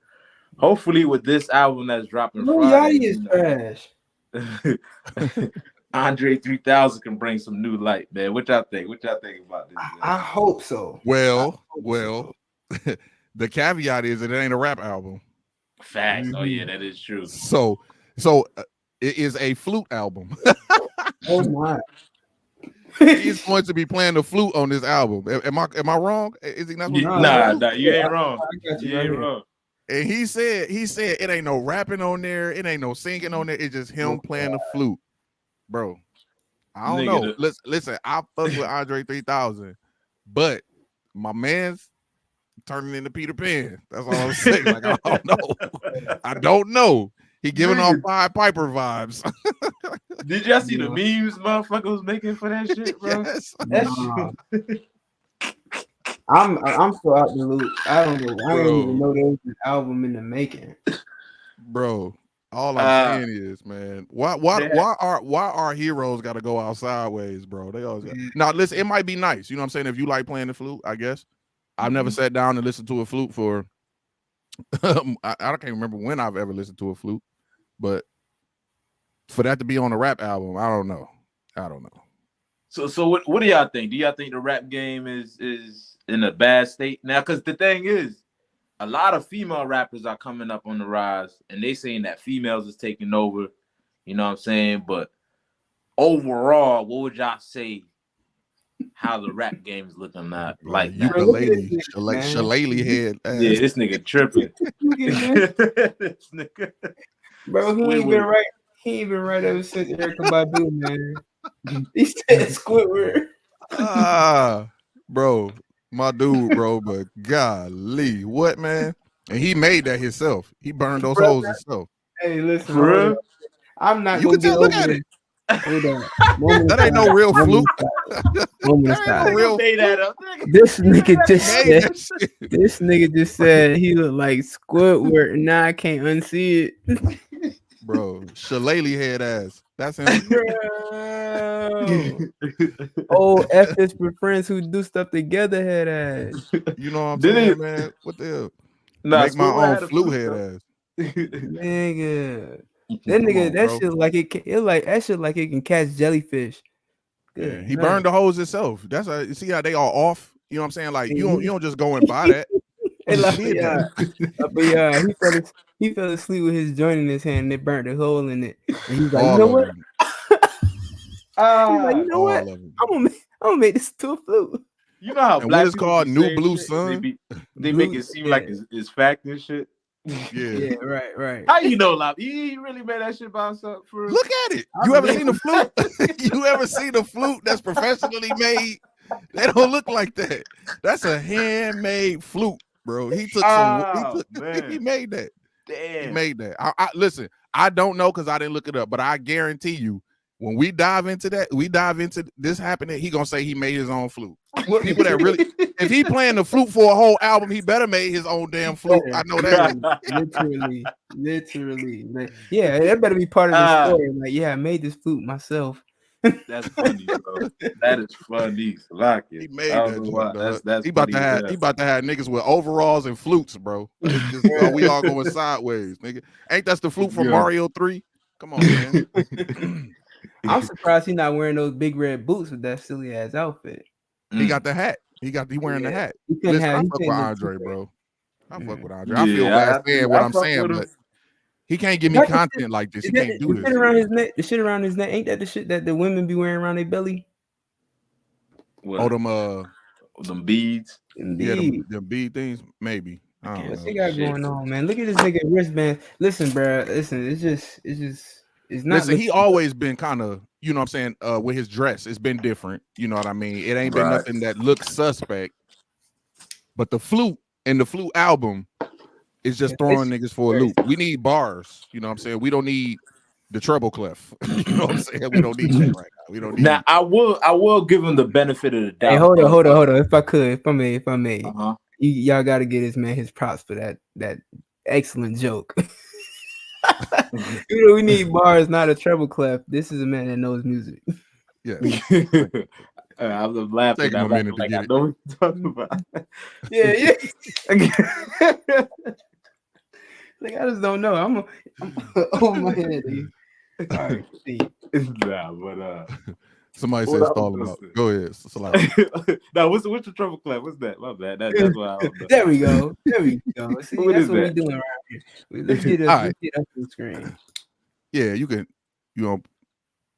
Speaker 1: hopefully with this album that's dropping Friday,
Speaker 3: Yachty is trash.
Speaker 1: Andre 3000 can bring some new light, man. What y'all think? What y'all think about this?
Speaker 3: I hope so.
Speaker 2: Well, the caveat is that it ain't a rap album.
Speaker 1: Facts. Oh yeah, that is true.
Speaker 2: So it is a flute album.
Speaker 3: Oh my.
Speaker 2: He's going to be playing the flute on this album. Am I wrong? Is he not?
Speaker 1: Nah, you ain't wrong. You ain't wrong.
Speaker 2: And he said it ain't no rapping on there, it ain't no singing on there. It's just him playing the flute, bro. I don't know. Listen, I fuck with Andre 3000, but my man's turning into Peter Pan. That's all I'm saying. Like I don't know. I don't know. He giving off Pied Piper vibes.
Speaker 1: Did y'all see the memes motherfucker was making for that shit, bro?
Speaker 2: Yes.
Speaker 3: I'm so out the loop. I don't know. I didn't even know there was an album in the making.
Speaker 2: Bro, all I'm saying is, man, why our heroes got to go out sideways, bro? They always got. Now listen, it might be nice, you know what I'm saying, if you like playing the flute, I guess. I've never sat down and listened to a flute for I can't remember when I've ever listened to a flute. But for that to be on a rap album, I don't know.
Speaker 1: So what do y'all think? Do y'all think the rap game is in a bad state now? Because the thing is, a lot of female rappers are coming up on the rise, and they saying that females is taking over. You know what I'm saying? But overall, what would y'all say? How the rap game is looking like now?
Speaker 2: Shillelagh head.
Speaker 1: Yeah, this nigga tripping. This nigga.
Speaker 3: Bro, he ain't been right. He ain't been right ever since Erykah Badu, man. He said Squidward.
Speaker 2: Bro, my dude, bro. But golly, what, man? And he made that himself. He burned those holes himself.
Speaker 3: Hey, listen, I'm not gonna get
Speaker 2: look
Speaker 3: over
Speaker 2: at
Speaker 3: it. Hold on.
Speaker 2: That ain't no real fluke.
Speaker 3: This nigga just said he looked like Squidward, and now I can't unsee it.
Speaker 2: Bro, Shillelagh head ass. That's him.
Speaker 3: Oh, F is for friends who do stuff together head ass.
Speaker 2: You know what I'm saying, man? What the hell? Make my own flute head ass.
Speaker 3: Nigga. That nigga, that shit like that shit like it can catch jellyfish.
Speaker 2: Yeah, he burned the hose himself. That's how you see how they all off. You know what I'm saying? Like you don't just go and buy that.
Speaker 3: He fell asleep with his joint in his hand and it burnt a hole in it. And he's like, you know what? You know what? I'm gonna make this to a flute.
Speaker 1: You know how
Speaker 2: black what is called New Blue Sun?
Speaker 1: They make it seem like it's fact and shit.
Speaker 3: Yeah, right.
Speaker 1: How you know, Lop? He really made that shit by himself.
Speaker 2: Look at it. You ever seen a flute? You ever seen a flute that's professionally made? They don't look like that. That's a handmade flute, bro. He took he made that.
Speaker 1: Damn.
Speaker 2: He made that. I listen, I don't know because I didn't look it up, but I guarantee you, when we dive into this happening, he gonna say he made his own flute. People that really, if he playing the flute for a whole album, he better make his own damn flute. I know that.
Speaker 3: literally. Like, yeah, that better be part of the story. Like, yeah, I made this flute myself.
Speaker 1: That's funny, bro. That is funny. Like it.
Speaker 2: He made that. That's he about to have niggas with overalls and flutes, bro. We all going sideways, nigga. Ain't that the flute from Mario 3? Come on, man.
Speaker 3: I'm surprised he's not wearing those big red boots with that silly ass outfit.
Speaker 2: He got the hat. He wearing the hat. Listen, I fuck with Andre, bro. I fuck with Andre. I feel bad saying what I'm saying, but he can't give me content like this. He can't do this.
Speaker 3: The shit around his neck, ain't that the shit that the women be wearing around their belly?
Speaker 1: What? Them beads.
Speaker 2: Yeah, them bead things, maybe.
Speaker 3: What they got going on, man? Look at this nigga wristband. Listen, bro. Listen, it's not.
Speaker 2: Listen, he always been kind of, you know what I'm saying, with his dress. It's been different. You know what I mean? It ain't been nothing that looks suspect. But the flute and the flute album is just throwing niggas for a loop. We need bars. You know what I'm saying? We don't need the treble clef. You know what I'm saying? We don't need that right now. We don't need
Speaker 1: now. I will give him the benefit of the doubt.
Speaker 3: Hey, hold on. If I may, y'all got to get this man his props for that excellent joke. You know, we need bars, not a treble clef. This is a man that knows music.
Speaker 2: Yeah.
Speaker 1: I was laughing.
Speaker 2: Take him a minute to get
Speaker 1: I know what you're talking about.
Speaker 3: Yeah. Like, I just don't know. I'm over my head. Dude. All right, see.
Speaker 1: Nah, but
Speaker 2: somebody said stall him out. Go ahead.
Speaker 1: Now, what's the treble clef? What's that? My bad. That's why I don't know.
Speaker 3: There we go. See, what that's what we're doing around here. Let's get up the screen.
Speaker 2: Yeah, you can. Oh,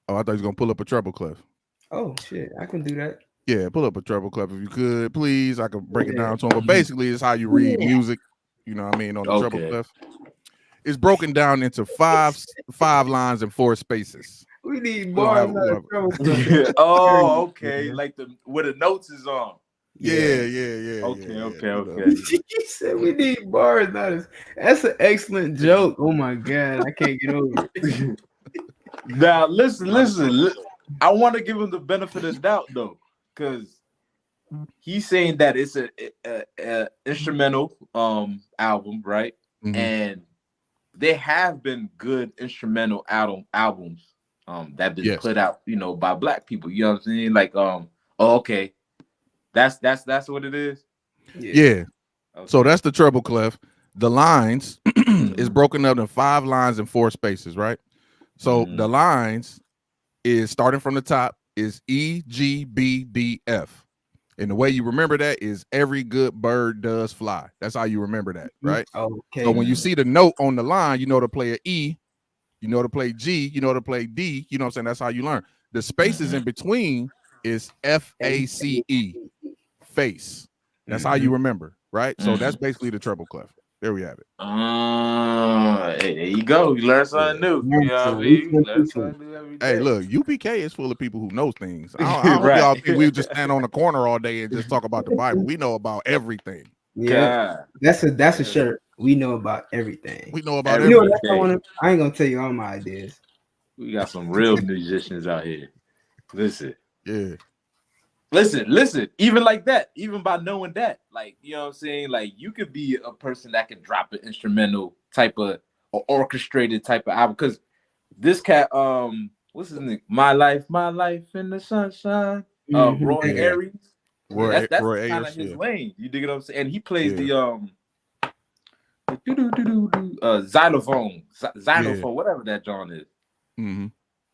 Speaker 2: I thought you was gonna pull up a treble clef.
Speaker 3: Oh shit, I can do that.
Speaker 2: Yeah, pull up a treble clef if you could, please. I can break it down to him. But basically, it's how you read music. You know what I mean? On the treble clef, it's broken down into five lines and 4 spaces.
Speaker 3: We need bars.
Speaker 1: Oh, okay. Like where the notes is on.
Speaker 2: Yeah.
Speaker 1: Okay.
Speaker 3: He said we need bars. That's an excellent joke. Oh my god, I can't get over it.
Speaker 1: Now listen. I want to give him the benefit of the doubt though, because he's saying that it's a instrumental album, right? Mm-hmm. And there have been good instrumental albums that been put out, by black people. You know what I'm saying? Like, okay, that's what it is.
Speaker 2: Yeah. Okay. So that's the treble clef. The lines It's broken up in 5 lines and 4 spaces, right? So the lines is starting from the top is E, G, B, D, F. And the way you remember that is every good bird does fly. That's how you remember that, right?
Speaker 3: Okay.
Speaker 2: So when you see the note on the line, you know to play an E, you know to play G, you know to play D, you know what I'm saying? That's how you learn. The spaces in between is F-A-C-E, face. That's how you remember, right? So that's basically the treble clef. There we have it.
Speaker 1: Hey, there you go. You learn something new. You know what I mean? You learn something new every day.
Speaker 2: Hey, look, UPK is full of people who know things. I don't
Speaker 1: Right.
Speaker 2: y'all think we just stand on the corner all day and just talk about the Bible. We know about everything.
Speaker 3: Yeah, that's a shirt. We know about everything.
Speaker 2: We know about
Speaker 3: You know
Speaker 2: everything.
Speaker 3: what, I ain't gonna tell you all my ideas.
Speaker 1: We got some real musicians out here. Listen.
Speaker 2: Yeah.
Speaker 1: Listen, even like that, even by knowing that, like, you know what I'm saying? Like, you could be a person that can drop an instrumental type of or orchestrated type of album. Because this cat, what's his name? My life in the sunshine. Roy Ayers. That's
Speaker 2: Roy
Speaker 1: kind
Speaker 2: Ayers,
Speaker 1: of his lane. You dig what I'm saying? And he plays the xylophone, whatever that John is.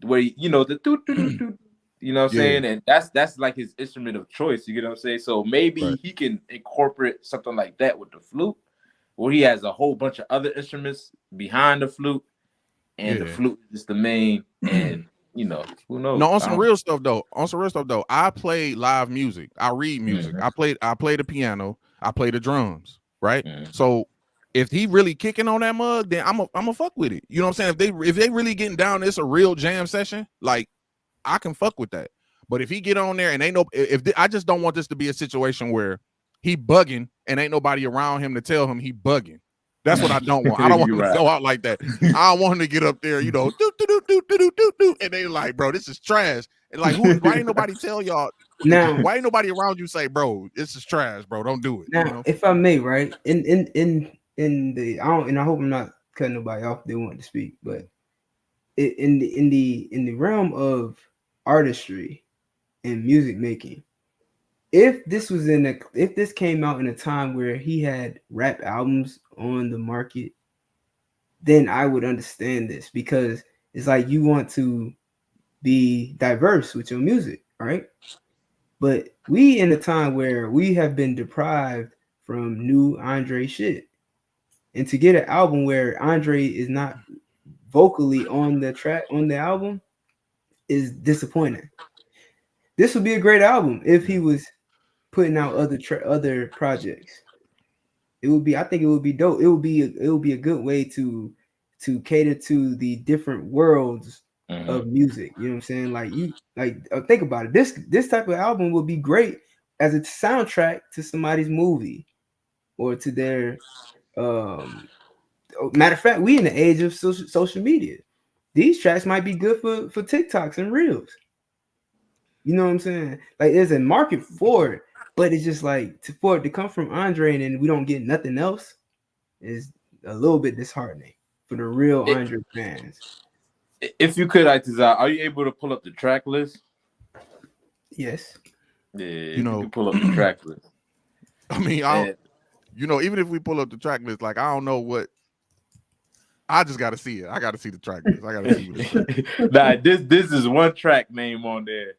Speaker 1: Where you know the you know what I'm saying, and that's like his instrument of choice. You get what I'm saying? So maybe he can incorporate something like that with the flute, where he has a whole bunch of other instruments behind the flute, and the flute is the main. And you know, who knows?
Speaker 2: No, on some real stuff though. I play live music. I read music. I play the piano. I play the drums. Right. So if he really kicking on that mug, then I'm a fuck with it. You know what I'm saying? If they really getting down, it's a real jam session. Like I can fuck with that. But if he get on there and I just don't want this to be a situation where he bugging and ain't nobody around him to tell him he bugging. That's what I don't want. I don't want him to go out like that. I don't want him to get up there, you know, and they like, bro, this is trash. And like, why ain't nobody tell y'all?
Speaker 3: Now,
Speaker 2: why ain't nobody around you say, bro, this is trash, bro? Don't do it.
Speaker 3: Now,
Speaker 2: you know?
Speaker 3: if I may, right, in the I hope I'm not cutting nobody off. They want to speak, but in the realm of artistry and music making, if this came out in a time where he had rap albums on the market, then I would understand this, because it's like you want to be diverse with your music, right? But we in a time where we have been deprived from new Andre shit, and to get an album where Andre is not vocally on the album is disappointing. This would be a great album if he was putting out other projects. I think it would be dope. It would be a good way to cater to the different worlds of music. You know what I'm saying? Like think about it. This type of album would be great as a soundtrack to somebody's movie or to their matter of fact, we in the age of social media. These tracks might be good for TikToks and Reels. You know what I'm saying? Like there's a market for it, but it's just like for it to come from Andre and then we don't get nothing else is a little bit disheartening for the real Andre fans.
Speaker 1: If you could, are you able to pull up the track list?
Speaker 3: Yes.
Speaker 1: Yeah, you can pull up the track list.
Speaker 2: I mean, even if we pull up the track list, like I don't know what. I just got to see it. I got to see the track list. I got to see what it's
Speaker 1: like. This is one track name on there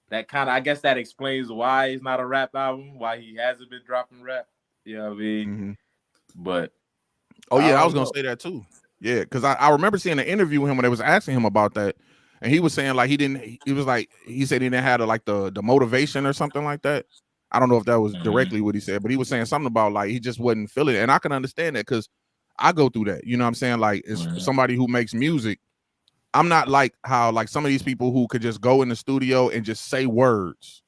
Speaker 1: that kind of, I guess that explains why it's not a rap album, why he hasn't been dropping rap. You know what I mean? But
Speaker 2: I was gonna say that too. Yeah, because I remember seeing an interview with him when they was asking him about that, and he was saying like he said he didn't have the motivation or something like that. I don't know if that was directly what he said, but he was saying something about like he just wasn't feeling it, and I can understand that because I go through that. You know what I'm saying? Like as somebody who makes music, I'm not like how like some of these people who could just go in the studio and just say words,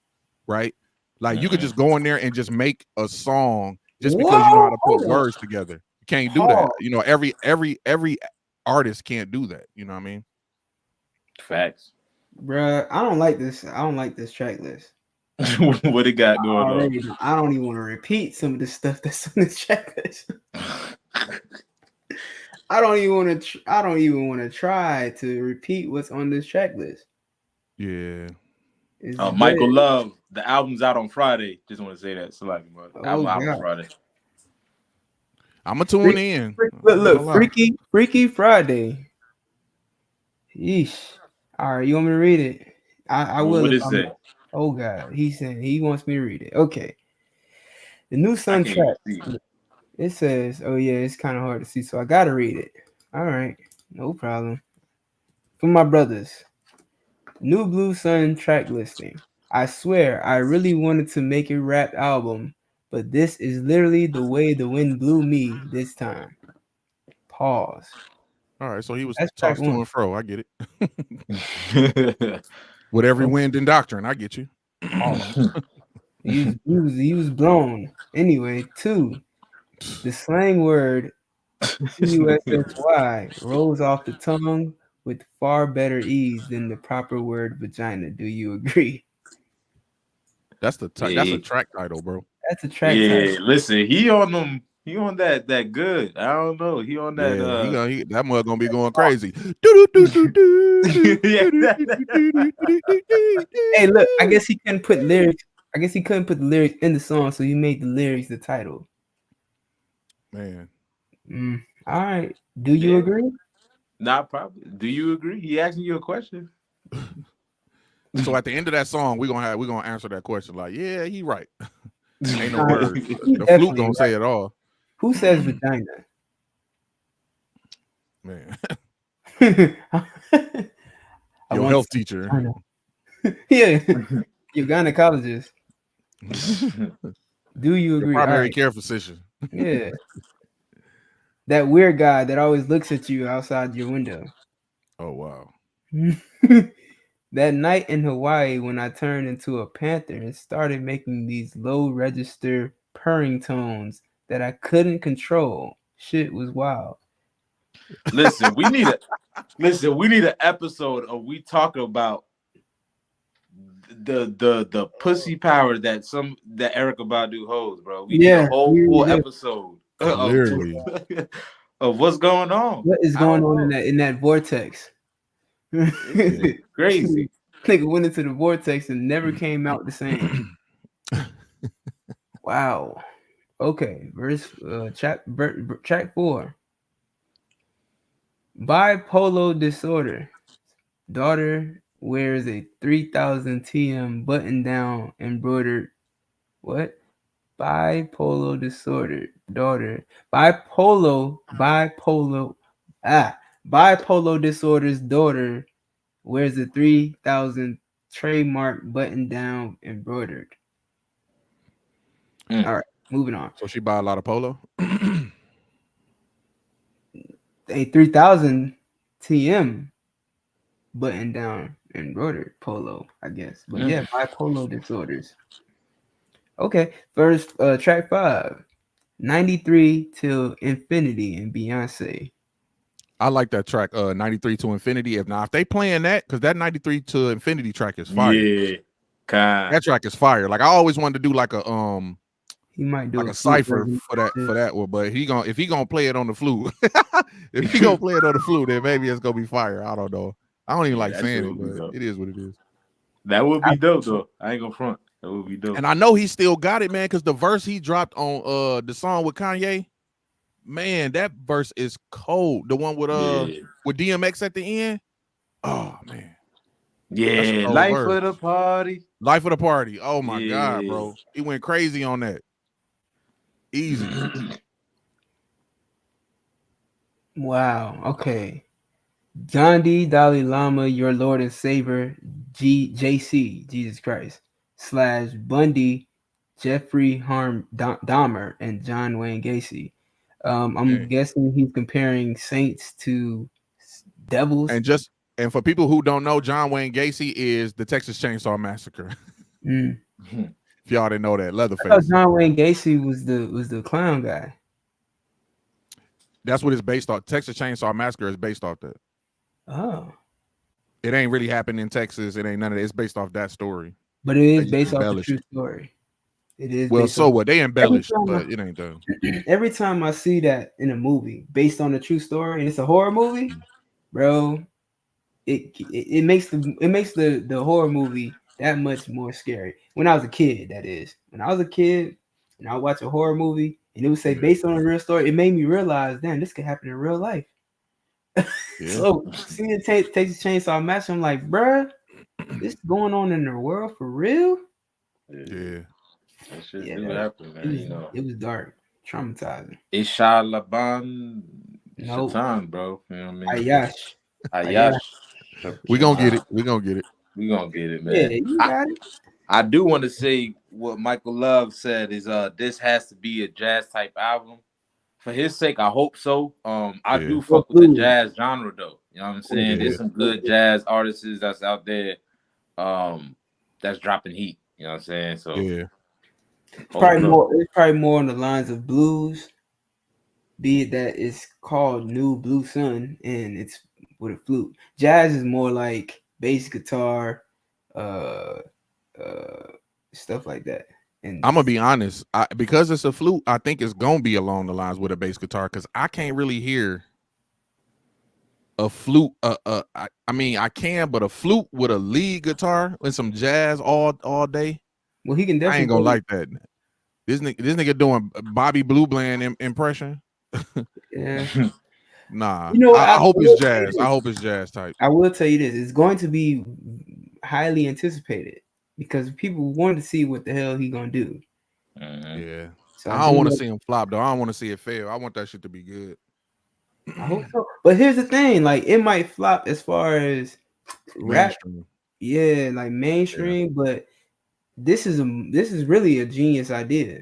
Speaker 2: right? Like you could just go in there and just make a song just because you know how to put words together. You can't do that. You know, every artist can't do that. You know what I mean?
Speaker 1: Facts.
Speaker 3: Bruh, I don't like this track list.
Speaker 1: What it got going on?
Speaker 3: I don't even want to repeat some of the stuff that's on this track list. I don't even want to try to repeat what's on this track list.
Speaker 2: Yeah.
Speaker 1: Michael Love, the album's out on Friday. Just want to say that. Album out on Friday.
Speaker 2: I'm gonna tune in.
Speaker 3: Look, Freaky Friday. Yeesh. All right, you want me to read it? I
Speaker 1: Well,
Speaker 3: will
Speaker 1: what
Speaker 3: if
Speaker 1: is
Speaker 3: I'm.
Speaker 1: it?
Speaker 3: Oh God, he said he wants me to read it. Okay. The new
Speaker 1: I can't even
Speaker 3: soundtrack.
Speaker 1: see.
Speaker 3: It says, oh yeah, it's kind of hard to see, so I gotta read it. All right, no problem. For my brothers, New Blue Sun track listing. I swear, I really wanted to make a rap album, but this is literally the way the wind blew me this time. Pause.
Speaker 2: All right, so he was
Speaker 3: That's track
Speaker 2: tossed to
Speaker 3: one.
Speaker 2: and fro. I get it. With every
Speaker 3: Oh,
Speaker 2: wind and doctrine, I get you.
Speaker 3: pause. He was blown. Anyway, two. The slang word PUSSY rolls off the tongue with far better ease than the proper word vagina. Do you agree?
Speaker 2: That's a
Speaker 1: Yeah,
Speaker 2: track title, bro.
Speaker 3: That's a track title.
Speaker 1: yeah. Listen, he on them. He on that good. I don't know. He on that.
Speaker 2: Yeah, that mother gonna be going crazy. Do-do-do-do-do,
Speaker 1: Yeah.
Speaker 2: do-do-do-do-do-do-do-do.
Speaker 3: Hey, look, I guess he couldn't put lyrics. I guess he couldn't put the lyrics in the song, so he made the lyrics the title.
Speaker 2: Man,
Speaker 3: All right. Do you
Speaker 1: Yeah.
Speaker 3: agree?
Speaker 1: Not probably. Do you agree? He asking you a question.
Speaker 2: so at the end of that song, we're gonna answer that question. Like, yeah, he right. Ain't no
Speaker 3: All right.
Speaker 2: word.
Speaker 3: He
Speaker 2: The flute
Speaker 3: definitely
Speaker 2: don't
Speaker 3: right.
Speaker 2: say it all.
Speaker 3: Who says vagina?
Speaker 2: Man,
Speaker 3: I
Speaker 2: your
Speaker 3: want
Speaker 2: health
Speaker 3: some
Speaker 2: teacher.
Speaker 3: vagina. Yeah, your gynecologist. Do you
Speaker 2: Your
Speaker 3: agree? All
Speaker 2: primary
Speaker 3: right.
Speaker 2: care physician.
Speaker 3: Yeah. That weird guy that always looks at you outside your window.
Speaker 2: Oh wow.
Speaker 3: That night in Hawaii when I turned into a panther and started making these low register purring tones that I couldn't control. Shit was wild.
Speaker 1: Listen, we need an episode of we talk about the pussy power that Erica Badu holds, bro. We need a
Speaker 3: Yeah,
Speaker 1: whole
Speaker 3: we
Speaker 1: full
Speaker 3: really do.
Speaker 1: episode
Speaker 2: Clearly.
Speaker 1: of what's going on.
Speaker 3: What is
Speaker 1: I
Speaker 3: going
Speaker 1: don't
Speaker 3: on
Speaker 1: know.
Speaker 3: in that vortex?
Speaker 1: Yeah, crazy.
Speaker 3: Nigga went into the vortex and never came out the same. Wow. Okay, track 4. Bipolar disorder. Daughter wears a 3000 TM button down embroidered. What? Bipolar disorder. Daughter. Bipolar disorder's daughter wears a 3000 trademark button down embroidered. All right, moving on.
Speaker 2: So she buy a lot of polo.
Speaker 3: A 3000 TM button down embroidered polo, I guess. But yeah, bipolar disorders. Okay, first track 5. 93 till infinity and Beyonce.
Speaker 2: I like that track, 93 to Infinity. If they playing that, because that 93 to Infinity track is fire.
Speaker 1: Yeah,
Speaker 2: that track is fire. Like I always wanted to do like a
Speaker 3: he might do
Speaker 2: like a cipher for that one, but if he gonna play it on the flute, if he gonna play it on the flute, then maybe it's gonna be fire. I don't know. I don't even like saying it, but it is what it is.
Speaker 1: That would be dope though. I ain't gonna front. That would be dope.
Speaker 2: And I know he still got it, man, because the verse he dropped on the song with Kanye, man, that verse is cold. The one with DMX at the end. Oh man.
Speaker 1: Yeah, life of the party.
Speaker 2: Life of the party. Oh my God, bro. He went crazy on that. Easy.
Speaker 3: Wow. Okay. John D. Dalai Lama, your Lord and Savior, JC, Jesus Christ, / Bundy, Jeffrey Dahmer, and John Wayne Gacy. I'm guessing he's comparing saints to devils.
Speaker 2: And for people who don't know, John Wayne Gacy is the Texas Chainsaw Massacre. If y'all didn't know that, Leatherface.
Speaker 3: I thought John Wayne Gacy was the clown guy.
Speaker 2: That's what it's based off. Texas Chainsaw Massacre is based off that.
Speaker 3: Oh.
Speaker 2: It ain't really happened in Texas. It ain't none of it. It's based off that story.
Speaker 3: But it is based off the true story. It is.
Speaker 2: Well, so what? They embellished, but it ain't done.
Speaker 3: Every time I see that in a movie based on a true story and it's a horror movie, bro, it makes the horror movie that much more scary. When I was a kid, that is. When I was a kid and I watch a horror movie, And it would say based on a real story. It made me realize, damn, this could happen in real life.
Speaker 2: Yeah.
Speaker 3: So seeing Texas Chainsaw Massacre, I'm like, bruh, this is going on in the world for real?
Speaker 2: Yeah.
Speaker 1: That shit
Speaker 3: Yeah,
Speaker 1: do happen, man. You know,
Speaker 3: it was dark, traumatizing.
Speaker 1: Isha Laban
Speaker 3: Nope.
Speaker 1: Shaitan, bro. You know what I mean?
Speaker 3: Ayash.
Speaker 1: Ayash.
Speaker 2: We gonna get it. We gonna get it.
Speaker 1: We gonna get it,
Speaker 3: Yeah,
Speaker 1: man.
Speaker 3: you got it.
Speaker 1: I do want to say what Michael Love said is this has to be a jazz type album. For his sake, I hope so. I
Speaker 2: Yeah.
Speaker 1: do
Speaker 3: Or
Speaker 1: fuck with the
Speaker 3: blues.
Speaker 1: jazz genre though. You know what I'm saying?
Speaker 2: Yeah.
Speaker 1: There's some good jazz artists that's out there that's dropping heat. You know what I'm saying? So
Speaker 2: Yeah.
Speaker 3: It's probably more on the lines of blues, be it that it's called New Blue Sun and it's with a flute. Jazz is more like bass guitar, uh, stuff like that. And
Speaker 2: I'm gonna be honest. Because it's a flute, I think it's gonna be along the lines with a bass guitar because I can't really hear a flute. I mean, I can, but a flute with a lead guitar and some jazz all day.
Speaker 3: well, he can
Speaker 2: I
Speaker 3: definitely
Speaker 2: ain't gonna
Speaker 3: go.
Speaker 2: like that. This nigga doing Bobby Blue Bland impression.
Speaker 3: Yeah,
Speaker 2: Nah,
Speaker 3: you know what?
Speaker 2: I hope
Speaker 3: will
Speaker 2: it's
Speaker 3: tell you
Speaker 2: jazz. I
Speaker 3: this.
Speaker 2: hope it's jazz type.
Speaker 3: I will tell you this: it's going to be highly anticipated because people want to see what the hell he gonna do.
Speaker 2: Yeah,
Speaker 3: So
Speaker 2: I don't want to see him flop though. I don't want to see it fail. I want that shit to be good.
Speaker 3: I hope so. But here's the thing: like, it might flop as far as rap,
Speaker 2: Mainstream.
Speaker 3: yeah, like mainstream. But this is really a genius idea.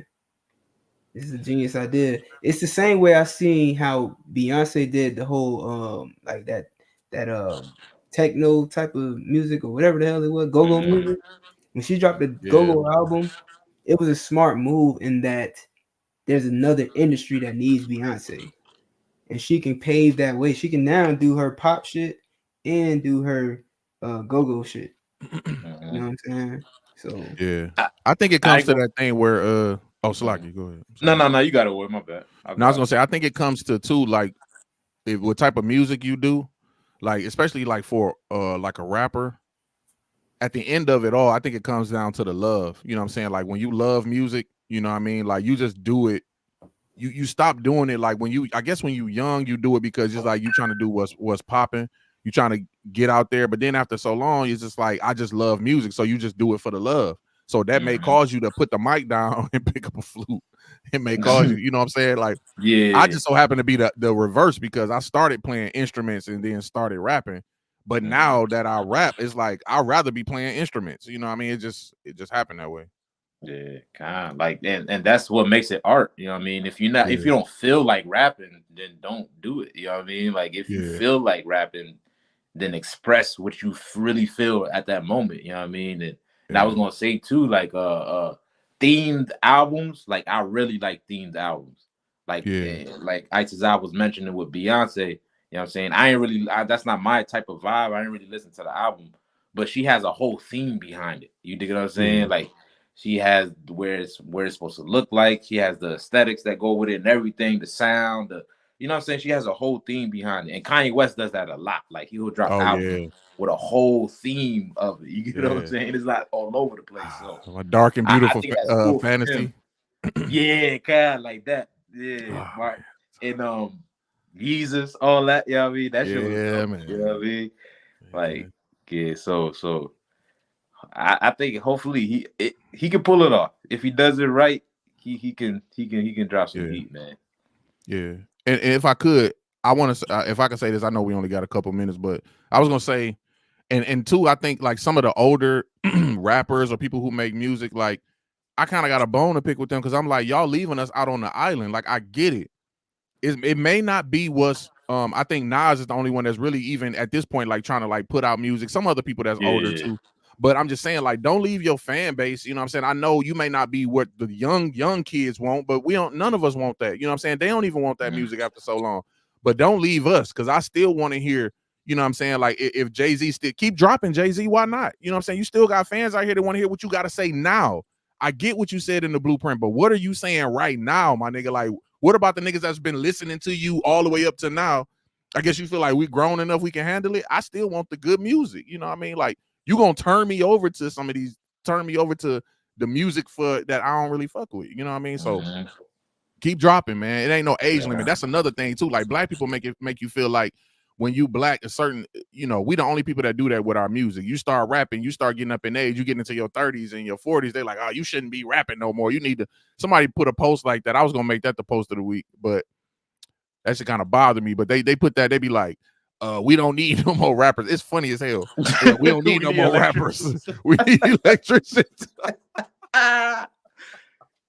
Speaker 3: This is a genius idea. It's the same way I seen how Beyonce did the whole like that techno type of music or whatever the hell it was, go-go music. When she dropped the
Speaker 2: Yeah.
Speaker 3: go-go album, it was a smart move in that there's another industry that needs Beyonce. And she can pave that way. She can now do her pop shit and do her go-go shit. You know what I'm saying? So
Speaker 2: Yeah, I think it comes to that thing where Slaki, go ahead.
Speaker 1: No, you got it. Word, my bad.
Speaker 2: No, I was gonna say I think it comes to too like what type of music you do, like especially like for like a rapper. At the end of it all, I think it comes down to the love. You know what I'm saying? Like when you love music, you know what I mean? Like you just do it. You stop doing it like when you, I guess when you young, you do it because it's like you trying to do what's popping. You trying to get out there, but then after so long, it's just like I just love music, so you just do it for the love. So that may cause you to put the mic down and pick up a flute. It may cause you know what I'm saying? Like,
Speaker 1: yeah,
Speaker 2: I just so happen to be the reverse because I started playing instruments and then started rapping. But now that I rap, it's like I'd rather be playing instruments. You know what I mean? It just happened that way.
Speaker 1: Yeah, kind of like, and that's what makes it art. You know what I mean? If you don't feel like rapping, then don't do it. You know what I mean? Like if you feel like rapping, then express what you really feel at that moment. You know what I mean? And I was gonna say too, like themed albums. Like I really like themed albums. Like like Itazal was mentioning with Beyonce. You know what I'm saying? That's not my type of vibe. I didn't really listen to the album, but she has a whole theme behind it. You dig what I'm saying? Like she has where it's supposed to look like. She has the aesthetics that go with it and everything, the sound, you know what I'm saying? She has a whole theme behind it. And Kanye West does that a lot. Like he will drop albums with a whole theme of it. You know what I'm saying? It's not all over the place. So
Speaker 2: a dark and beautiful
Speaker 1: I think that's cool
Speaker 2: fantasy.
Speaker 1: Yeah, kind of like that. Yeah, Mark. And Jesus, all that, you know what I mean? That shit was dope,
Speaker 2: man.
Speaker 1: You know what I mean? Like, so I think hopefully he can pull it off. If he does it right, he can drop some heat, man.
Speaker 2: Yeah, and if I could, I want to. If I can say this, I know we only got a couple minutes, but I was gonna say, and two, I think like some of the older rappers or people who make music, like I kind of got a bone to pick with them because I'm like, y'all leaving us out on the island. Like I get it. It may not be what's I think Nas is the only one that's really even at this point like trying to like put out music. Some other people that's older too. But I'm just saying, like, don't leave your fan base. You know what I'm saying? I know you may not be what the young kids want, but none of us want that. You know what I'm saying? They don't even want that music after so long. But don't leave us, because I still want to hear, you know what I'm saying? Like, if Jay-Z still keep dropping Jay-Z, why not? You know what I'm saying? You still got fans out here that want to hear what you got to say now. I get what you said in the blueprint, but what are you saying right now, my nigga? Like, what about the niggas that's been listening to you all the way up to now? I guess you feel like we grown enough, we can handle it. I still want the good music. You know what I mean? Like, you gonna turn me over to the music for that I don't really fuck with. You know what I mean? So Keep dropping, man. It ain't no age limit. That's another thing too. Like black people make you feel like when you black a certain, we the only people that do that with our music. You start rapping, you start getting up in age, you get into your 30s and your 40s. They're like, oh, you shouldn't be rapping no more. You need to. Somebody put a post like that. I was gonna make that the post of the week, but that should kind of bother me. But they put that. They be like, we don't need no more rappers. It's funny as hell. Yeah, we don't need no more rappers. We need electricians.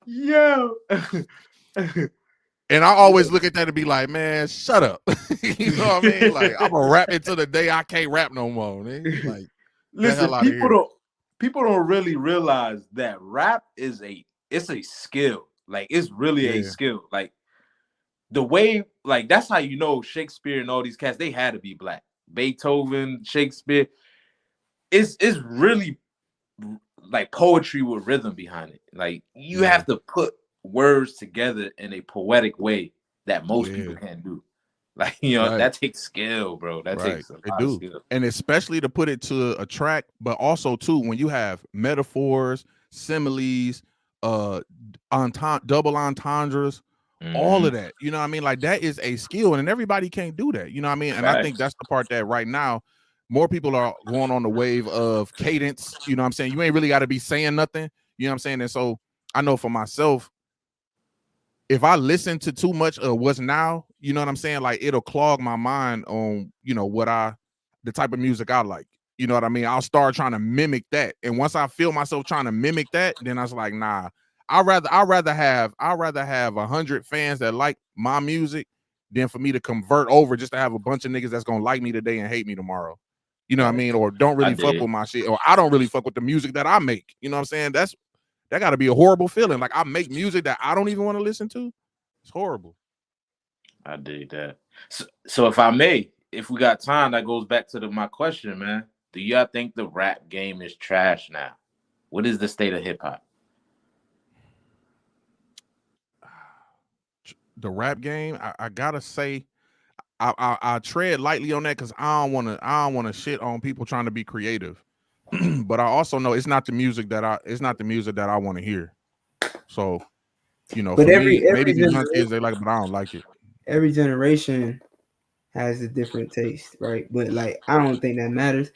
Speaker 1: Yo.
Speaker 2: And I always look at that and be like, man, shut up. You know what I mean? Like, I'm gonna rap until the day I can't rap no more. Man. Like,
Speaker 1: listen, people don't really realize that rap is a skill. Like, it's really a skill. Like, the way, like, that's how you know Shakespeare and all these cats, they had to be black. Beethoven, Shakespeare. It's really like poetry with rhythm behind it. Like, you have to put words together in a poetic way that most people can't do. Like, that takes skill, bro. That takes a lot of skill.
Speaker 2: And especially to put it to a track, but also too when you have metaphors, similes, double entendres, all of that. You know what I mean? Like, that is a skill, and everybody can't do that. You know what I mean? And I think that's the part that right now more people are going on the wave of cadence. You know what I'm saying? You ain't really got to be saying nothing. You know what I'm saying? And so I know for myself, if I listen to too much of what's now, you know what I'm saying? Like, it'll clog my mind on, the type of music I like. You know what I mean? I'll start trying to mimic that. And once I feel myself trying to mimic that, then I was like, nah, I'd rather have 100 fans that like my music than for me to convert over just to have a bunch of niggas that's going to like me today and hate me tomorrow. You know what I mean? Or don't really fuck with my shit, or I don't really fuck with the music that I make. You know what I'm saying? That got to be a horrible feeling. Like, I make music that I don't even want to listen to. It's horrible.
Speaker 1: I dig that. So if I may, if we got time, that goes back to my question, man. Do y'all think the rap game is trash now? What is the state of hip hop?
Speaker 2: The rap game, I gotta say, I tread lightly on that because I don't want to shit on people trying to be creative. But I also know it's not the music that I want to hear. So, but
Speaker 3: for
Speaker 2: every
Speaker 3: me,
Speaker 2: maybe these young kids they like it, but I don't like it.
Speaker 3: Every generation has a different taste, right? But like, I don't think that matters.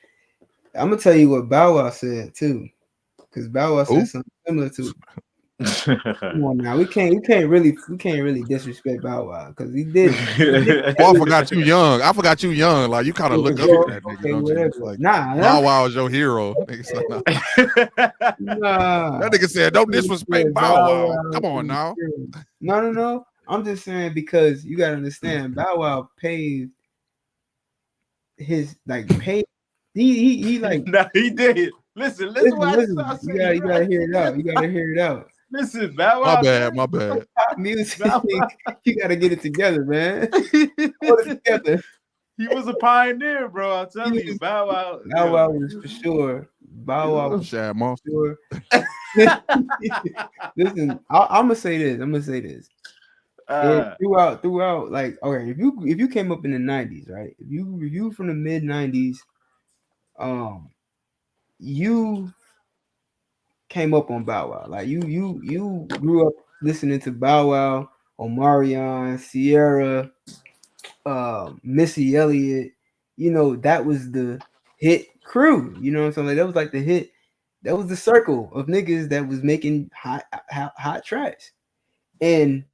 Speaker 3: I'm gonna tell you what Bow Wow said too, because Bow Wow said something similar to. Come on now, we can't really disrespect Bow Wow because he did.
Speaker 2: Oh, I forgot you young. Like, you kind of look up to that nigga, don't you? Like, Bow Wow is your hero. Nah. That nigga said, "Don't disrespect Bow Wow." Come on now.
Speaker 3: No. I'm just saying, because you gotta understand, Bow Wow paved his he like.
Speaker 1: No, he did. Listen.
Speaker 3: You gotta hear it out.
Speaker 1: Listen, Bow Wow.
Speaker 2: My bad.
Speaker 3: Pop music, you gotta get it together, man. Put it together.
Speaker 1: He was a pioneer, bro. I'm telling you, Bow Wow.
Speaker 3: Bow Wow was for sure. Bow Wow was
Speaker 2: Shad
Speaker 3: for sure. Listen, I'm gonna say this. Throughout, like, okay, if you came up in the 90s, right? If you from the mid 90s, you came up on Bow Wow. Like, you grew up listening to Bow Wow, Omarion, Sierra, Missy Elliott. That was the hit crew. You know what I'm saying? Like, that was like the hit. That was the circle of niggas that was making hot tracks, and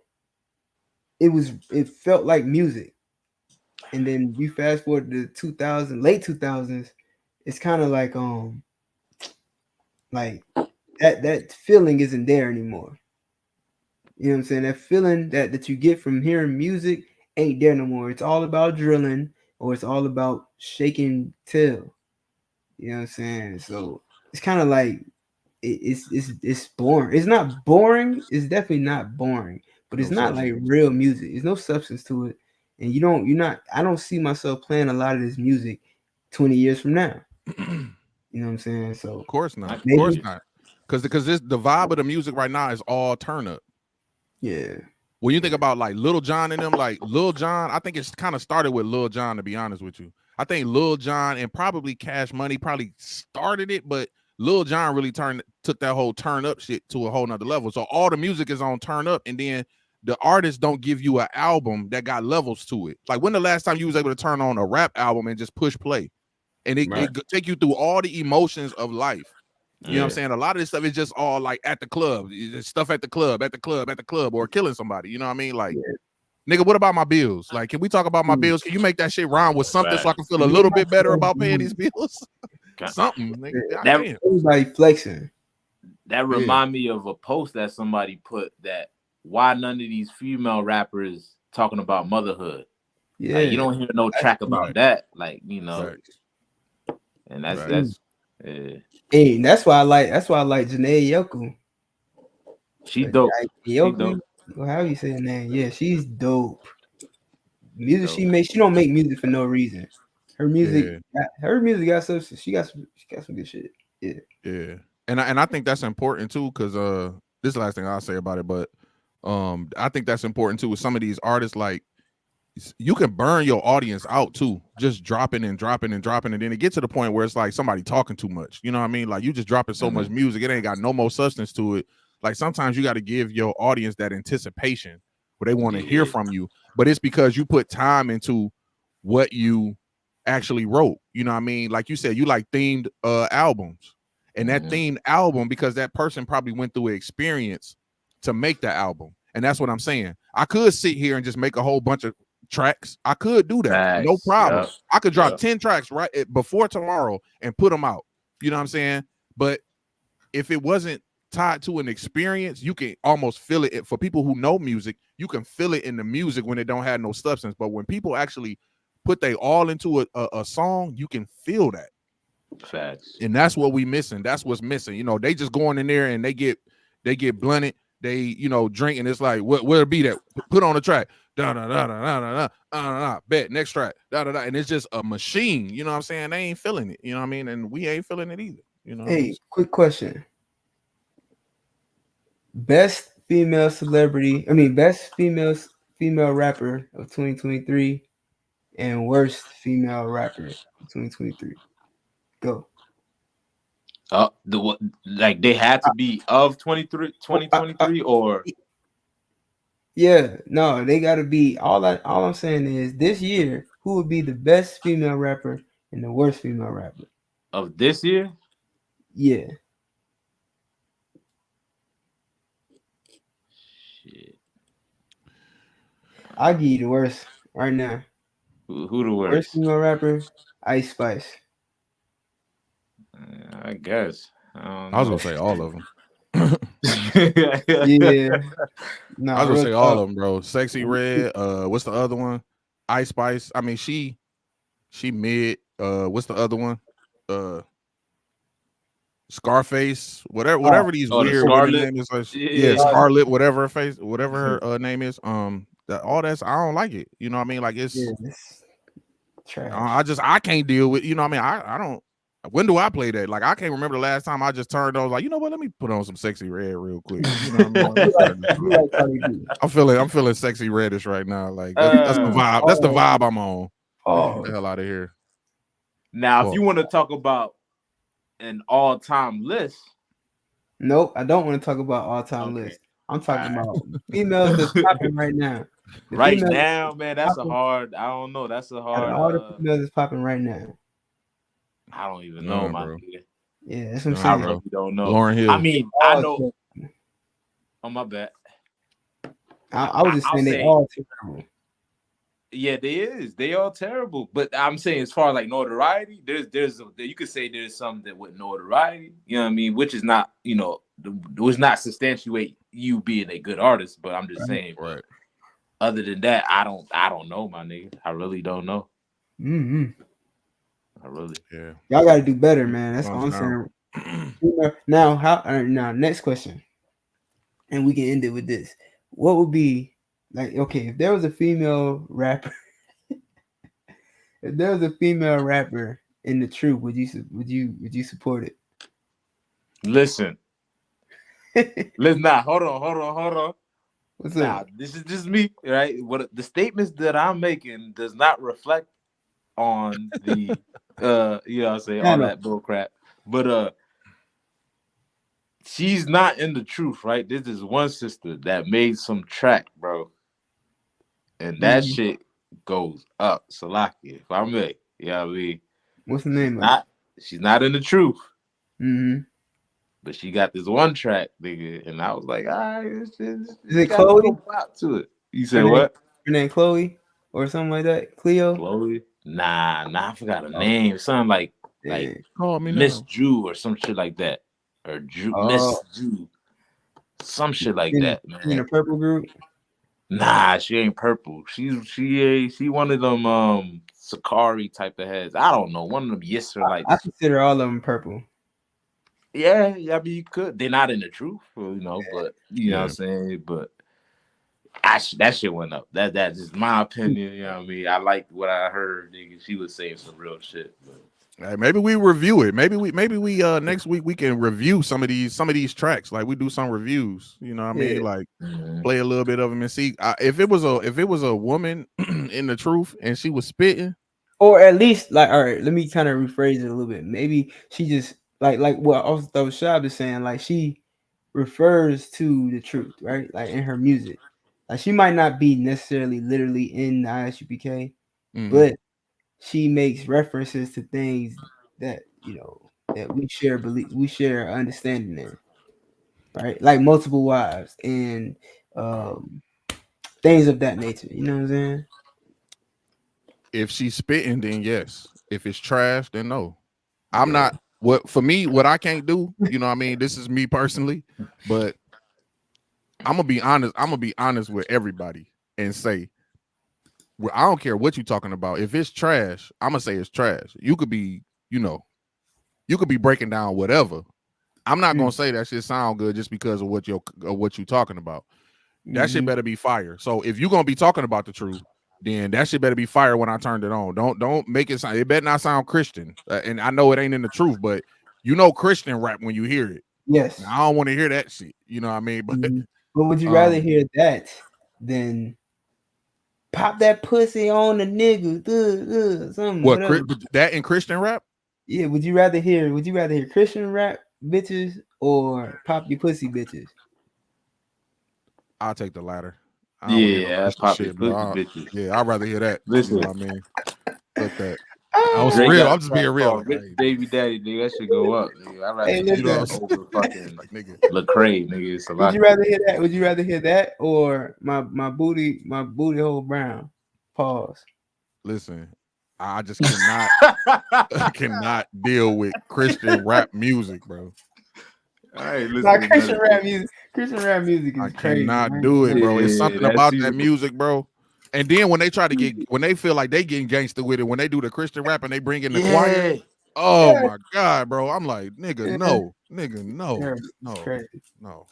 Speaker 3: it felt like music. And then you fast forward to 2000, late 2000s, it's kind of like that feeling isn't there anymore. You know what I'm saying? That feeling that you get from hearing music ain't there no more. It's all about drilling, or it's all about shaking tail. You know what I'm saying? So it's kind of like it's boring. It's not boring. It's definitely not boring, but it's not like real music. There's no substance to it, and I don't see myself playing a lot of this music 20 years from now. You know what I'm saying? So
Speaker 2: of course not. Because the vibe of the music right now is all turn up.
Speaker 3: Yeah.
Speaker 2: When you think about like Lil Jon and them, like Lil Jon, I think it's kind of started with Lil Jon, to be honest with you. I think Lil Jon and probably Cash Money probably started it, but Lil Jon really took that whole turn up shit to a whole nother level. So all the music is on turn up, and then the artists don't give you an album that got levels to it. Like when the last time you was able to turn on a rap album and just push play, and it take you through all the emotions of life. You know what I'm saying? A lot of this stuff is just all like at the club, stuff at the club, or killing somebody. You know what I mean? Like, nigga, what about my bills? Like, can we talk about my bills? Can you make that shit rhyme with something so I can feel a little bit better about paying these bills? Something, nigga.
Speaker 3: Everybody flexing.
Speaker 1: That remind me of a post that somebody put that why none of these female rappers talking about motherhood.
Speaker 3: Yeah,
Speaker 1: like, you don't hear no track about that. Like, you know, and that's
Speaker 3: hey, that's why I like Janae Yoko.
Speaker 1: She dope.
Speaker 3: Yoko, how you say her name? Yeah, she's dope. Music she makes, she don't make music for no reason. Her music got some. She got some good shit.
Speaker 2: Yeah. And I think that's important too, because this is the last thing I'll say about it, but I think that's important too with some of these artists. Like, you can burn your audience out too, just dropping and dropping and dropping, and then it gets to the point where it's like somebody talking too much. You know what I mean? Like, you just dropping so much music, it ain't got no more substance to it. Like, sometimes you got to give your audience that anticipation where they want to hear from you, but it's because you put time into what you actually wrote. You know what I mean? Like you said, you like themed albums, and that themed album, because that person probably went through an experience to make that album. And that's what I'm saying. I could sit here and just make a whole bunch of tracks. I could do that. No problem. I could drop 10 tracks right before tomorrow and put them out. You know what I'm saying? But if it wasn't tied to an experience, you can almost feel it. For people who know music, you can feel it in the music when it don't have no substance. But when people actually put they all into a song, you can feel that.
Speaker 1: Facts.
Speaker 2: And that's what we missing. That's what's missing. You know, they just going in there and they get blunted. They, you know, drink, and it's like, where it be that put on the track, da da da da da da da, bet next track, da da da, and it's just a machine. You know what I'm saying? They ain't feeling it. You know what I mean? And we ain't feeling it either. You know.
Speaker 3: Hey, quick question: best female rapper of 2023, and worst female rapper of 2023. Go.
Speaker 1: Like they had to be of 2023 or
Speaker 3: no, they gotta be all I'm saying is this year, who would be the best female rapper and the worst female rapper
Speaker 1: of this year?
Speaker 3: Yeah.
Speaker 1: Shit.
Speaker 3: I'll give you the worst right now.
Speaker 1: Who the worst?
Speaker 3: Worst female rapper? Ice Spice.
Speaker 1: I guess. I
Speaker 2: was gonna say all of them.
Speaker 3: Yeah. No,
Speaker 2: I was gonna say all of them, bro. Sexy Red. What's the other one? Ice Spice. I mean, she mid. What's the other one? Scarface. Whatever these weird women name is. Scarlet. Whatever her face. Whatever her name is. All that's, I don't like it. You know what I mean? Like, it's trash. I can't deal with. You know what I mean? I don't. When do I play that? Like, I can't remember the last time I just turned on. Like, you know what? Let me put on some Sexy Red real quick. You know what I mean? I'm feeling Sexy Reddish right now. Like, that's the vibe. That's the vibe I'm on. Get the hell out of here.
Speaker 1: Now, if you want to talk about an all-time list,
Speaker 3: nope, I don't want to talk about all-time list. I'm talking about females that's popping right now.
Speaker 1: Right now, man, that's a hard. I don't know. That's a hard.
Speaker 3: All the females that's popping right now.
Speaker 1: I don't even know, my nigga.
Speaker 3: Yeah, that's what I'm saying.
Speaker 1: I really don't know.
Speaker 2: Lauryn Hill.
Speaker 1: I mean, I know. Oh, my bad.
Speaker 3: I was just saying they all terrible.
Speaker 1: Yeah, they all terrible. But I'm saying, as far as like notoriety, there's you could say there's some that with notoriety. You know what I mean? Which is not, you know, does not substantiate you being a good artist. But I'm just saying,
Speaker 2: right.
Speaker 1: Other than that, I don't know, my nigga. I really don't know.
Speaker 3: Y'all got to do better, man. That's all I'm saying. Now, next question, and we can end it with this. What would be like? Okay, if there was a female rapper, in the truth, would you support it?
Speaker 1: Listen. Nah, hold on.
Speaker 3: What's up?
Speaker 1: This is just me, right? What the statements that I'm making does not reflect on the you know what I'm saying, all that bull crap. But she's not in the truth, right? There's this one sister that made some track, bro, and that
Speaker 3: Mhm.
Speaker 1: shit goes up. Salaki, if I may, you know what I mean?
Speaker 3: What's the
Speaker 1: She's
Speaker 3: name of it?
Speaker 1: not, she's not in the truth,
Speaker 3: Mm-hmm.
Speaker 1: but she got this one track, nigga, and I was like, all right,
Speaker 3: Is
Speaker 1: it's
Speaker 3: it
Speaker 1: got a little
Speaker 3: Chloe?
Speaker 1: pop to it. You
Speaker 3: Her
Speaker 1: said
Speaker 3: name,
Speaker 1: what?
Speaker 3: her name Chloe or something like that. Cleo.
Speaker 1: Chloe? Nah, I forgot her
Speaker 3: Oh,
Speaker 1: name. Something like
Speaker 3: dang.
Speaker 2: Call me
Speaker 1: Miss
Speaker 2: now.
Speaker 1: Jew or some shit like that, or Miss
Speaker 3: Oh,
Speaker 1: Jew, some shit like
Speaker 3: in a,
Speaker 1: that,
Speaker 3: in
Speaker 1: man.
Speaker 3: a purple group.
Speaker 1: Nah, she ain't purple. She one of them Sakari type of heads. I don't know, one of them
Speaker 3: I
Speaker 1: Yisraelites.
Speaker 3: consider all of them purple.
Speaker 1: Yeah, I mean you could. They're not in the truth, but you know what I'm
Speaker 2: Yeah.
Speaker 1: saying. But that shit went up. That's just my opinion. You know what I mean. I liked what I heard. Nigga. She was saying some real shit. But
Speaker 2: Hey, maybe we review it. Maybe we next week we can review some of these tracks. Like we do some reviews. You know what I
Speaker 3: Yeah.
Speaker 2: mean? Like
Speaker 1: mhm.
Speaker 2: play a little bit of them and see if it was a woman in the truth and she was spitting.
Speaker 3: Or at least like, all right, let me kind of rephrase it a little bit. Maybe she just like what also Shab is saying, like she refers to the truth, right? Like in her music. Like she might not be necessarily literally in the ISUPK,
Speaker 2: Mhm.
Speaker 3: but she makes references to things that that we share belief, we share understanding in, right? Like multiple wives and um things of that nature. You know what I'm saying?
Speaker 2: If she's spitting, then yes. If it's trash, then no. I'm
Speaker 3: Yeah.
Speaker 2: not what I can't do, you know what I mean? This is me personally, but I'm gonna be honest. I'm gonna be honest with everybody and say, well, I don't care what you're talking about. If it's trash, I'm gonna say it's trash. You could be, you could be breaking down whatever. I'm not gonna say that shit sound good just because of what you're talking about. That shit
Speaker 3: Mm-hmm.
Speaker 2: better be fire. So if you're gonna be talking about the truth, then that shit better be fire when I turned it on. Don't make it sound. It better not sound Christian. And I know it ain't in the truth, but Christian rap when you hear it. Now,
Speaker 3: Yes.
Speaker 2: I don't want to hear that shit. You know what I mean? But
Speaker 3: Mhm. But would you rather
Speaker 2: um,
Speaker 3: hear that than pop that pussy on the nigga, something,
Speaker 2: what
Speaker 3: whatever?
Speaker 2: that in Christian rap?
Speaker 3: Yeah, would you rather hear Christian rap bitches or pop your pussy bitches?
Speaker 2: I'll take the latter. I don't want to hear no
Speaker 1: yeah,
Speaker 2: Christian
Speaker 1: poppy
Speaker 2: shit, bro.
Speaker 1: pussy bitches.
Speaker 2: Yeah, I'd rather hear that. You know
Speaker 1: Listen,
Speaker 2: what I mean? Fuck that. I was
Speaker 3: Ah,
Speaker 1: Drake
Speaker 2: real.
Speaker 1: got
Speaker 2: I'm
Speaker 1: a
Speaker 2: just being
Speaker 1: track
Speaker 2: real.
Speaker 1: called
Speaker 2: Like,
Speaker 1: Rich
Speaker 2: hey,
Speaker 1: Baby Daddy, nigga. That should go up, nigga. I'd rather
Speaker 3: hey,
Speaker 1: hear
Speaker 2: you know what I'm
Speaker 1: that
Speaker 3: listen.
Speaker 2: saying?
Speaker 1: over fucking
Speaker 2: Like, nigga.
Speaker 1: Lecrae, nigga. It's a
Speaker 3: Would
Speaker 1: lot.
Speaker 3: you rather hear that? Would you rather hear that or my booty hole brown? Pause.
Speaker 2: Listen, I just cannot cannot deal with Christian rap music, bro.
Speaker 1: All right,
Speaker 3: Like
Speaker 1: listen,
Speaker 3: Christian
Speaker 1: man.
Speaker 3: rap music. Christian rap music
Speaker 2: I
Speaker 3: is crazy.
Speaker 2: cannot
Speaker 3: I ain't
Speaker 2: do
Speaker 3: gonna
Speaker 2: it,
Speaker 3: lie.
Speaker 2: bro. It's
Speaker 1: Yeah,
Speaker 2: something
Speaker 1: that's
Speaker 2: about that
Speaker 1: you.
Speaker 2: music, bro. And then when they feel like they getting gangster with it, when they do the Christian rap and they bring in the choir,
Speaker 1: Yeah.
Speaker 2: oh
Speaker 3: Yeah,
Speaker 2: my god, bro. I'm like, nigga,
Speaker 3: yeah,
Speaker 2: no, nigga, no,
Speaker 3: yeah, it's
Speaker 2: no,
Speaker 3: crazy.
Speaker 2: no.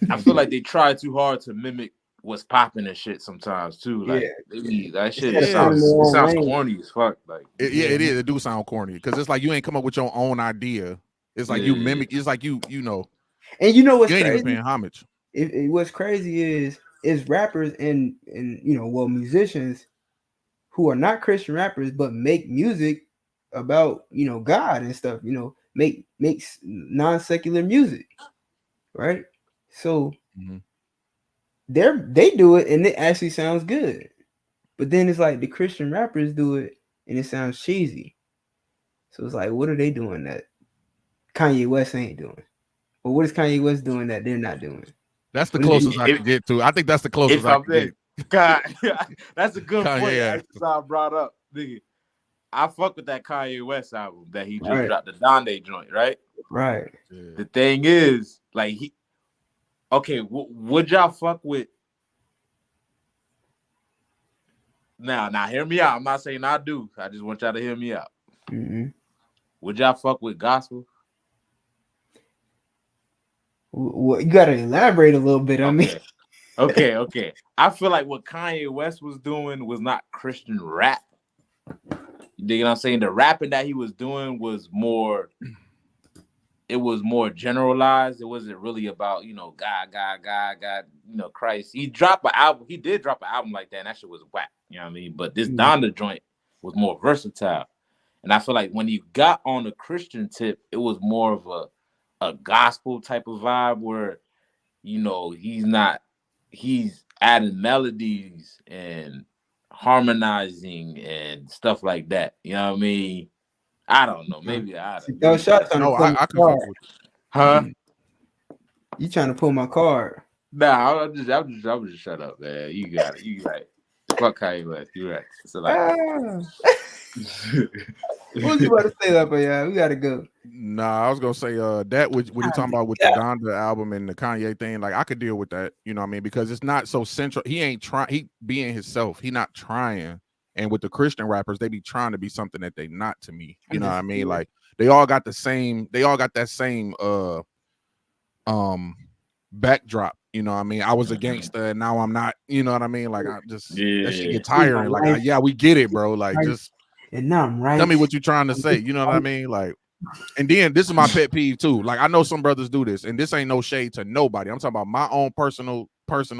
Speaker 1: I feel like they try too hard to mimic what's popping and shit sometimes too.
Speaker 3: Yeah,
Speaker 1: Like
Speaker 3: yeah.
Speaker 1: that shit
Speaker 3: Instead
Speaker 1: just
Speaker 3: of finding their
Speaker 2: Yeah.
Speaker 1: it
Speaker 3: own
Speaker 1: sounds
Speaker 3: lane.
Speaker 1: corny as fuck. Like
Speaker 2: Yeah,
Speaker 3: Yeah,
Speaker 2: it is. It do sound corny because it's like you ain't come up with your own idea. It's like you
Speaker 1: yeah,
Speaker 2: mimic. It's like
Speaker 3: and you know what's
Speaker 2: you ain't even
Speaker 3: crazy?
Speaker 2: paying homage.
Speaker 3: What's crazy is rappers and musicians who are not Christian rappers but make music about God and stuff. Makes non secular music, right? So
Speaker 2: Mhm.
Speaker 3: they do it and it actually sounds good. But then it's like the Christian rappers do it and it sounds cheesy. So it's like, what are they doing that Kanye West ain't doing? Or what is Kanye West doing that they're not doing?
Speaker 2: That's the
Speaker 3: What is he
Speaker 2: closest
Speaker 3: doing?
Speaker 2: I can get to. I think that's the closest
Speaker 1: if
Speaker 2: I
Speaker 1: I'm
Speaker 2: can
Speaker 1: there,
Speaker 2: get.
Speaker 1: God, that's a good point.
Speaker 2: Kanye ass.
Speaker 1: Actually, I brought up, nigga. I fuck with that Kanye West album that he just
Speaker 3: Right,
Speaker 1: dropped, the Donda joint, right?
Speaker 3: right.
Speaker 2: Yeah.
Speaker 1: The thing is, like, okay, would y'all fuck with? Now, hear me out. I'm not saying I do. I just want y'all to hear me out.
Speaker 3: Mm-hmm.
Speaker 1: Would y'all fuck with gospel?
Speaker 3: Well, you gotta elaborate a little bit. I mean,
Speaker 1: Okay. I feel like what Kanye West was doing was not Christian rap. You dig what I'm saying? The rapping that he was doing was more. It was more generalized. It wasn't really about God, Christ. He dropped an album. He did drop an album like that, and that shit was whack. You know what I mean? But this Donda joint was more versatile, and I feel like when he got on the Christian tip, it was more of a gospel type of vibe where, you know, he's adding melodies and harmonizing and stuff like that. You know what I mean? I don't know. Maybe I don't
Speaker 3: Yo,
Speaker 1: know.
Speaker 3: shot trying to
Speaker 2: No,
Speaker 3: pull my
Speaker 2: I can
Speaker 3: card.
Speaker 2: fuck with it.
Speaker 1: Huh?
Speaker 3: You trying to pull my card?
Speaker 1: Nah, I'm just shut up, man. You got it. You right. Fuck Kanye West. You right. So like,
Speaker 3: What was you about to say that, but yeah, we gotta go.
Speaker 2: Nah, I was gonna say that what you talking about with the Donda album and the Kanye thing, like I could deal with that, you know what I mean? Because it's not so central. He ain't trying, he being himself, he not trying. And with the Christian rappers, they be trying to be something that they not to me. You know what I mean? Like they all got that same backdrop. You know what I mean? I was a gangster and now I'm not, you know what I mean? Like I just that shit get tiring. Like yeah, we get it, bro. Like just
Speaker 3: and now I'm right.
Speaker 2: tell me what you're trying to say. You know what I mean? Like, and then this is my pet peeve too. Like I know some brothers do this, and this ain't no shade to nobody. I'm talking about my own personal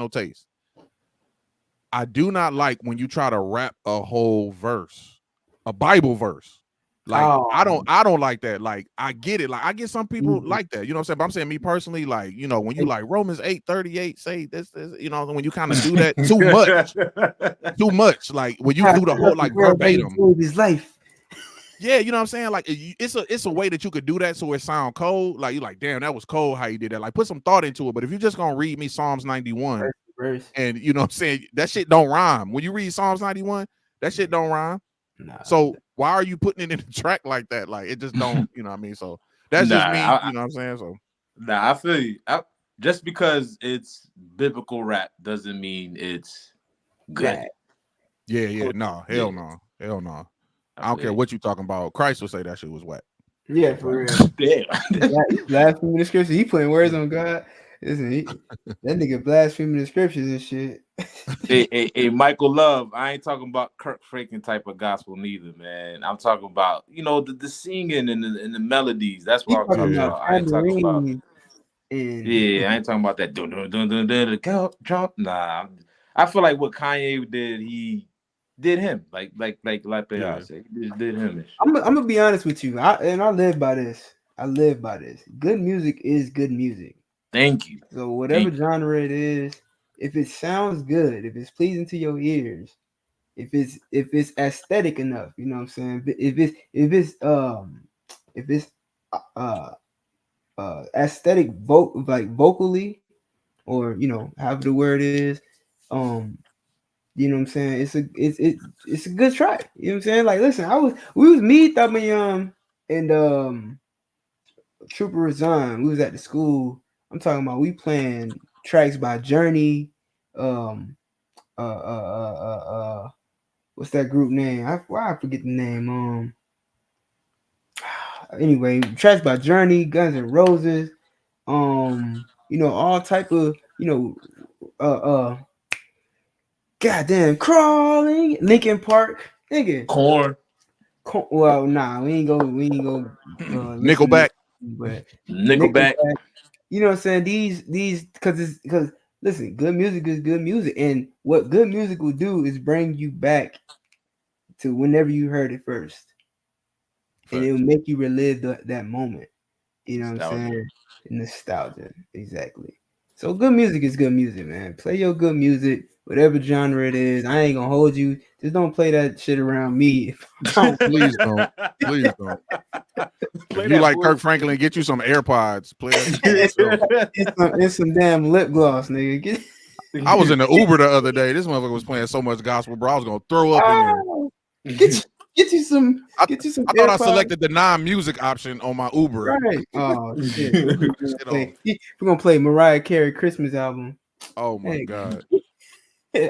Speaker 2: taste. I do not like when you try to rap a whole verse, a Bible verse. Like I don't like that. Like I get it. Like I get some people like that. You know what I'm saying? But I'm saying me personally, like, you know, when you like Romans 8:38 say this, you know, when you kind of do that too much. Like when you do the whole like verbatim
Speaker 3: his life.
Speaker 2: Yeah, you know what I'm saying? Like it's a way that you could do that so it sound cold. Like you're like, damn, that was cold how you did that. Like put some thought into it. But if you're just gonna read me Psalms 91 and you know what I'm saying, that shit don't rhyme. When you read Psalms 91, that shit don't rhyme. So why are you putting it in the track like that? Like it just don't, you know what I mean? So that's just me, you know what I'm saying? So
Speaker 1: I feel you. Just because it's biblical rap doesn't mean it's good.
Speaker 2: Yeah, no, hell no. I don't care what you talking about. Christ will say that shit was whack.
Speaker 3: Yeah, for real. Damn. Blaspheming the scriptures. He putting words on God. Isn't he? That nigga blaspheming the scriptures and shit.
Speaker 1: Hey, Michael Love, I ain't talking about Kirk Franklin type of gospel neither, man. I'm talking about, you know, the singing and the melodies. That's what I'm talking about. I ain't talking about. Yeah, I ain't talking about that. Jump. Nah, I feel like what Kanye did, he did him. Like I said, he just did him.
Speaker 3: I'm gonna be honest with you. I live by this. I live by this. Good music is good music.
Speaker 1: Thank you.
Speaker 3: So whatever genre it is, if it sounds good, if it's pleasing to your ears, if it's aesthetic enough, you know what I'm saying? If it's aesthetic vocally, or you know, however the word is, you know what I'm saying? It's a good track. You know what I'm saying? Like, listen, we was me, Thumb and Trooper Resign. We was at the school. I'm talking about we playing tracks by Journey. What's that group name? I forget the name. Anyway, tracks by Journey, Guns N' Roses. You know, all type of, you know, goddamn crawling, Linkin Park, nigga.
Speaker 1: Corn.
Speaker 3: Well, nah, we ain't go.
Speaker 2: Nickelback.
Speaker 3: But
Speaker 1: Nickelback.
Speaker 3: You know what I'm saying? These because listen, good music is good music, and what good music will do is bring you back to whenever you heard it first, and it will make you relive that moment. You know what I'm saying? Nostalgia, exactly. So good music is good music, man. Play your good music, whatever genre it is. I ain't gonna hold you. Just don't play that shit around me.
Speaker 2: Please don't. Please don't. If you like Kirk Franklin, get you some AirPods. Play that.
Speaker 3: It's some damn lip gloss, nigga.
Speaker 2: I was in the Uber the other day. This motherfucker was playing so much gospel, bro. I was gonna throw up in there.
Speaker 3: Get you some.
Speaker 2: I thought I selected the non-music option on my Uber.
Speaker 3: Right. Oh shit. We're gonna play Mariah Carey Christmas album.
Speaker 2: Oh my god.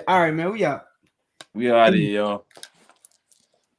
Speaker 3: All right, man. We out.
Speaker 1: We out of here, y'all.